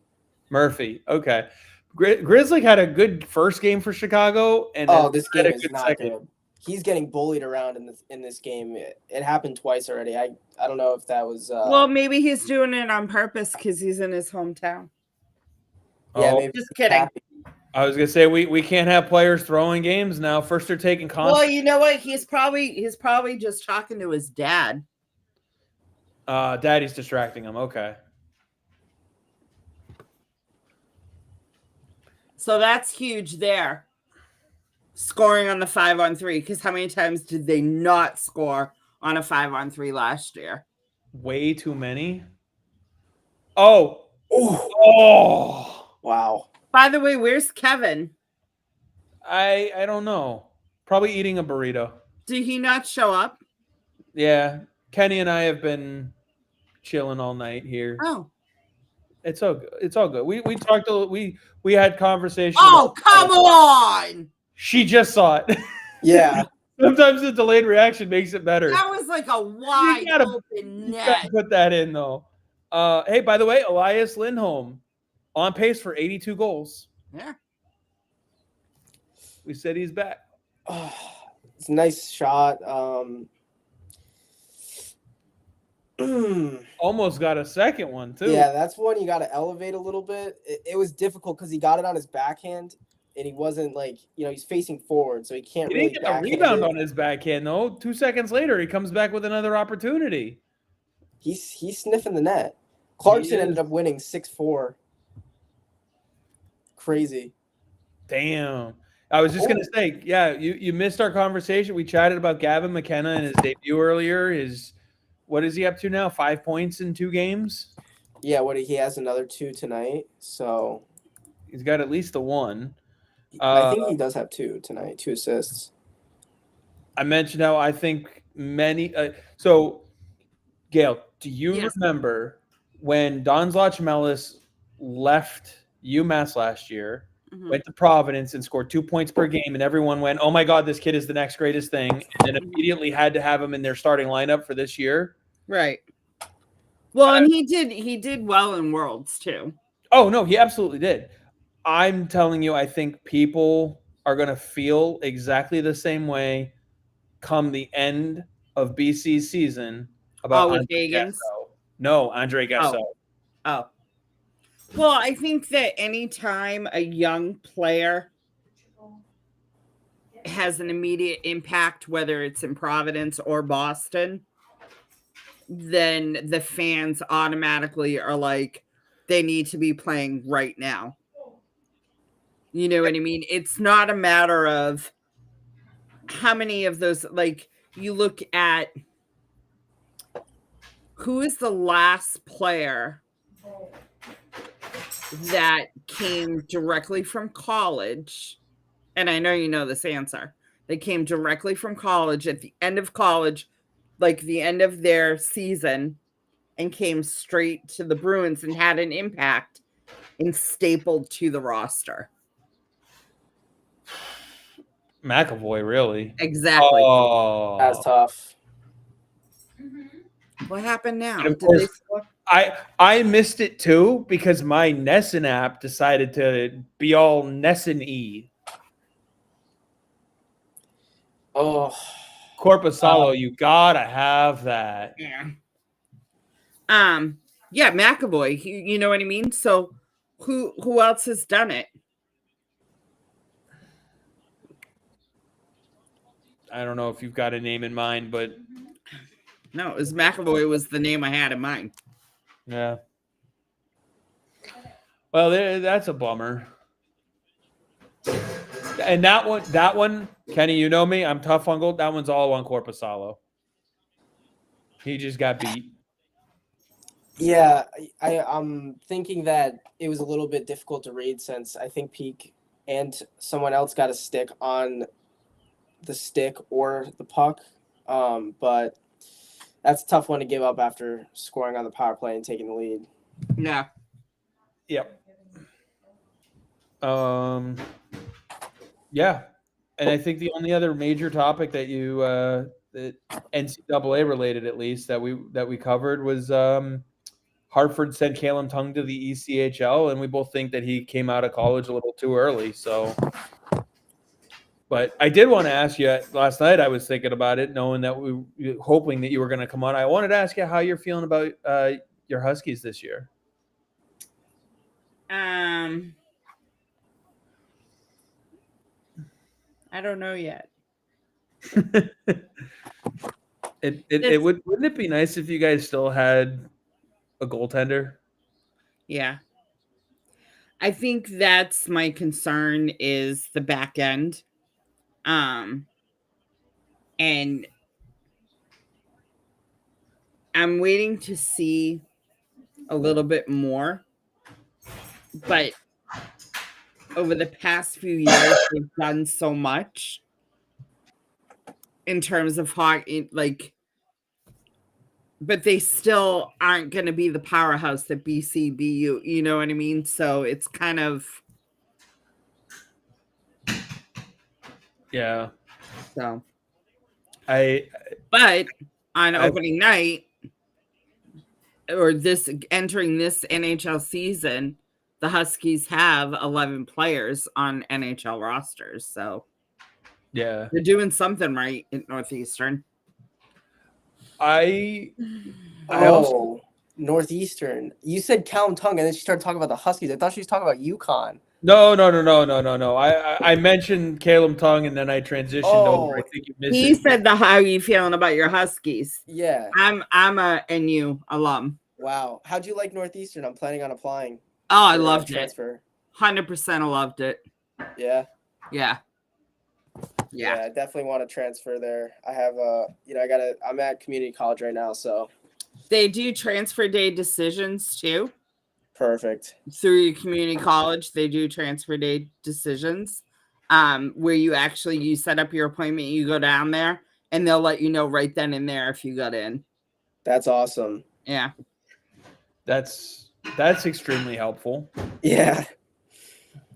Murphy. Okay. Grizzly had a good first game for Chicago, and Oh, this had game a is good not second. good. He's getting bullied around in this game. It happened twice already. I don't know if that was. Well, maybe he's doing it on purpose because he's in his hometown. Yeah, Oh, maybe Just kidding. happy. I was gonna say we can't have players throwing games now. First they're taking Well, you know what? He's probably just talking to his dad. Daddy's distracting him. Okay. So that's huge there. Scoring on the 5-on-3, because how many times did they not score on a 5-on-3 last year? Way too many. Oh. Oh. Oh. Wow. By the way, where's Kevin? I don't know. Probably eating a burrito. Did he not show up? Yeah. Kenny and I have been chilling all night here. Oh. It's all good. It's all good. We talked we had conversation. Oh, come on. She just saw it. Yeah. Sometimes the delayed reaction makes it better. That was like a wide open net. Put that in though. Hey, by the way, Elias Lindholm on pace for 82 goals. Yeah. We said he's back. Oh, it's a nice shot. Almost got a second one too. Yeah, that's one you got to elevate a little bit. It was difficult because he got it on his backhand, and he wasn't he's facing forward, so he can't. He didn't get a rebound on his backhand though. 2 seconds later, he comes back with another opportunity. He's sniffing the net. Clarkson ended up winning 6-4. Crazy. Damn. I was just gonna say, yeah, you missed our conversation. We chatted about Gavin McKenna and his debut earlier. What is he up to now? 5 points in 2 games? Yeah, he has another 2 tonight, so he's got at least a 1. I think he does have 2 tonight, 2 assists. I mentioned how I think many so Gail, do you remember when Don Zlotch-Melis left UMass last year, went to Providence and scored 2 points per game, and everyone went, "Oh my God, this kid is the next greatest thing," and then immediately had to have him in their starting lineup for this year? Right. Well, and he did well in Worlds too. Oh no, he absolutely did. I'm telling you, I think people are going to feel exactly the same way come the end of BC's season about Andre Gasso. No, Andre Gasso. Oh. Well, I think that anytime a young player has an immediate impact, whether it's in Providence or Boston, then the fans automatically are like, they need to be playing right now. You know what I mean? It's not a matter of how many of those, like, you look at who is the last player that came directly from college, and I know you know this answer. They came directly from college at the end of college, like the end of their season, and came straight to the Bruins and had an impact and stapled to the roster. McAvoy, really? Exactly. Oh, that's tough. What happened now? Did they score? I missed it too because my Nesson app decided to be all Nesson-y. Oh, Corpusalo, you gotta have that. Yeah. Yeah, McAvoy. You know what I mean? So, who else has done it? I don't know if you've got a name in mind, but no, it was McAvoy was the name I had in mind. Yeah. Well, that's a bummer. And that one, Kenny, you know me, I'm tough on goal. That one's all on Corpusalo. He just got beat. Yeah, I'm thinking that it was a little bit difficult to read since I think Peak and someone else got a stick on the stick or the puck. But that's a tough one to give up after scoring on the power play and taking the lead. Yeah. Yep. Yeah, and I think the only other major topic that you that NCAA related, at least that we covered, was Hartford sent Caleb Tung to the ECHL, and we both think that he came out of college a little too early. So, but I did want to ask you last night. I was thinking about it, knowing that hoping that you were going to come on. I wanted to ask you how you're feeling about your Huskies this year. I don't know yet. Wouldn't it be nice if you guys still had a goaltender? Yeah. I think that's my concern is the back end. And I'm waiting to see a little bit more. But over the past few years, they've done so much in terms of hockey, but they still aren't going to be the powerhouse that BCBU, you know what I mean? So it's kind of, yeah. So, but on opening night, or entering this NHL season, the Huskies have 11 players on NHL rosters. So yeah, they're doing something right in Northeastern. Northeastern. You said Calum Tung, and then she started talking about the Huskies. I thought she was talking about UConn. No. I mentioned Caleb Tung, and then I transitioned over. I think you missed He said how are you feeling about your Huskies? Yeah. I'm a NU alum. Wow. How'd you like Northeastern? I'm planning on applying. Oh, I loved it. 100% I loved it. Yeah. Yeah. Yeah, I definitely want to transfer there. I have I'm at community college right now, so they do transfer day decisions too. Perfect. Through your community college, they do transfer day decisions. Where you set up your appointment, you go down there, and they'll let you know right then and there if you got in. That's awesome. Yeah. That's extremely helpful. Yeah.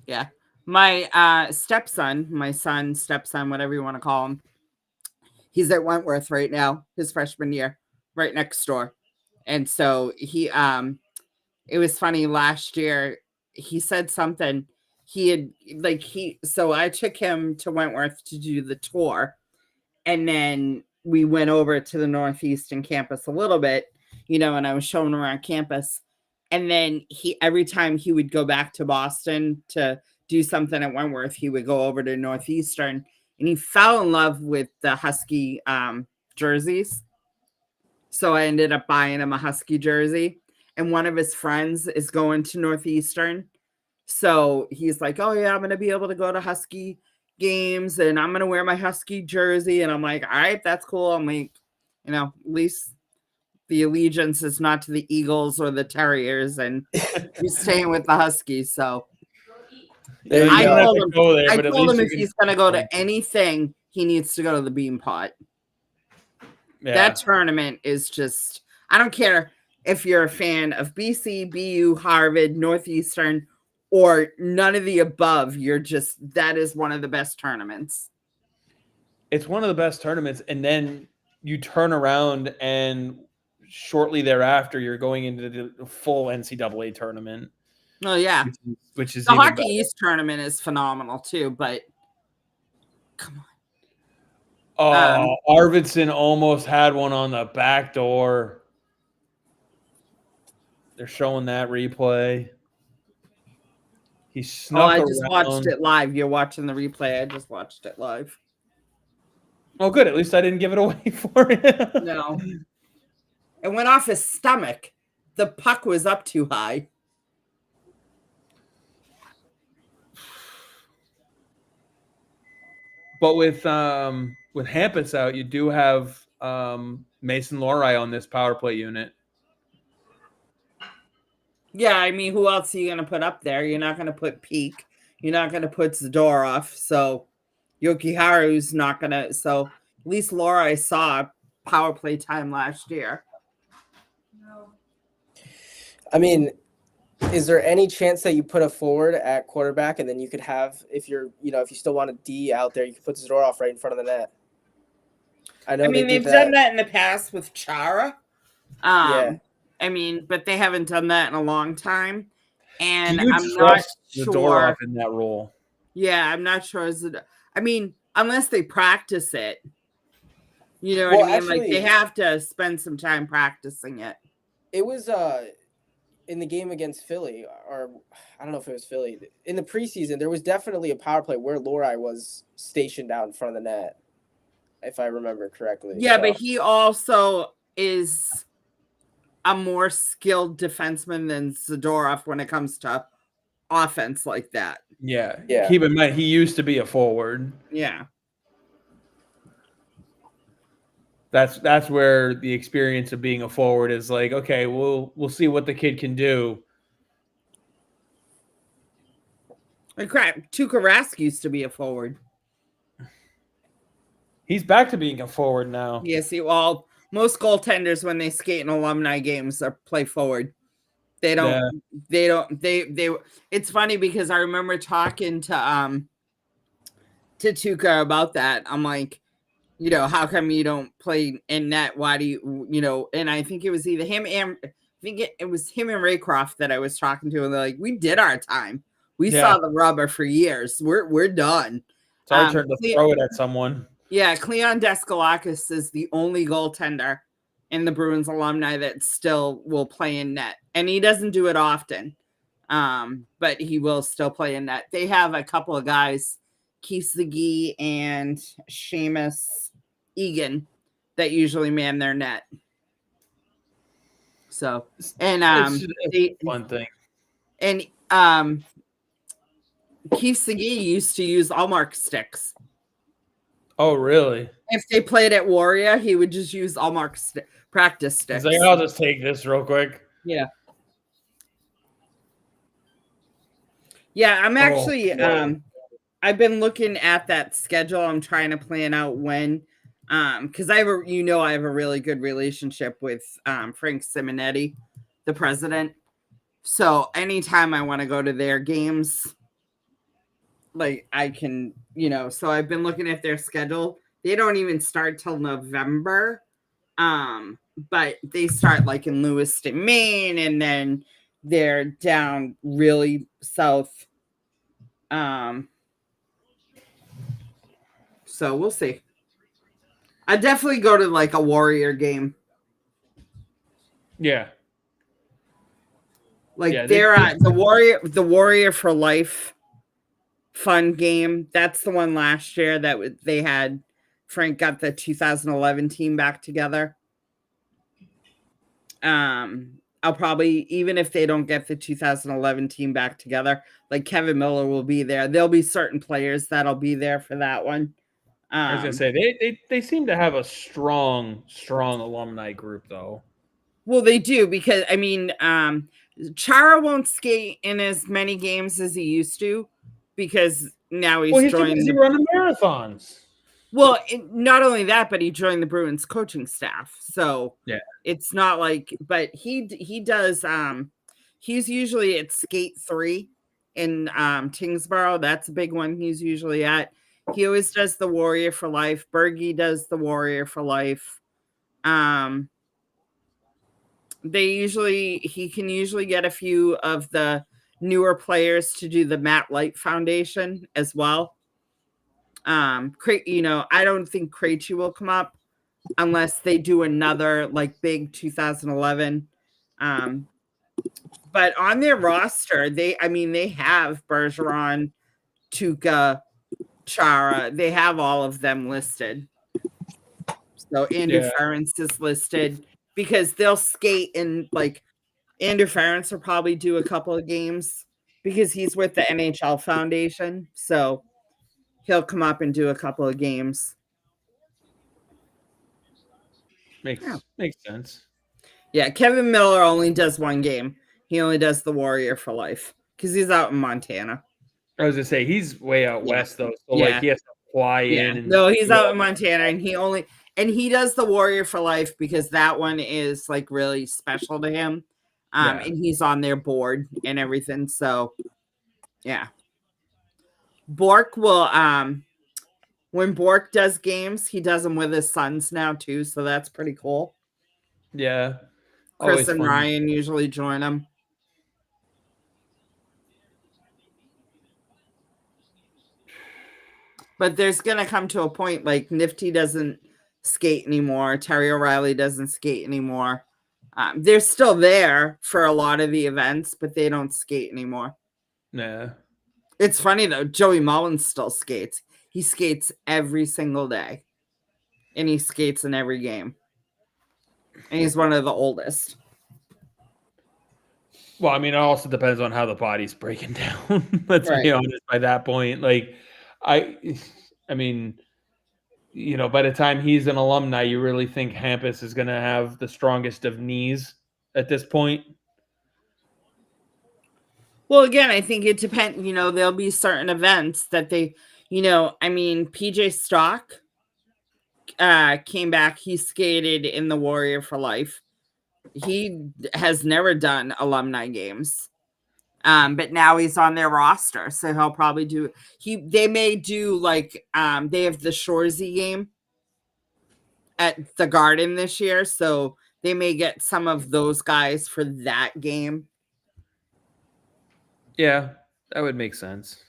Yeah. My stepson, whatever you want to call him, he's at Wentworth right now, his freshman year, right next door. And so he it was funny last year, he said something. So I took him to Wentworth to do the tour, and then we went over to the Northeastern campus a little bit, and I was showing him around campus. And then every time he would go back to Boston to do something at Wentworth, he would go over to Northeastern, and he fell in love with the Husky jerseys. So I ended up buying him a Husky jersey, and one of his friends is going to Northeastern. So he's like, oh yeah, I'm going to be able to go to Husky games, and I'm going to wear my Husky jersey. And I'm like, all right, that's cool. I'm like, at least the allegiance is not to the Eagles or the Terriers, and he's staying with the Huskies. So I told him if he's going to go to anything, he needs to go to the Bean Pot. Yeah. That tournament is just, I don't care if you're a fan of BC, BU, Harvard, Northeastern, or none of the above. That is one of the best tournaments. It's one of the best tournaments. And then you turn around and shortly thereafter, you're going into the full NCAA tournament. Oh, yeah. Which is the Hockey East tournament is phenomenal too, but come on. Arvidsson almost had one on the back door. They're showing that replay. He snuck around. I just watched it live. You're watching the replay. I just watched it live. Oh, good. At least I didn't give it away for him. No. It went off his stomach. The puck was up too high. But with Hampus out, you do have Mason Lohrei on this power play unit. Yeah, I mean, who else are you going to put up there? You're not going to put Peak. You're not going to put Zadorov. So Yokiharu's not going to. So at least Laura, I saw power play time last year. I mean, is there any chance that you put a forward at quarterback and then you could have, if you still want a D out there, you could put Zadorov right in front of the net? I mean, they've done that in the past with Chara. Yeah. I mean, but they haven't done that in a long time. And Do you I'm trust not Zadorov sure in that role? Yeah, I'm not sure. I mean, unless they practice it. You know Well, what I mean? actually, Like they have to spend some time practicing it. It was in the game against Philly, or I don't know if it was Philly. In the preseason, there was definitely a power play where Lori was stationed out in front of the net, if I remember correctly. Yeah, but he also is a more skilled defenseman than Zadorov when it comes to offense like that. Yeah. Yeah. Keep in mind, he used to be a forward. Yeah. That's where the experience of being a forward is like, okay, we'll see what the kid can do. And crap, Tuukka Rask used to be a forward. He's back to being a forward now. Yes, most goaltenders when they skate in alumni games are play forward. They don't. It's funny because I remember talking to Tuukka about that. I'm like, how come you don't play in net? Why do you, and I think it was either him and it was him and Raycroft that I was talking to, and they're like, we did our time. We saw the rubber for years. We're done. It's our turn to throw it at someone. Yeah, Cleon Deskalakis is the only goaltender in the Bruins alumni that still will play in net. And he doesn't do it often, but he will still play in net. They have a couple of guys, Keith Ziggy and Seamus Egan, that usually man their net. So, and it's one thing. And Keith Ziggy used to use Allmark sticks. Oh, really? If they played at Warrior, he would just use Allmark practice sticks. He's like, I'll just take this real quick. Yeah. Yeah, I'm actually I've been looking at that schedule. I'm trying to plan out when because I have a really good relationship with Frank Simonetti, the president. So anytime I want to go to their games, like I can, so I've been looking at their schedule. They don't even start till November. But they start like in Lewiston, Maine, and then they're down really south. So we'll see. I definitely go to like a Warrior game. Yeah. Like they're the Warrior for Life fun game. That's the one last year that they had. Frank got the 2011 team back together. I'll probably, even if they don't get the 2011 team back together, like Kevin Miller will be there. There'll be certain players that'll be there for that one. I was gonna say they seem to have a strong alumni group though. Well, they do because I mean, Chara won't skate in as many games as he used to because now he's joined. He's running marathons. Well, not only that, but he joined the Bruins coaching staff. So yeah, it's not like, but he does. He's usually at Skate 3 in Tingsboro. That's a big one. He's usually at. He always does the Warrior for Life. Bergie does the Warrior for Life. He can usually get a few of the newer players to do the Matt Light Foundation as well. I don't think Krejci will come up unless they do another like big 2011. But on their roster, they have Bergeron, Tuukka, Chara. They have all of them listed. So Andrew Ference is listed because they'll skate in like Andrew Ference will probably do a couple of games because he's with the NHL Foundation. So he'll come up and do a couple of games. Makes sense. Yeah, Kevin Miller only does one game. He only does the Warrior for Life because he's out in Montana. I was gonna say he's way out Yeah. west though, so like Yeah. he has to fly Yeah. in. And No, he's out in Montana, and he does the Warrior for Life because that one is like really special to him. Yeah. And he's on their board and everything. So yeah. Bork will when Bork does games, he does them with his sons now too, so that's pretty cool. Yeah. Chris Always and fun. Ryan usually join him. But there's gonna come to a point like Nifty doesn't skate anymore, Terry O'Reilly doesn't skate anymore. They're still there for a lot of the events, but they don't skate anymore. Yeah. It's funny though, Joey Mullins still skates. He skates every single day. And he skates in every game. And he's one of the oldest. Well, I mean, it also depends on how the body's breaking down. Let's Right. be honest. By that point, like, I mean, you know, by the time he's an alumni, you really think Hampus is going to have the strongest of knees at this point? Well, again, I think it depends. You know, there'll be certain events that they, you know, I mean, PJ Stock came back. He skated in the Warrior for Life. He has never done alumni games. But now he's on their roster, so he'll probably do. They may do like they have the Shoresy game at the Garden this year, so they may get some of those guys for that game. Yeah, that would make sense.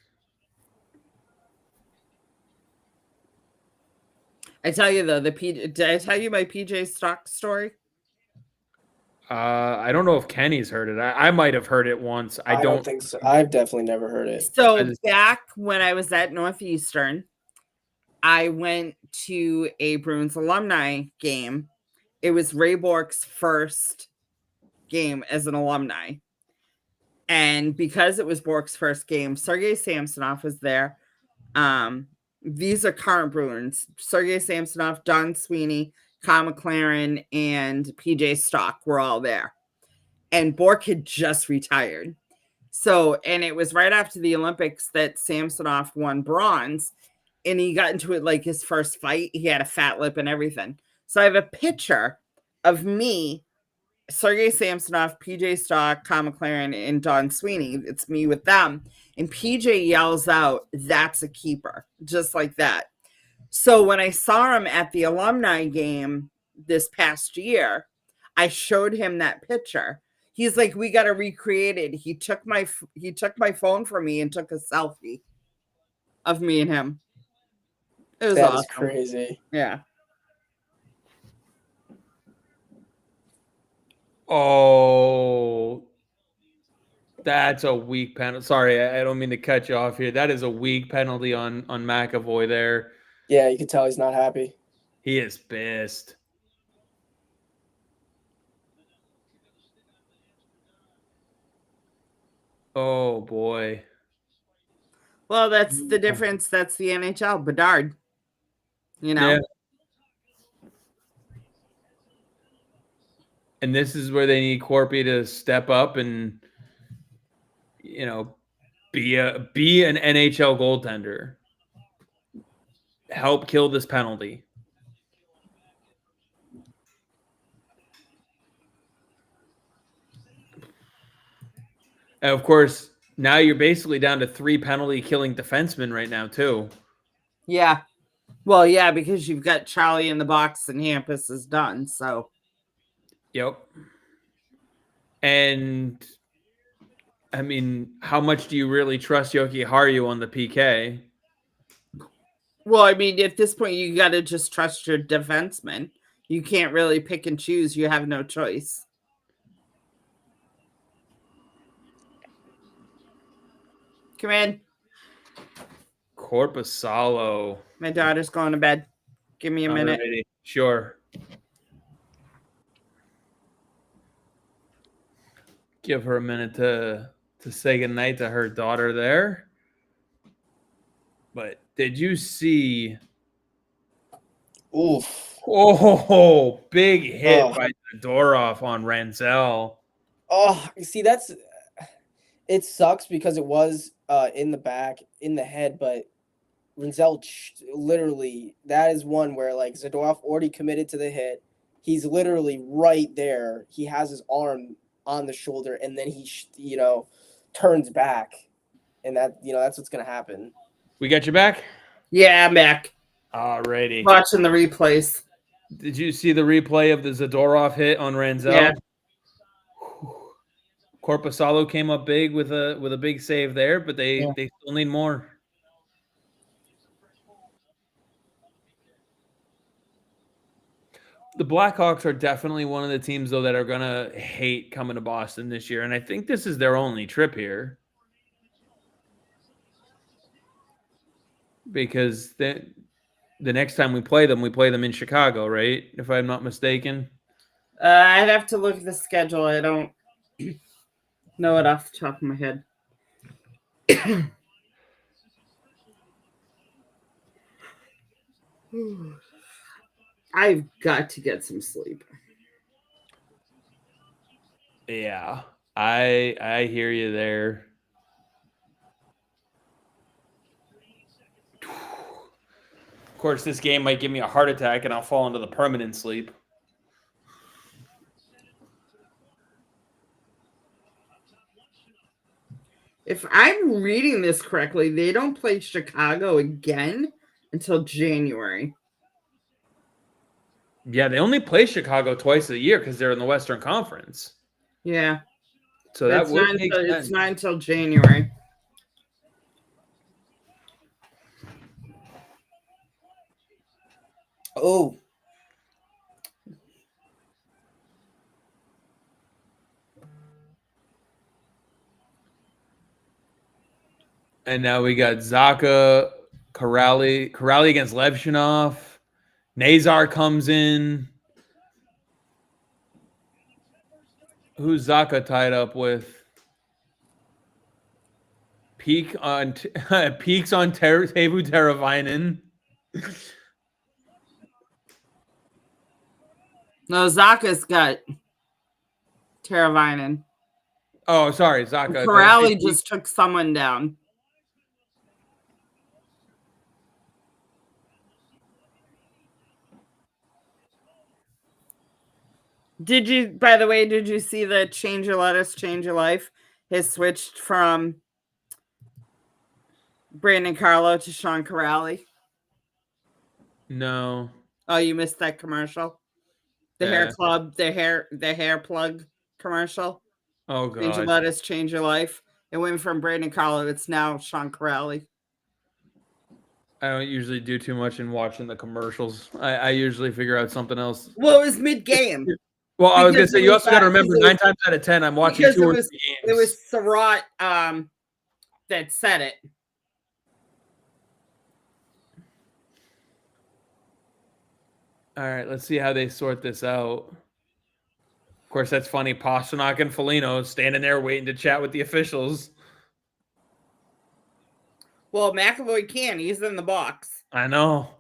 I tell you though, did I tell you my PJ Stock story? I don't know if Kenny's heard it. I might have heard it once. I don't think so. I've definitely never heard it. So back when I was at Northeastern, I went to a Bruins alumni game. It was Ray Bork's first game as an alumni. And because it was Bork's first game, Sergei Samsonov was there. These are current Bruins. Sergei Samsonov, Don Sweeney, Kyle McLaren, and PJ Stock were all there. And Bork had just retired. So, and it was right after the Olympics that Samsonov won bronze. And he got into it like his first fight. He had a fat lip and everything. So I have a picture of me, Sergei Samsonov, PJ Stock, Kyle McLaren, and Don Sweeney. It's me with them. And PJ yells out, "That's a keeper," just like that. So when I saw him at the alumni game this past year, I showed him that picture. He's like, "We got to recreate it." He took my phone from me and took a selfie of me and him. It was awesome. That is crazy. Yeah. Oh, that's a weak penalty. Sorry, I don't mean to cut you off here. That is a weak penalty on McAvoy there. Yeah, you can tell he's not happy. He is pissed. Oh, boy. Well, that's the difference. That's the NHL. Bedard. You know? Yeah. And this is where they need Corpy to step up and, you know, be an NHL goaltender. Help kill this penalty. And of course, now you're basically down to 3 penalty killing defensemen right now, too. Yeah. Well, yeah, because you've got Charlie in the box and Hampus is done. So. Yep. And I mean, how much do you really trust Yoki Haru on the PK? Well, I mean, at this point, you got to just trust your defenseman. You can't really pick and choose. You have no choice. Come in. Corpusalo. My daughter's going to bed. Give me a minute. Alrighty. Sure. Give her a minute to say goodnight to her daughter there. But did you see? Oof. Oh, big hit by Zadorov on Ranzel. Oh, you see, it sucks because it was in the back, in the head, but Rinzel literally, that is one where like Zadorov already committed to the hit. He's literally right there. He has his arm on the shoulder, and then he turns back, and that's what's gonna happen. We got you back? Yeah, I'm back. Alrighty. Watching the replays. Did you see the replay of the Zadorov hit on Ranzel? Yeah. Korpisalo came up big with a big save there, but they still need more. The Blackhawks are definitely one of the teams, though, that are going to hate coming to Boston this year, and I think this is their only trip here. Because the next time we play them in Chicago, right? If I'm not mistaken. I'd have to look at the schedule. I don't know it off the top of my head. I've got to get some sleep. Yeah, I hear you there. Of course, this game might give me a heart attack and I'll fall into the permanent sleep. If I'm reading this correctly, they don't play Chicago again until January. Yeah, they only play Chicago twice a year because they're in the Western Conference. Yeah. So that would make sense. It's not until January. Oh. And now we got Zaka, Corrali against Levshinov. Nazar comes in. Who's Zaka tied up with? Peaks on Teuvo Teravainen. No, Zaka's got Teravainen. Oh, sorry, Zaka. Corrali just took someone down. Did you see the change your lettuce, change your life? His switched from Brandon Carlo to Sean Corrali. No. Oh, you missed that commercial? The hair club, the hair plug commercial. Oh god. Change your lettuce, change your life. It went from Brandon Carlo. It's now Sean Corrali. I don't usually do too much in watching the commercials. I usually figure out something else. Well, it was mid-game. Well, I was going to say, you also got to remember 9 times out of 10, I'm watching 2 or 3 games. It was Surratt that said it. All right, let's see how they sort this out. Of course, that's funny. Pasternak and Foligno standing there waiting to chat with the officials. Well, McAvoy can. He's in the box. I know.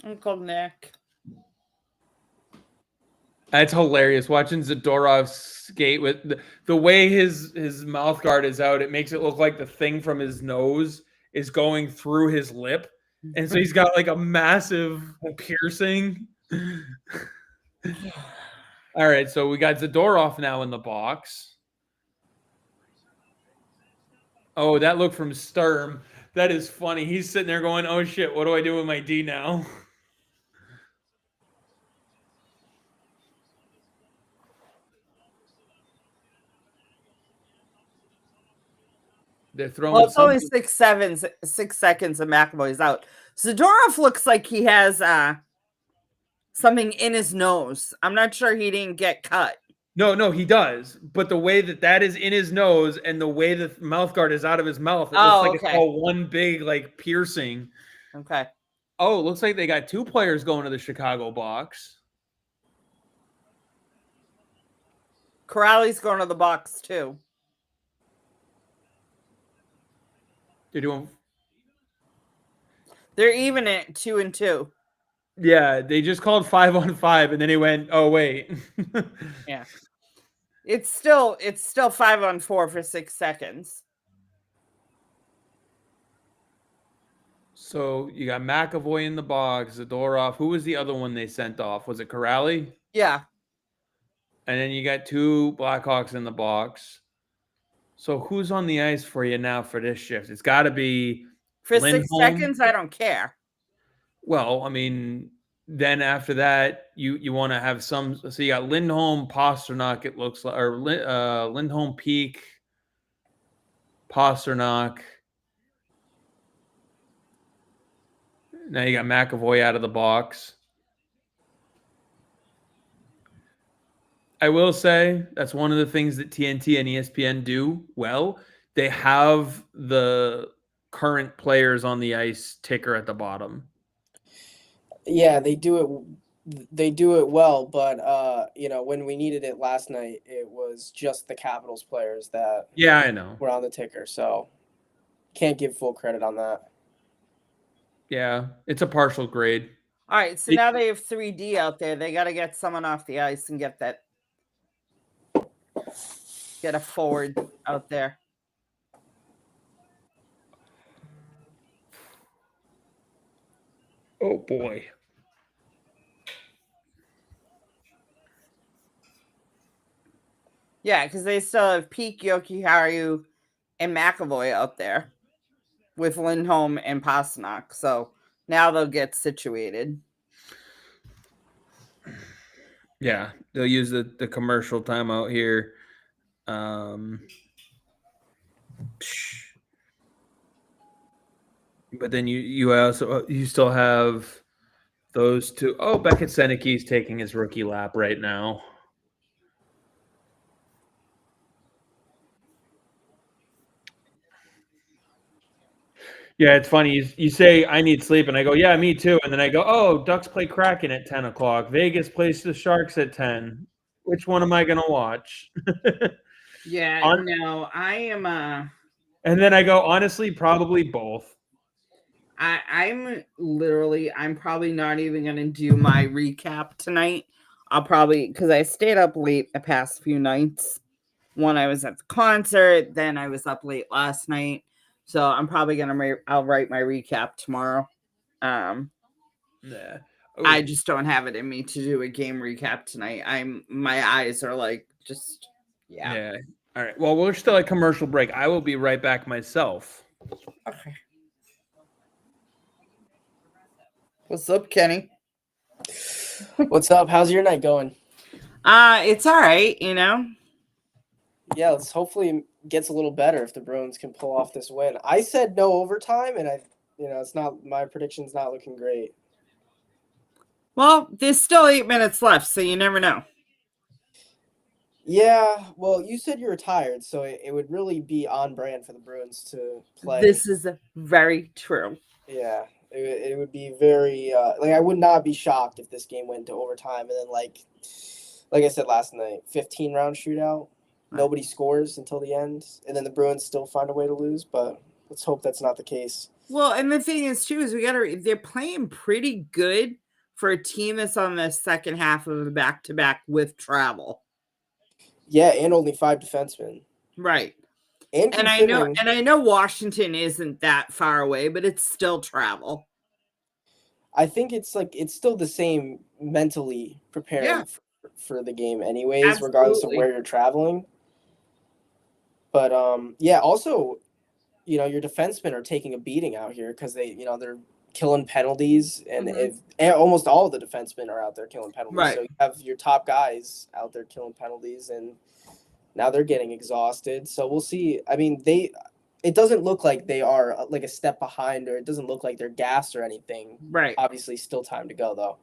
Uncle Nick. That's hilarious. Watching Zadorov skate with the way his mouth guard is out, it makes it look like the thing from his nose is going through his lip. And so he's got like a massive piercing. All right, so we got Zadorov now in the box. Oh, that look from Sturm. That is funny. He's sitting there going, oh shit, what do I do with my D now? They're throwing. Well, it's only 6 seconds and McAvoy's out. Zadorov looks like he has something in his nose. I'm not sure he didn't get cut. No, he does. But the way that is in his nose and the way the mouth guard is out of his mouth, it looks like it's all one big like piercing. Okay. Oh, it looks like they got 2 players going to the Chicago box. Corrali's going to the box too. They're doing. They're even at 2-2. Yeah, they just called 5-on-5, and then he went, "Oh wait." Yeah. It's still 5-on-4 for 6 seconds. So you got McAvoy in the box, Zadorov. Who was the other one they sent off? Was it Corrali? Yeah. And then you got 2 Blackhawks in the box. So who's on the ice for you now for this shift? It's got to be For 6 Lindholm. seconds, I don't care. Well, I mean, then after that, you want to have some. So you got Lindholm, Pasternak. It looks like, or Lindholm, Peak, Pasternak. Now you got McAvoy out of the box. I will say that's one of the things that TNT and ESPN do well. They have the current players on the ice ticker at the bottom. Yeah, they do it. They do it well, but when we needed it last night, it was just the Capitals players that Yeah, I know. were on the ticker. So can't give full credit on that. Yeah, it's a partial grade. All right, so now they have 3D out there. They got to get someone off the ice and get a forward out there. Oh boy. Yeah, because they still have Peak, Yoki-Haru, and McAvoy out there with Lindholm and Pasternak. So now they'll get situated. Yeah, they'll use the commercial timeout here. But then you still have those 2. Oh, Beckett Seneke's taking his rookie lap right now. Yeah, it's funny. You say I need sleep, and I go, yeah, me too. And then I go, oh, Ducks play Kraken at 10 o'clock. Vegas plays the Sharks at 10. Which one am I going to watch? Yeah, no, I am. And then I go, honestly, probably both. I'm probably not even going to do my recap tonight. I'll probably, because I stayed up late the past few nights. One, I was at the concert, then I was up late last night. So I'm probably gonna I'll write my recap tomorrow. Yeah. I just don't have it in me to do a game recap tonight. My eyes are like just Yeah. All right. Well, we're still at commercial break. I will be right back myself. Okay. What's up, Kenny? What's up? How's your night going? It's all right, Yeah, let's hopefully it gets a little better if the Bruins can pull off this win. I said no overtime, and it's not, my prediction's not looking great. Well, there's still 8 minutes left, so you never know. Yeah, well, you said you were tired, so it would really be on brand for the Bruins to play. This is very true. Yeah, it would be very I would not be shocked if this game went to overtime, and then like I said last night, 15-round shootout. Nobody scores until the end, and then the Bruins still find a way to lose, but let's hope that's not the case. Well, and the thing is, too, is they're playing pretty good for a team that's on the second half of the back-to-back with travel. Yeah, and only 5 defensemen. Right. And I know Washington isn't that far away, but it's still travel. I think it's still the same mentally preparing for the game anyways, regardless of where you're traveling. But also, your defensemen are taking a beating out here because they're killing penalties, and almost all of the defensemen are out there killing penalties. Right. So you have your top guys out there killing penalties, and now they're getting exhausted. So we'll see. I mean, it doesn't look like they are like a step behind, or it doesn't look like they're gassed or anything. Right. Obviously, still time to go though.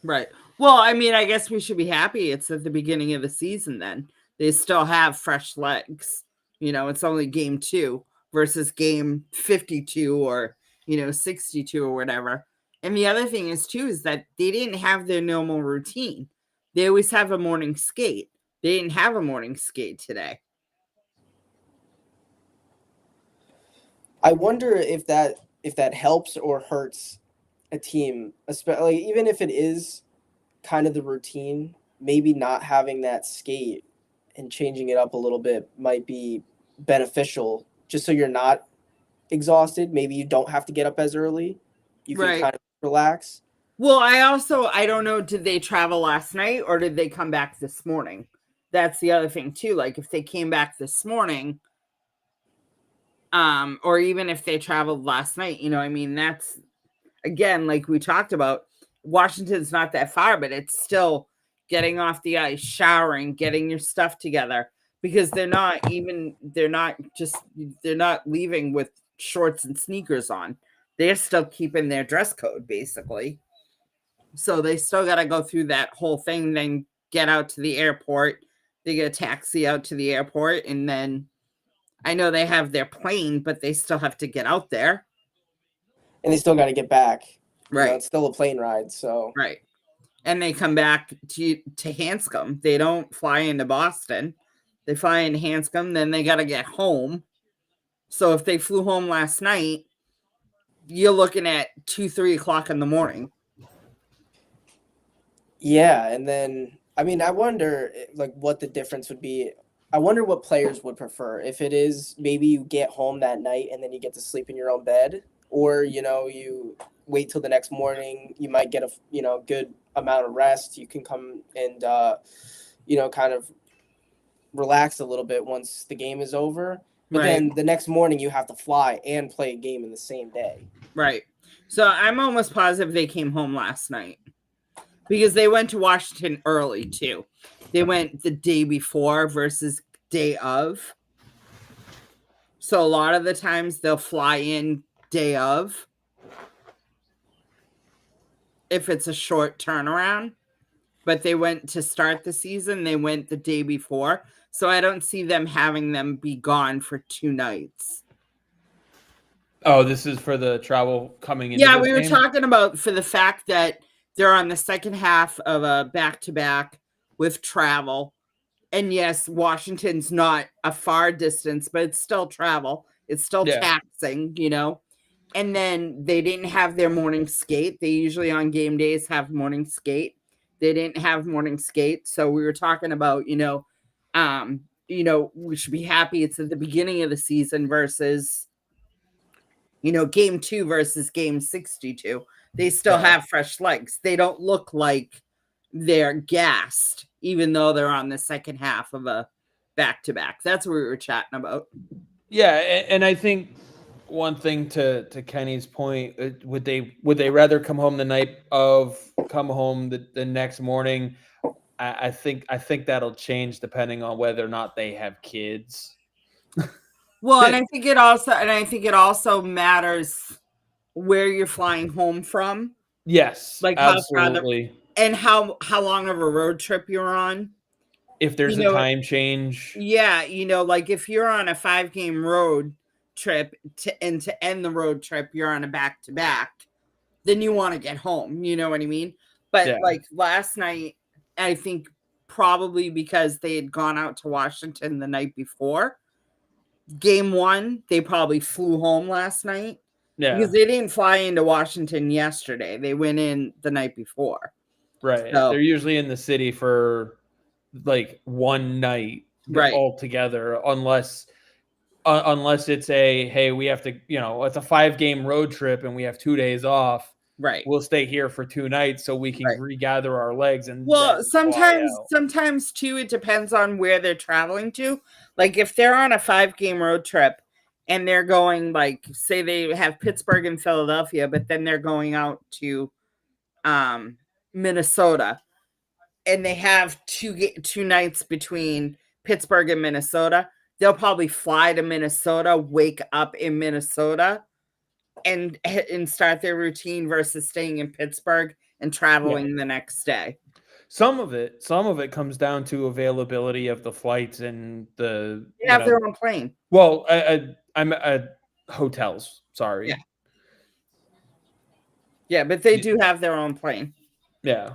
Right. Well, I mean, I guess we should be happy it's at the beginning of the season then. They still have fresh legs. It's only game 2 versus game 52 or, 62 or whatever. And the other thing is, too, is that they didn't have their normal routine. They always have a morning skate. They didn't have a morning skate today. I wonder if that helps or hurts a team, especially even if it is kind of the routine, maybe not having that skate and changing it up a little bit might be beneficial, just so you're not exhausted. Maybe you don't have to get up as early. You can Right. kind of relax. Well, I don't know, did they travel last night or did they come back this morning? That's the other thing too. Like if they came back this morning, or even if they traveled last night, I mean, that's again, like we talked about, Washington's not that far, but it's still getting off the ice, showering, getting your stuff together, because they're not leaving with shorts and sneakers on. They're still keeping their dress code basically. So they still got to go through that whole thing, then get out to the airport. They get a taxi out to the airport, and then I know they have their plane, but they still have to get out there. And they still got to get back. Right. It's still a plane ride. So right. And they come back to Hanscom. They don't fly into Boston. They fly into Hanscom, then they got to get home. So if they flew home last night, you're looking at 2-3 o'clock in the morning. Yeah, and then I mean, I wonder like what the difference would be. I wonder what players would prefer. If it is maybe you get home that night and then you get to sleep in your own bed, or you wait till the next morning. You might get a good amount of rest. You can come and kind of relax a little bit once the game is over. But then the next morning you have to fly and play a game in the same day. Right. So I'm almost positive they came home last night because they went to Washington early too. They went the day before versus day of. So a lot of the times they'll fly in day of if it's a short turnaround. But they went to start the season. They went the day before. So I don't see them having them be gone for 2 nights. Oh, this is for the travel coming in. Yeah, we were talking about for the fact that they're on the second half of a back-to-back with travel. And yes, Washington's not a far distance, but it's still travel. It's still taxing, And then they didn't have their morning skate. They usually on game days have morning skate. They didn't have morning skate. So we were talking about, we should be happy it's at the beginning of the season versus, game 2 versus game 62. They still have fresh legs. They don't look like they're gassed, even though they're on the second half of a back-to-back. That's what we were chatting about. Yeah, and I think one thing to Kenny's point, would they rather come home the night of, come home the next morning? I think that'll change depending on whether or not they have kids. Well, and I think it also matters where you're flying home from. Yes, like absolutely. How long of a road trip you're on. If there's a time change. Yeah, like if you're on a 5-game road trip to end the road trip, you're on a back-to-back, then you want to get home. You know what I mean? But like last night, I think probably because they had gone out to Washington the night before, game 1, they probably flew home last night. Yeah. Because they didn't fly into Washington yesterday. They went in the night before. Right. So, they're usually in the city for like one night all together, unless it's we have to, it's a 5-game road trip and we have 2 days off. Right. We'll stay here for 2 nights so we can regather our legs. And sometimes too, it depends on where they're traveling to. Like if they're on a 5-game road trip and they're going, like, say they have Pittsburgh and Philadelphia, but then they're going out to Minnesota, and they have two nights between Pittsburgh and Minnesota, they'll probably fly to Minnesota, wake up in Minnesota, and start their routine versus staying in Pittsburgh and traveling the next day. Some of it comes down to availability of the flights and they have their own plane. Well, I'm at hotels. Sorry. Yeah, but they do have their own plane. Yeah.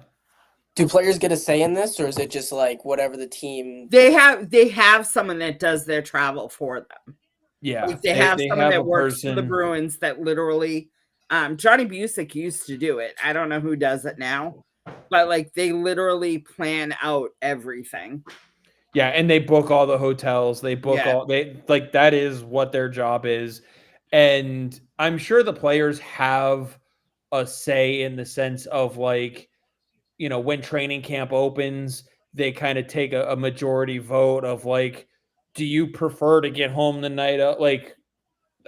Do players get a say in this, or is it just like whatever the team? They have someone that does their travel for them. Yeah, like they have someone that works for the Bruins that literally Johnny Busick used to do it. I don't know who does it now, but like they literally plan out everything. Yeah, and they book all the hotels. They book Yeah. all they like that is what their job is. And I'm sure the players have a say in the sense of like, when training camp opens, they kind of take a majority vote of like, do you prefer to get home the night of, like,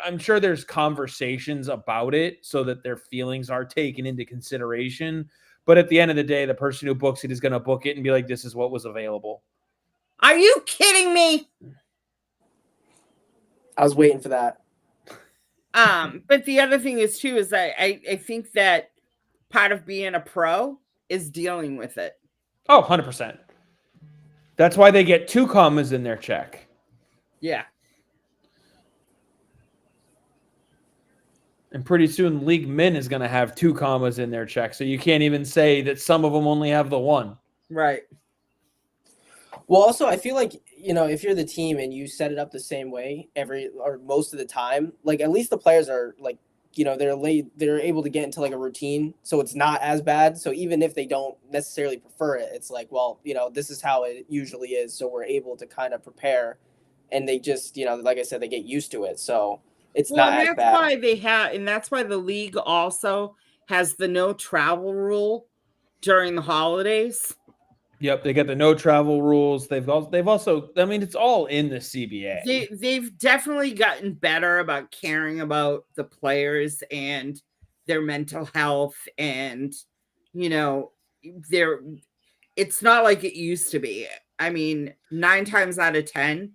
I'm sure there's conversations about it so that their feelings are taken into consideration. But at the end of the day, the person who books it is going to book it and be like, this is what was available. Are you kidding me? I was waiting for that. But the other thing is too, is I think that part of being a pro is dealing with it. Oh, 100%. That's why they get 2 commas in their check. Yeah. And pretty soon League Min is going to have 2 commas in their check. So you can't even say that some of them only have the 1. Right. Well, also, I feel like, if you're the team and you set it up the same way most of the time, like at least the players are like, they're able to get into like a routine. So it's not as bad. So even if they don't necessarily prefer it, it's like, well, this is how it usually is. So we're able to kind of prepare, and they just, like I said, they get used to it. So it's not as bad. That's why the league also has the no travel rule during the holidays. Yep, they got the no travel rules. They've also, I mean, it's all in the CBA. They've definitely gotten better about caring about the players and their mental health, and it's not like it used to be. I mean, 9 times out of 10,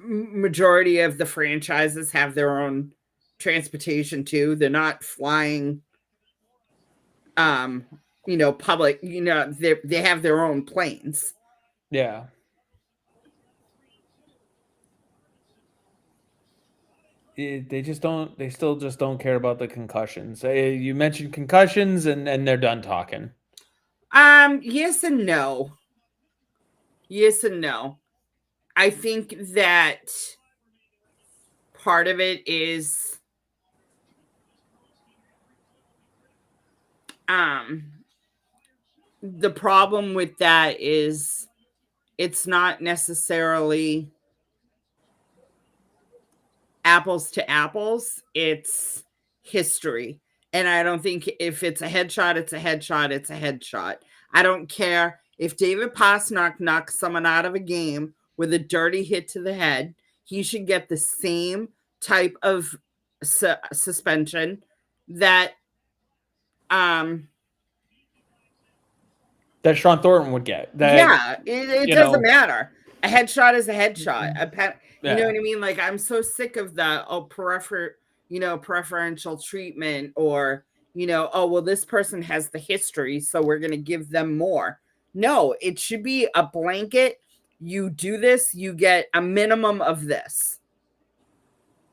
majority of the franchises have their own transportation too. They're not flying public, they have their own planes. Yeah. They still just don't care about the concussions. You mentioned concussions and they're done talking. Yes and no. Yes and no. I think that part of it is the problem with that is it's not necessarily apples to apples, it's history. And I don't think if it's a headshot, it's a headshot, it's a headshot. I don't care if David Pastrnak knocks someone out of a game with a dirty hit to the head, he should get the same type of suspension that Sean Thornton would get. It doesn't matter. A headshot is a headshot. You know what I mean? Like, I'm so sick of the preferential treatment, or this person has the history, so we're going to give them more. No, it should be a blanket. You do this, you get a minimum of this.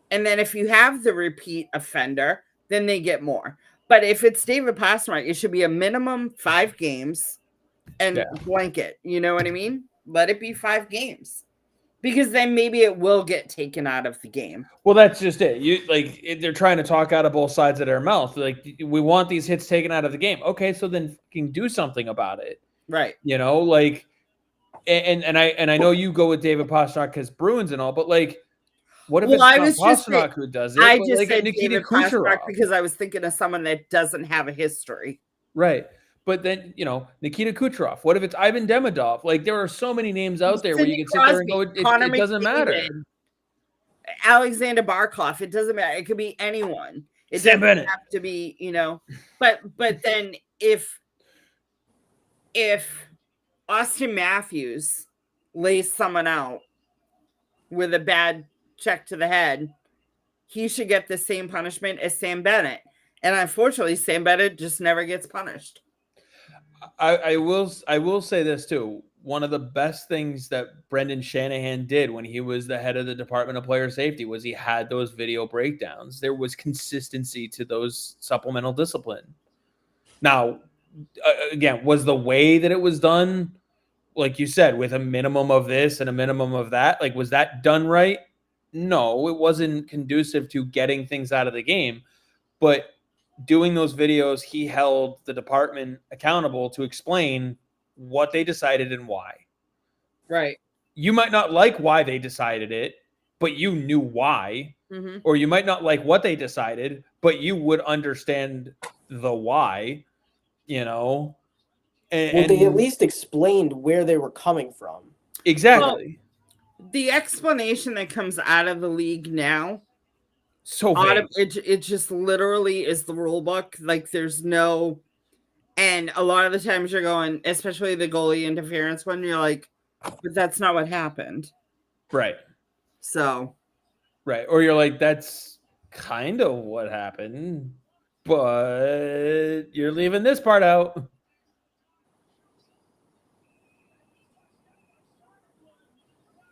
And then if you have the repeat offender, then they get more. But if it's David Pastrnak, it should be a minimum 5 games and blanket. You know what I mean? Let it be 5 games. Because then maybe it will get taken out of the game. Well, that's just it. They're trying to talk out of both sides of their mouth. Like, we want these hits taken out of the game. Okay, so then fucking do something about it. Right. And I know you go with David Pastrnak because Bruins and all, but like, what if it's not Pastrnak who does it? I just said Nikita David Pastrnak because I was thinking of someone that doesn't have a history. Right. But then, Nikita Kucherov. What if it's Ivan Demidov? Like, there are so many names out there where you can sit there and go, it doesn't matter. Alexander Barkov. It doesn't matter. It could be anyone. It Sam doesn't Bennett. have to be, But then if Austin Matthews lays someone out with a bad check to the head, he should get the same punishment as Sam Bennett. And unfortunately, Sam Bennett just never gets punished. I will say this too. One of the best things that Brendan Shanahan did when he was the head of the Department of Player Safety was he had those video breakdowns. There was consistency to those supplemental discipline. Now, again, was the way that it was done, like you said, with a minimum of this and a minimum of that, like, was that done right? No, it wasn't conducive to getting things out of the game. But doing those videos, he held the department accountable to explain what they decided and why. Right. You might not like why they decided it, but you knew why. Mm-hmm. Or you might not like what they decided, but you would understand the why, you know. Well, they at least explained where they were coming from. Exactly. Well, the explanation that comes out of the league now, so vague. It just literally is the rule book. Like there's no, and a lot of the times you're going, especially the goalie interference one, you're like, but that's not what happened. Right. So. Right. Or you're like, that's kind of what happened, but you're leaving this part out.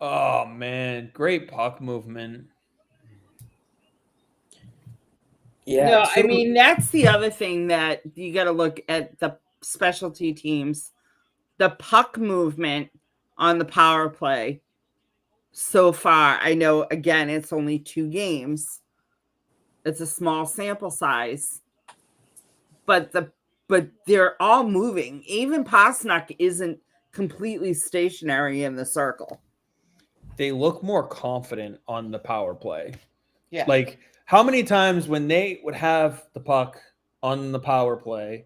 Oh, man. Great puck movement. Yeah. No, I mean, that's the other thing that you got to look at the specialty teams. The puck movement on the power play so far, I know, again, it's only 2 games. It's a small sample size. But they're all moving. Even Pasternak isn't completely stationary in the circle. They look more confident on the power play. Yeah. Like, how many times when they would have the puck on the power play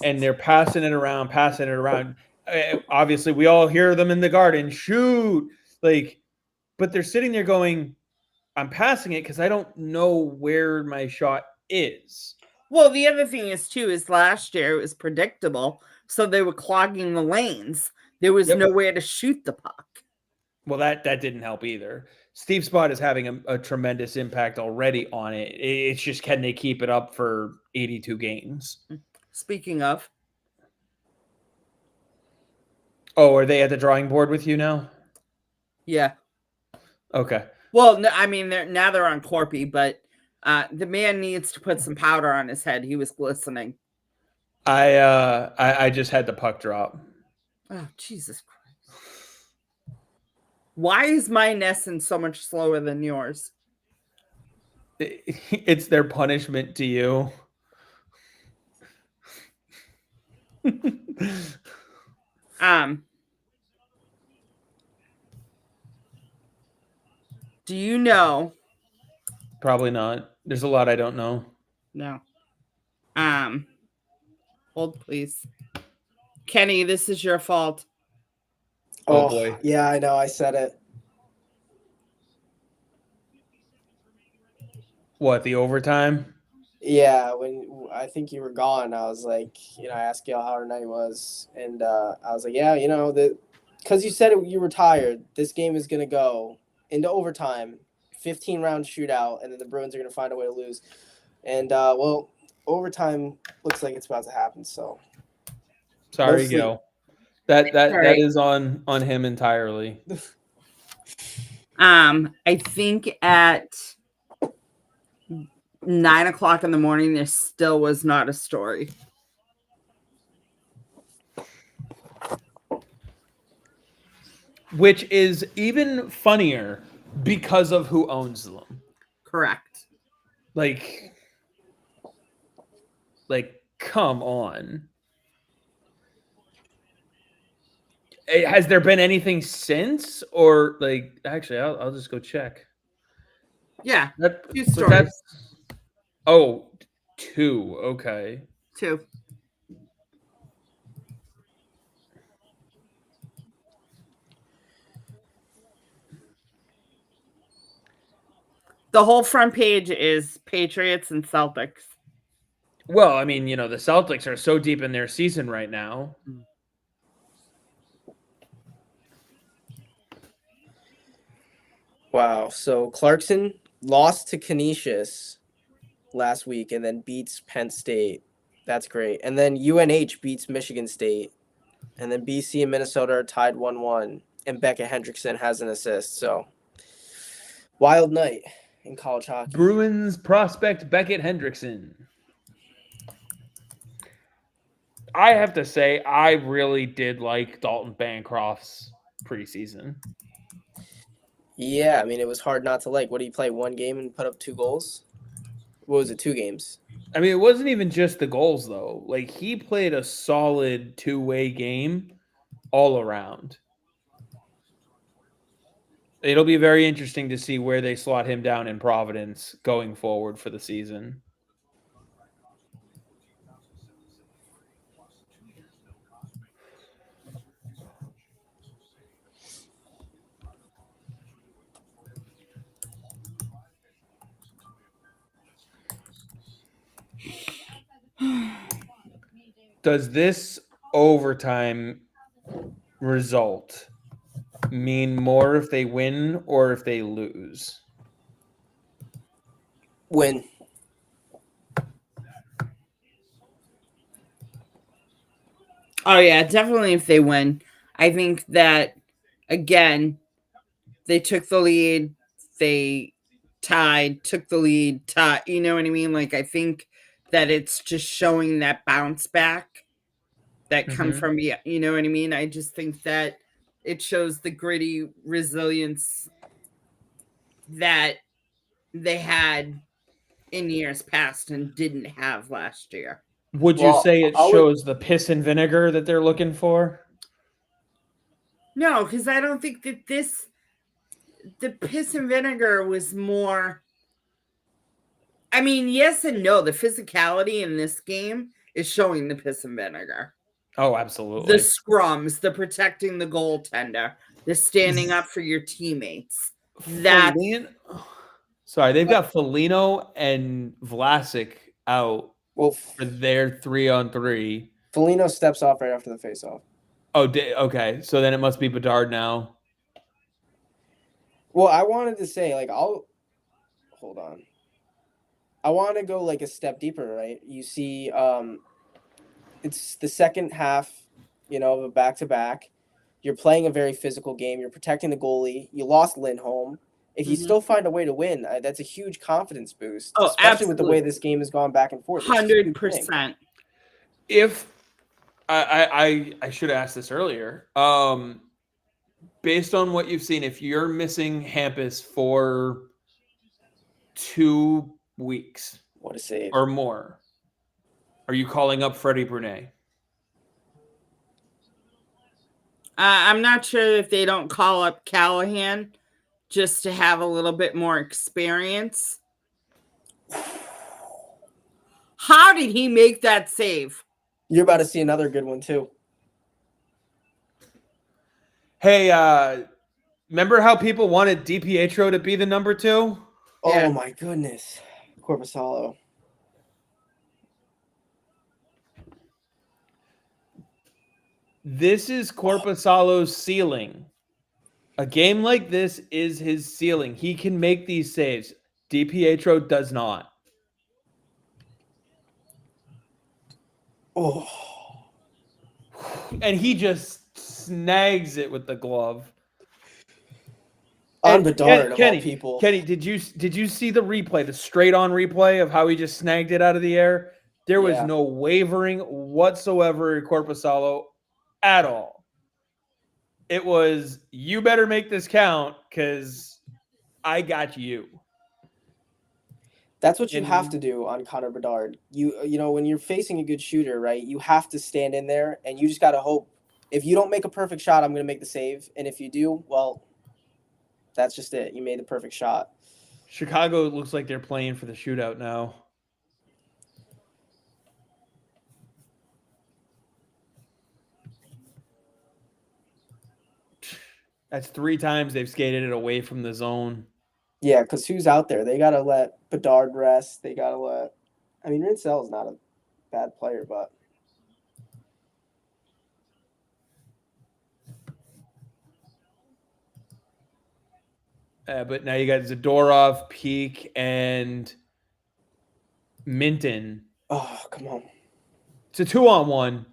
and they're passing it around, obviously we all hear them in the garden, shoot, like, but they're sitting there going, I'm passing it because I don't know where my shot is. Well, the other thing is too, is last year it was predictable. So they were clogging the lanes. There was nowhere to shoot the puck. Well, that didn't help either. Steve Spott is having a tremendous impact already on it. It's just, can they keep it up for 82 games? Speaking of. Oh, are they at the drawing board with you now? Yeah. Okay. Well, no, I mean, they're on Corpy, but the man needs to put some powder on his head. He was glistening. I just had the puck drop. Oh, Jesus Christ. Why is my Nesson so much slower than yours? It's their punishment to you. Do you know? Probably not. There's a lot I don't know. No. Hold please. Kenny, this is your fault. Oh boy. Yeah, I know. I said it. What, the overtime? Yeah, when I think you were gone, I was like, I asked Gail how her night was, and I was like, yeah, because you said you were tired. This game is gonna go into overtime, 15-round shootout, and then the Bruins are gonna find a way to lose. And well, overtime looks like it's about to happen. So sorry, Gil. That is on him entirely. I think at 9:00 in the morning, there still was not a story. Which is even funnier because of who owns them. Correct. Like, come on. Has there been anything since? Or, actually, I'll just go check. Yeah, 2 stories. Oh, 2. Okay. 2. The whole front page is Patriots and Celtics. Well, I mean, the Celtics are so deep in their season right now. Wow. So Clarkson lost to Canisius last week and then beats Penn State. That's great. And then UNH beats Michigan State. And then BC and Minnesota are tied 1-1. And Beckett Hendrickson has an assist. So wild night in college hockey. Bruins prospect Beckett Hendrickson. I have to say, I really did like Dalton Bancroft's preseason. Yeah, I mean, it was hard not to like. What did he play? 1 game and put up 2 goals? What was it, 2 games? I mean, it wasn't even just the goals, though. Like, he played a solid two-way game all around. It'll be very interesting to see where they slot him down in Providence going forward for the season. Does this overtime result mean more if they win or if they lose? Win. Oh yeah, definitely if they win. I think that again, they took the lead, they tied, took the lead, tied, you know what I mean? Like I think that it's just showing that bounce back that come from you know what I mean? I just think that it shows the gritty resilience that they had in years past and didn't have last year. Would you say it shows the piss and vinegar that they're looking for? No, because I don't think that the piss and vinegar was more. I mean, yes and no. The physicality in this game is showing the piss and vinegar. Oh, absolutely. The scrums, the protecting the goaltender, the standing up for your teammates. Sorry, they've got Foligno and Vlasic out for their 3-on-3. Foligno steps off right after the faceoff. Oh, okay. So then it must be Bedard now. Well, I wanted to say, like, hold on. I want to go like a step deeper, right? You see, it's the second half, of a back-to-back. You're playing a very physical game. You're protecting the goalie. You lost Lindholm. If you still find a way to win, that's a huge confidence boost, especially absolutely. with the way this game has gone back and forth. 100%. If I should have asked this earlier. Based on what you've seen, if you're missing Hampus for 2 weeks, what a save, or more, are you calling up Freddie Brunet? I'm not sure if they don't call up Callahan just to have a little bit more experience. How did he make that save? You're about to see another good one too. Hey, remember how people wanted DiPietro to be the number 2? Oh my goodness, Korpisalo. This is Korpisalo's ceiling. A game like this is his ceiling. He can make these saves. DiPietro does not. Oh. And he just snags it with the glove. On Bedard, of all people. Kenny, did you see the replay, the straight-on replay of how he just snagged it out of the air? There was no wavering whatsoever in Korpisalo at all. It was, you better make this count because I got you. That's what you have to do on Connor Bedard. You know, when you're facing a good shooter, right, you have to stand in there, and you just got to hope. If you don't make a perfect shot, I'm going to make the save. And if you do, well, that's just it. You made the perfect shot. Chicago looks like they're playing for the shootout now. That's 3 times they've skated it away from the zone. Yeah, because who's out there? They got to let Bedard rest. They got to let – I mean, Rincel's not a bad player, but – but now you got Zadorov, Peak, and Minton. Oh, come on. It's a 2-on-1.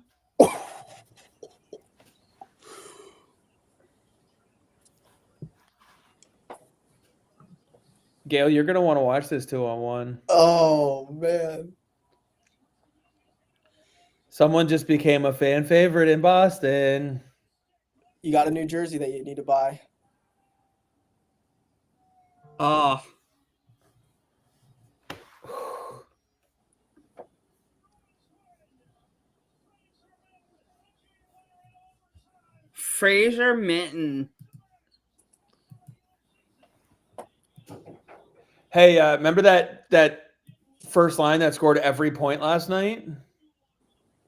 Gail, you're going to want to watch this 2-on-1. Oh, man. Someone just became a fan favorite in Boston. You got a new jersey that you need to buy. Oh. Fraser Minton. Hey, remember that first line that scored every point last night?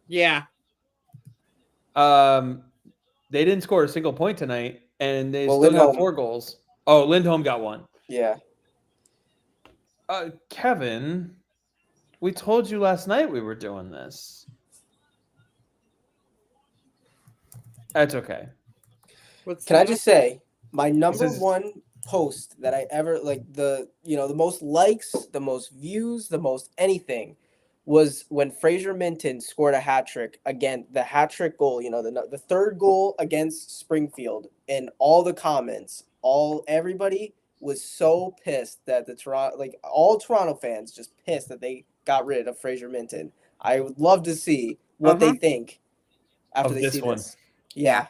Yeah. They didn't score a single point tonight, and they Well, still got Lindholm. 4 goals. Oh, Lindholm got 1. Yeah. Kevin, we told you last night we were doing this. That's okay. Can I just say my number is- one post that I ever the most likes, the most views, the most anything was when Fraser Minton scored a hat trick again, the hat trick goal, the third goal against Springfield, and all the comments, everybody was so pissed that all Toronto fans just pissed that they got rid of Fraser Minton. I would love to see what they think after Of they this see one. this. Yeah.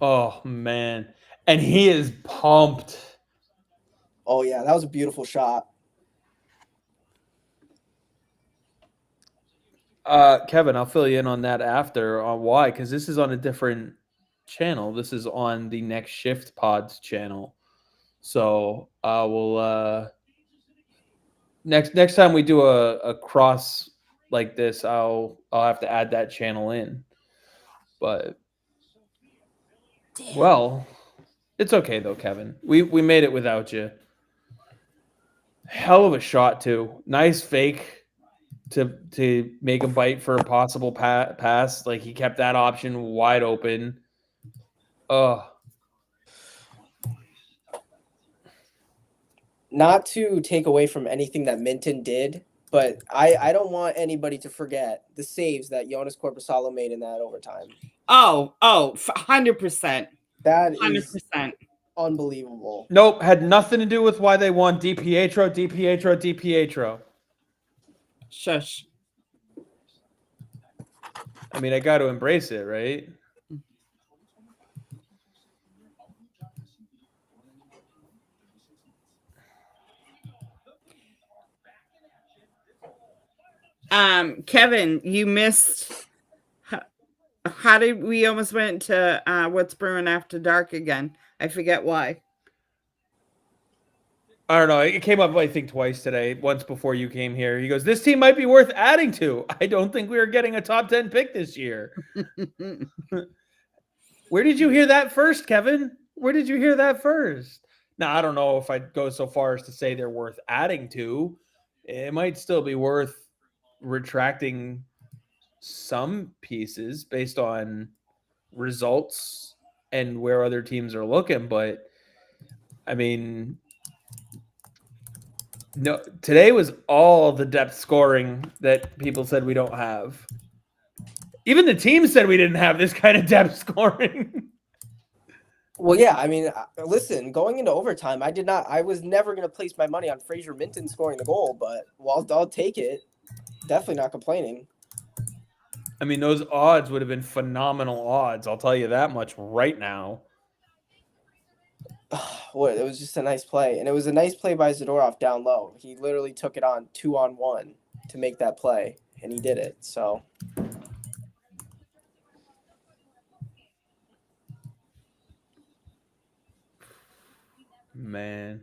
Oh man, and he is pumped. Oh yeah, that was a beautiful shot. Kevin, I'll fill you in on that after on why, because this is on a different channel. This is on the Next Shift Pods channel. So we'll next time we do a cross like this, I'll have to add that channel in. But well, it's okay though, Kevin. We made it without you. Hell of a shot too. Nice fake to make a bite for a possible pass. Like he kept that option wide open. Not to take away from anything that Minton did, but I don't want anybody to forget the saves that Jonas Korpisalo made in that overtime. 100%. That is 100%. unbelievable. Nope, had nothing to do with why they won. DiPietro. Shush. I mean, I got to embrace it, right? Kevin, you missed. How did we almost went to What's Brewing After Dark again? I forget why. I don't know. It came up, I think, twice today. Once before you came here. He goes, this team might be worth adding to. I don't think we are getting a top 10 pick this year. Where did you hear that first, Kevin? Where did you hear that first? Now, I don't know if I'd go so far as to say they're worth adding to. It might still be worth retracting some pieces based on results and where other teams are looking. But, I mean, no, today was all the depth scoring that people said we don't have. Even the team said we didn't have this kind of depth scoring. Well, yeah, I mean, listen, going into overtime, I was never going to place my money on Fraser Minton scoring the goal, but I'll take it. Definitely not complaining. I mean, those odds would have been phenomenal odds. I'll tell you that much right now. It was just a nice play. And it was a nice play by Zadorov down low. He literally took it on 2-on-1 to make that play, and he did it. So, man.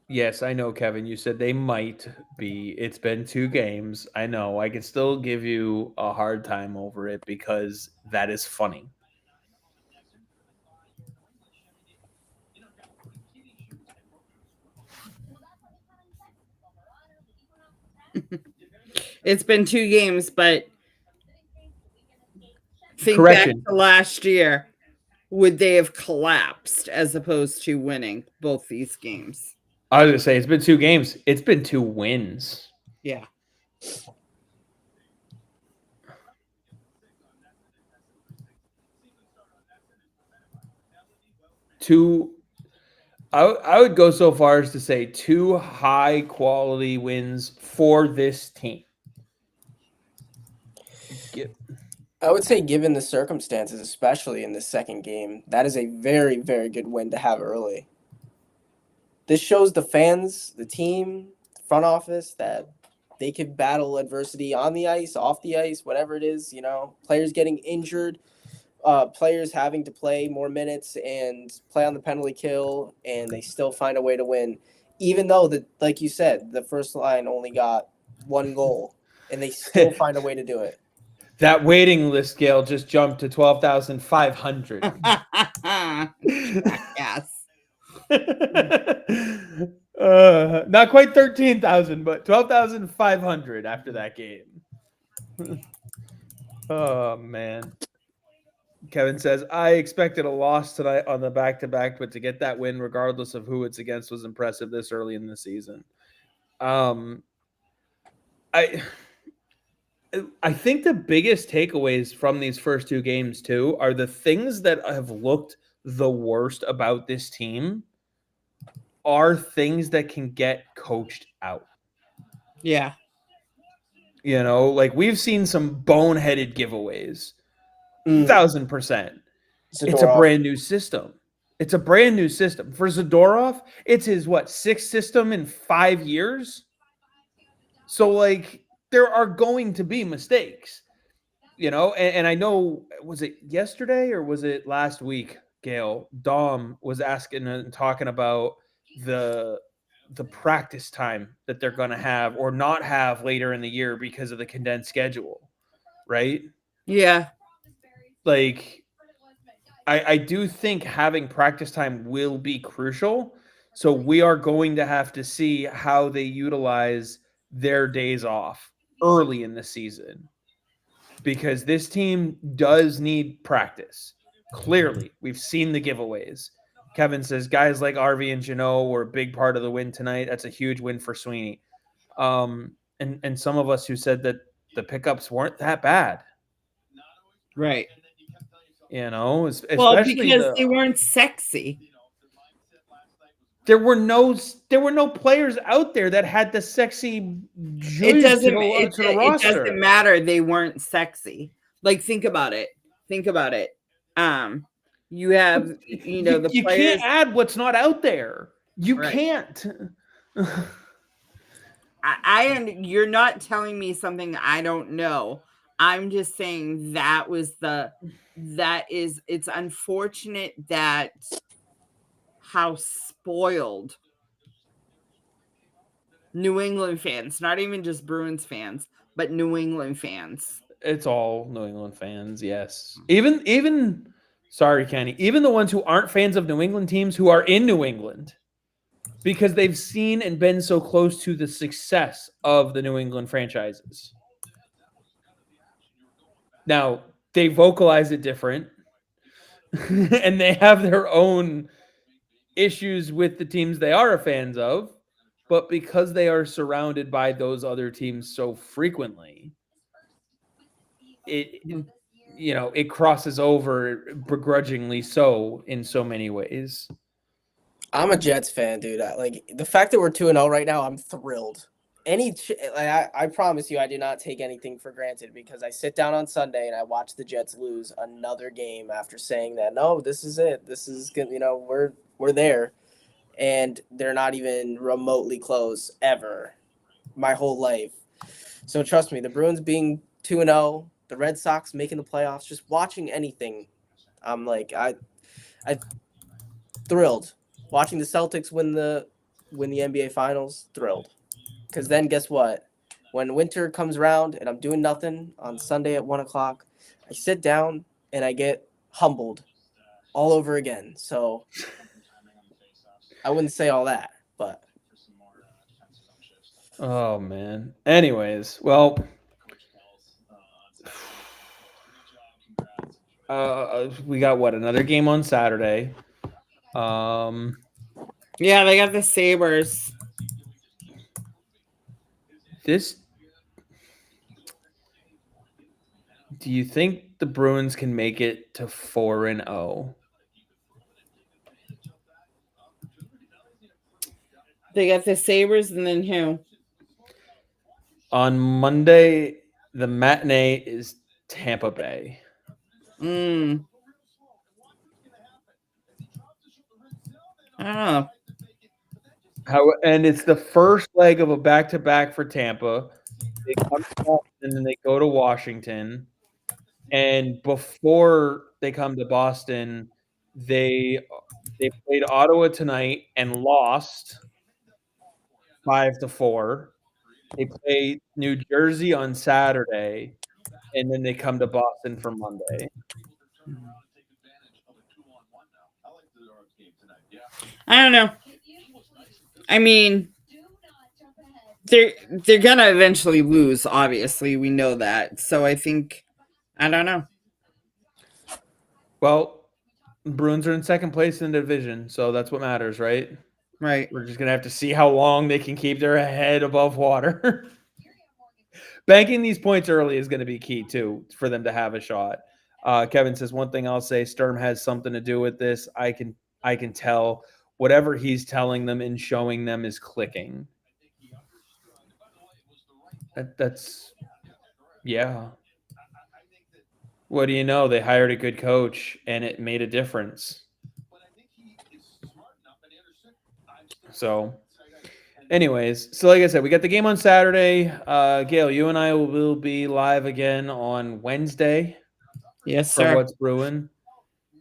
Yes, I know, Kevin. You said they might be. It's been 2 games. I know. I can still give you a hard time over it because that is funny. It's been 2 games, but think Correction. back to last year. Would they have collapsed as opposed to winning both these games? I was going to say, it's been 2 games. It's been 2 wins. Yeah. I would go so far as to say 2 high quality wins for this team. I would say, given the circumstances, especially in the second game, that is a very, very good win to have early. This shows the fans, the team, front office that they could battle adversity on the ice, off the ice, whatever it is, players getting injured. players having to play more minutes and play on the penalty kill, and they still find a way to win, even though like you said, the first line only got 1 goal, and they still find a way to do it. That waiting list scale just jumped to 12,500. Yes. Not quite 13,000, but 12,500 after that game. Oh, man. Kevin says, I expected a loss tonight on the back-to-back, but to get that win, regardless of who it's against, was impressive this early in the season. I think the biggest takeaways from these first 2 games, too, are the things that have looked the worst about this team are things that can get coached out. Yeah. You know, like we've seen some boneheaded giveaways. 1,000%. It's a brand new system. It's a brand new system. For Zadorov, it's his, 6th system in 5 years? So, like, there are going to be mistakes, you know? And I know, was it yesterday or was it last week, Gail? Dom was asking and talking about the practice time that they're going to have or not have later in the year because of the condensed schedule, right? Yeah. Like, I do think having practice time will be crucial. So we are going to have to see how they utilize their days off early in the season, because this team does need practice. Clearly, we've seen the giveaways. Kevin says guys like RV and Jeannot were a big part of the win tonight. That's a huge win for Sweeney. And some of us who said that the pickups weren't that bad. Right. You know, especially well, because they weren't sexy. There were no players out there that had the sexy It doesn't it doesn't matter. They weren't sexy. Like, think about it. You have, the you players. Can't add what's not out there. You Right. can't. You're not telling me something I don't know. I'm just saying it's unfortunate that how spoiled New England fans, not even just Bruins fans, but New England fans. It's all New England fans, yes. Even sorry, Kenny, even the ones who aren't fans of New England teams who are in New England, because they've seen and been so close to the success of the New England franchises. Now, they vocalize it different, and they have their own issues with the teams they are fans of, but because they are surrounded by those other teams so frequently, it crosses over begrudgingly so in so many ways. I'm a Jets fan, dude. The fact that we're 2-0 right now, I'm thrilled. I promise you, I do not take anything for granted, because I sit down on Sunday and I watch the Jets lose another game after saying that, no, this is it. This is good. We're there, and they're not even remotely close ever my whole life. So trust me, the Bruins being 2-0, the Red Sox making the playoffs, just watching anything, I'm like, I thrilled. Watching the Celtics win the NBA Finals, thrilled. Because then guess what? When winter comes around and I'm doing nothing on Sunday at 1:00, I sit down and I get humbled all over again. So I wouldn't say all that, but. Oh, man. Anyways, well, we got another game on Saturday. Yeah, they got the Sabres. Do you think the Bruins can make it to 4-0? They got the Sabres, and then who? On Monday, the matinee is Tampa Bay. I don't know. And it's the first leg of a back-to-back for Tampa. They come to Boston and then they go to Washington. And before they come to Boston, they played Ottawa tonight and lost 5-4. They play New Jersey on Saturday, and then they come to Boston for Monday. I don't know. I mean, they're gonna eventually lose. Obviously, we know that. So I think, I don't know. Well, Bruins are in second place in the division, so that's what matters, right? Right. We're just gonna have to see how long they can keep their head above water. Banking these points early is going to be key too for them to have a shot. Kevin says one thing I'll say: Sturm has something to do with this. I can tell whatever he's telling them and showing them is clicking. That's yeah. What do you know? They hired a good coach and it made a difference. So, anyways, so like I said, we got the game on Saturday. Gail, you and I will be live again on Wednesday. Yes, For sir. What's Brewing.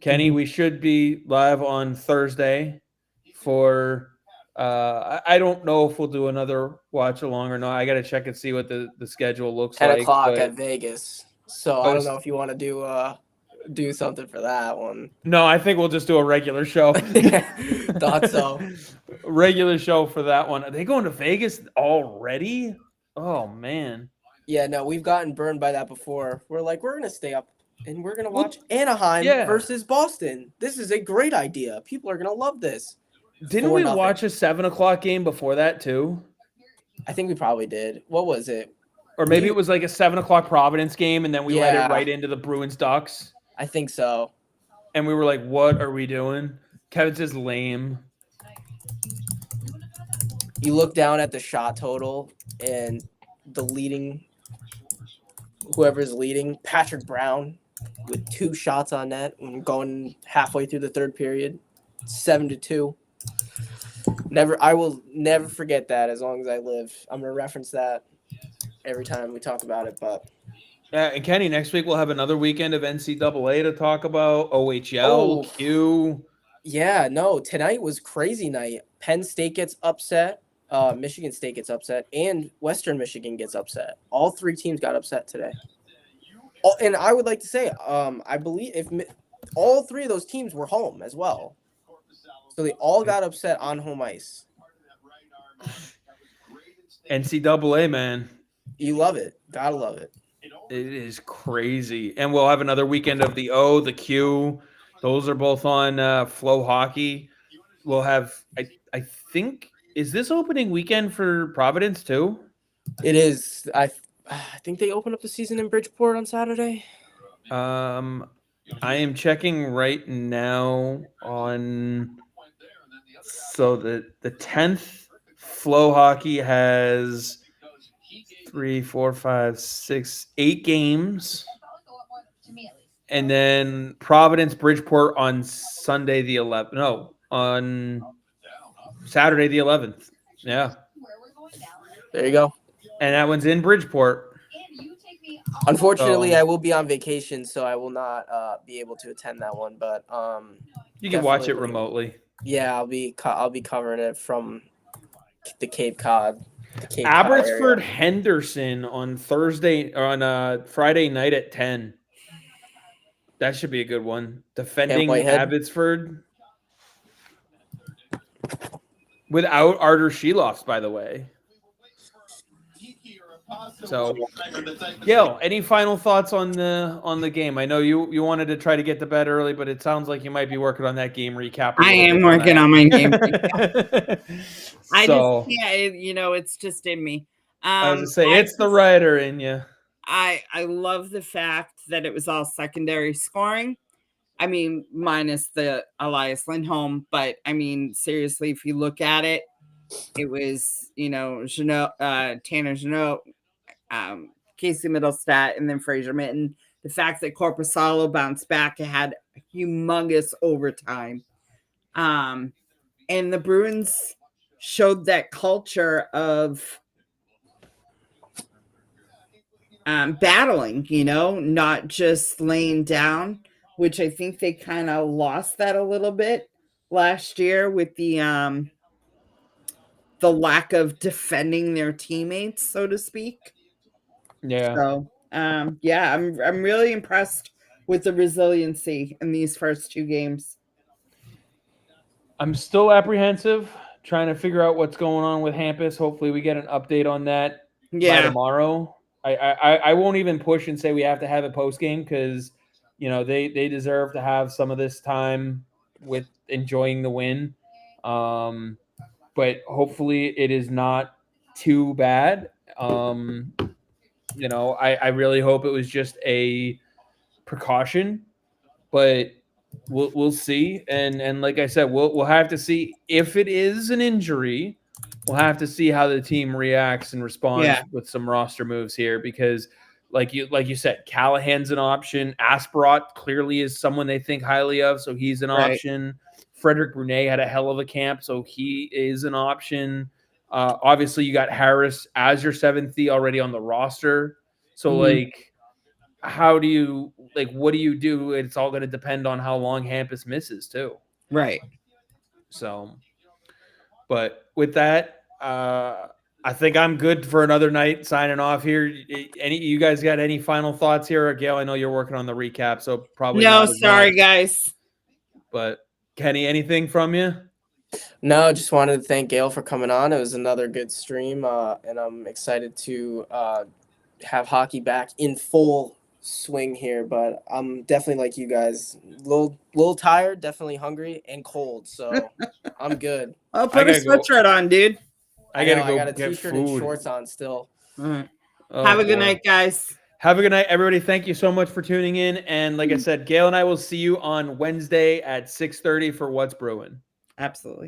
Kenny, we should be live on Thursday for I don't know if we'll do another watch along or not. I gotta check and see what the schedule looks 10 like. o'clock but- at Vegas. So I don't know if you want to do something for that one. No, I think we'll just do a regular show. Thought so. Regular show for that one. Are they going to Vegas already? Oh man. Yeah, no, we've gotten burned by that before. We're like, we're gonna stay up and we're gonna watch Anaheim versus Boston. This is a great idea. People are gonna love this. Didn't we watch a 7:00 game before that too? I think we probably did. What was it? Or maybe it was like a 7:00 Providence game, and then we let it Yeah. right into the Bruins Ducks. I think so. And we were like, what are we doing? Kevin says lame. You look down at the shot total and whoever's leading, Patrick Brown with 2 shots on net and going halfway through the third period, 7-2. I will never forget that as long as I live. I'm gonna reference that every time we talk about it. But and Kenny, next week we'll have another weekend of NCAA to talk about. OHL, Q. Yeah, no, tonight was crazy night. Penn State gets upset, Michigan State gets upset, and Western Michigan gets upset. All 3 teams got upset today. And I would like to say, I believe all 3 of those teams were home as well. So they all got upset on home ice. NCAA, man. You love it. Gotta love it. It is crazy. And we'll have another weekend of the O, the Q. Those are both on Flow Hockey. We'll have, I think, is this opening weekend for Providence too? It is. I think they open up the season in Bridgeport on Saturday. I am checking right now on. So the 10th Flow Hockey has 3, 4, 5, 6, 8 games. And then Providence Bridgeport on Sunday the 11th. No, on Saturday the 11th. Yeah. There you go. And that one's in Bridgeport. Unfortunately, I will be on vacation, so I will not be able to attend that one. But you can watch it remotely. Yeah, I'll be covering it from the Cape Cod. Abbotsford Henderson on Thursday or on Friday night at 10. That should be a good one. Defending Abbotsford without Artur Sheloffs, by the way. So, Gail, any final thoughts on the game? I know you wanted to try to get to bed early, but it sounds like you might be working on that game recap. I am working on my game recap. I just it's just in me. I was gonna say it's the writer in you. I love the fact that it was all secondary scoring. I mean, minus the Elias Lindholm, but I mean, seriously, if you look at it, it was Tanner Jeannot, Casey Middlestat, and then Fraser Mitten. The fact that Korpisalo bounced back, it had humongous overtime, and the Bruins showed that culture of battling, not just laying down, which I think they kind of lost that a little bit last year with the lack of defending their teammates, so to speak. Yeah. So, yeah, I'm really impressed with the resiliency in these first 2 games. I'm still apprehensive, trying to figure out what's going on with Hampus. Hopefully, we get an update on that by Yeah, tomorrow. I won't even push and say we have to have a post game because they deserve to have some of this time with enjoying the win. But hopefully, it is not too bad. I really hope it was just a precaution, but we'll see. And like I said, we'll have to see if it is an injury. We'll have to see how the team reacts and responds Yeah. with some roster moves here because like you said, Callahan's an option. Asperot clearly is someone they think highly of, so he's an Right. option. Frederick Brunet had a hell of a camp, so he is an option. Obviously, you got Harris as your 7th already on the roster. So Mhm. how do you what do you do? It's all going to depend on how long Hampus misses too. Right. So, but with that, I think I'm good for another night. Signing off here. You guys got any final thoughts here, Gail? I know you're working on the recap, so probably No, not as sorry, much. guys. But Kenny, anything from you? No, just wanted to thank Gail for coming on. It was another good stream, and I'm excited to have hockey back in full swing here. But I'm definitely like you guys, little tired, definitely hungry and cold. So I'm good. Oh, put a sweatshirt on, dude. I gotta go I got a get t-shirt and food. shorts on still. All right. Oh, Have a good boy. night, guys. Have a good night, everybody. Thank you so much for tuning in. And like I said, Gail and I will see you on Wednesday at 6:30 for What's Brewing. Absolutely.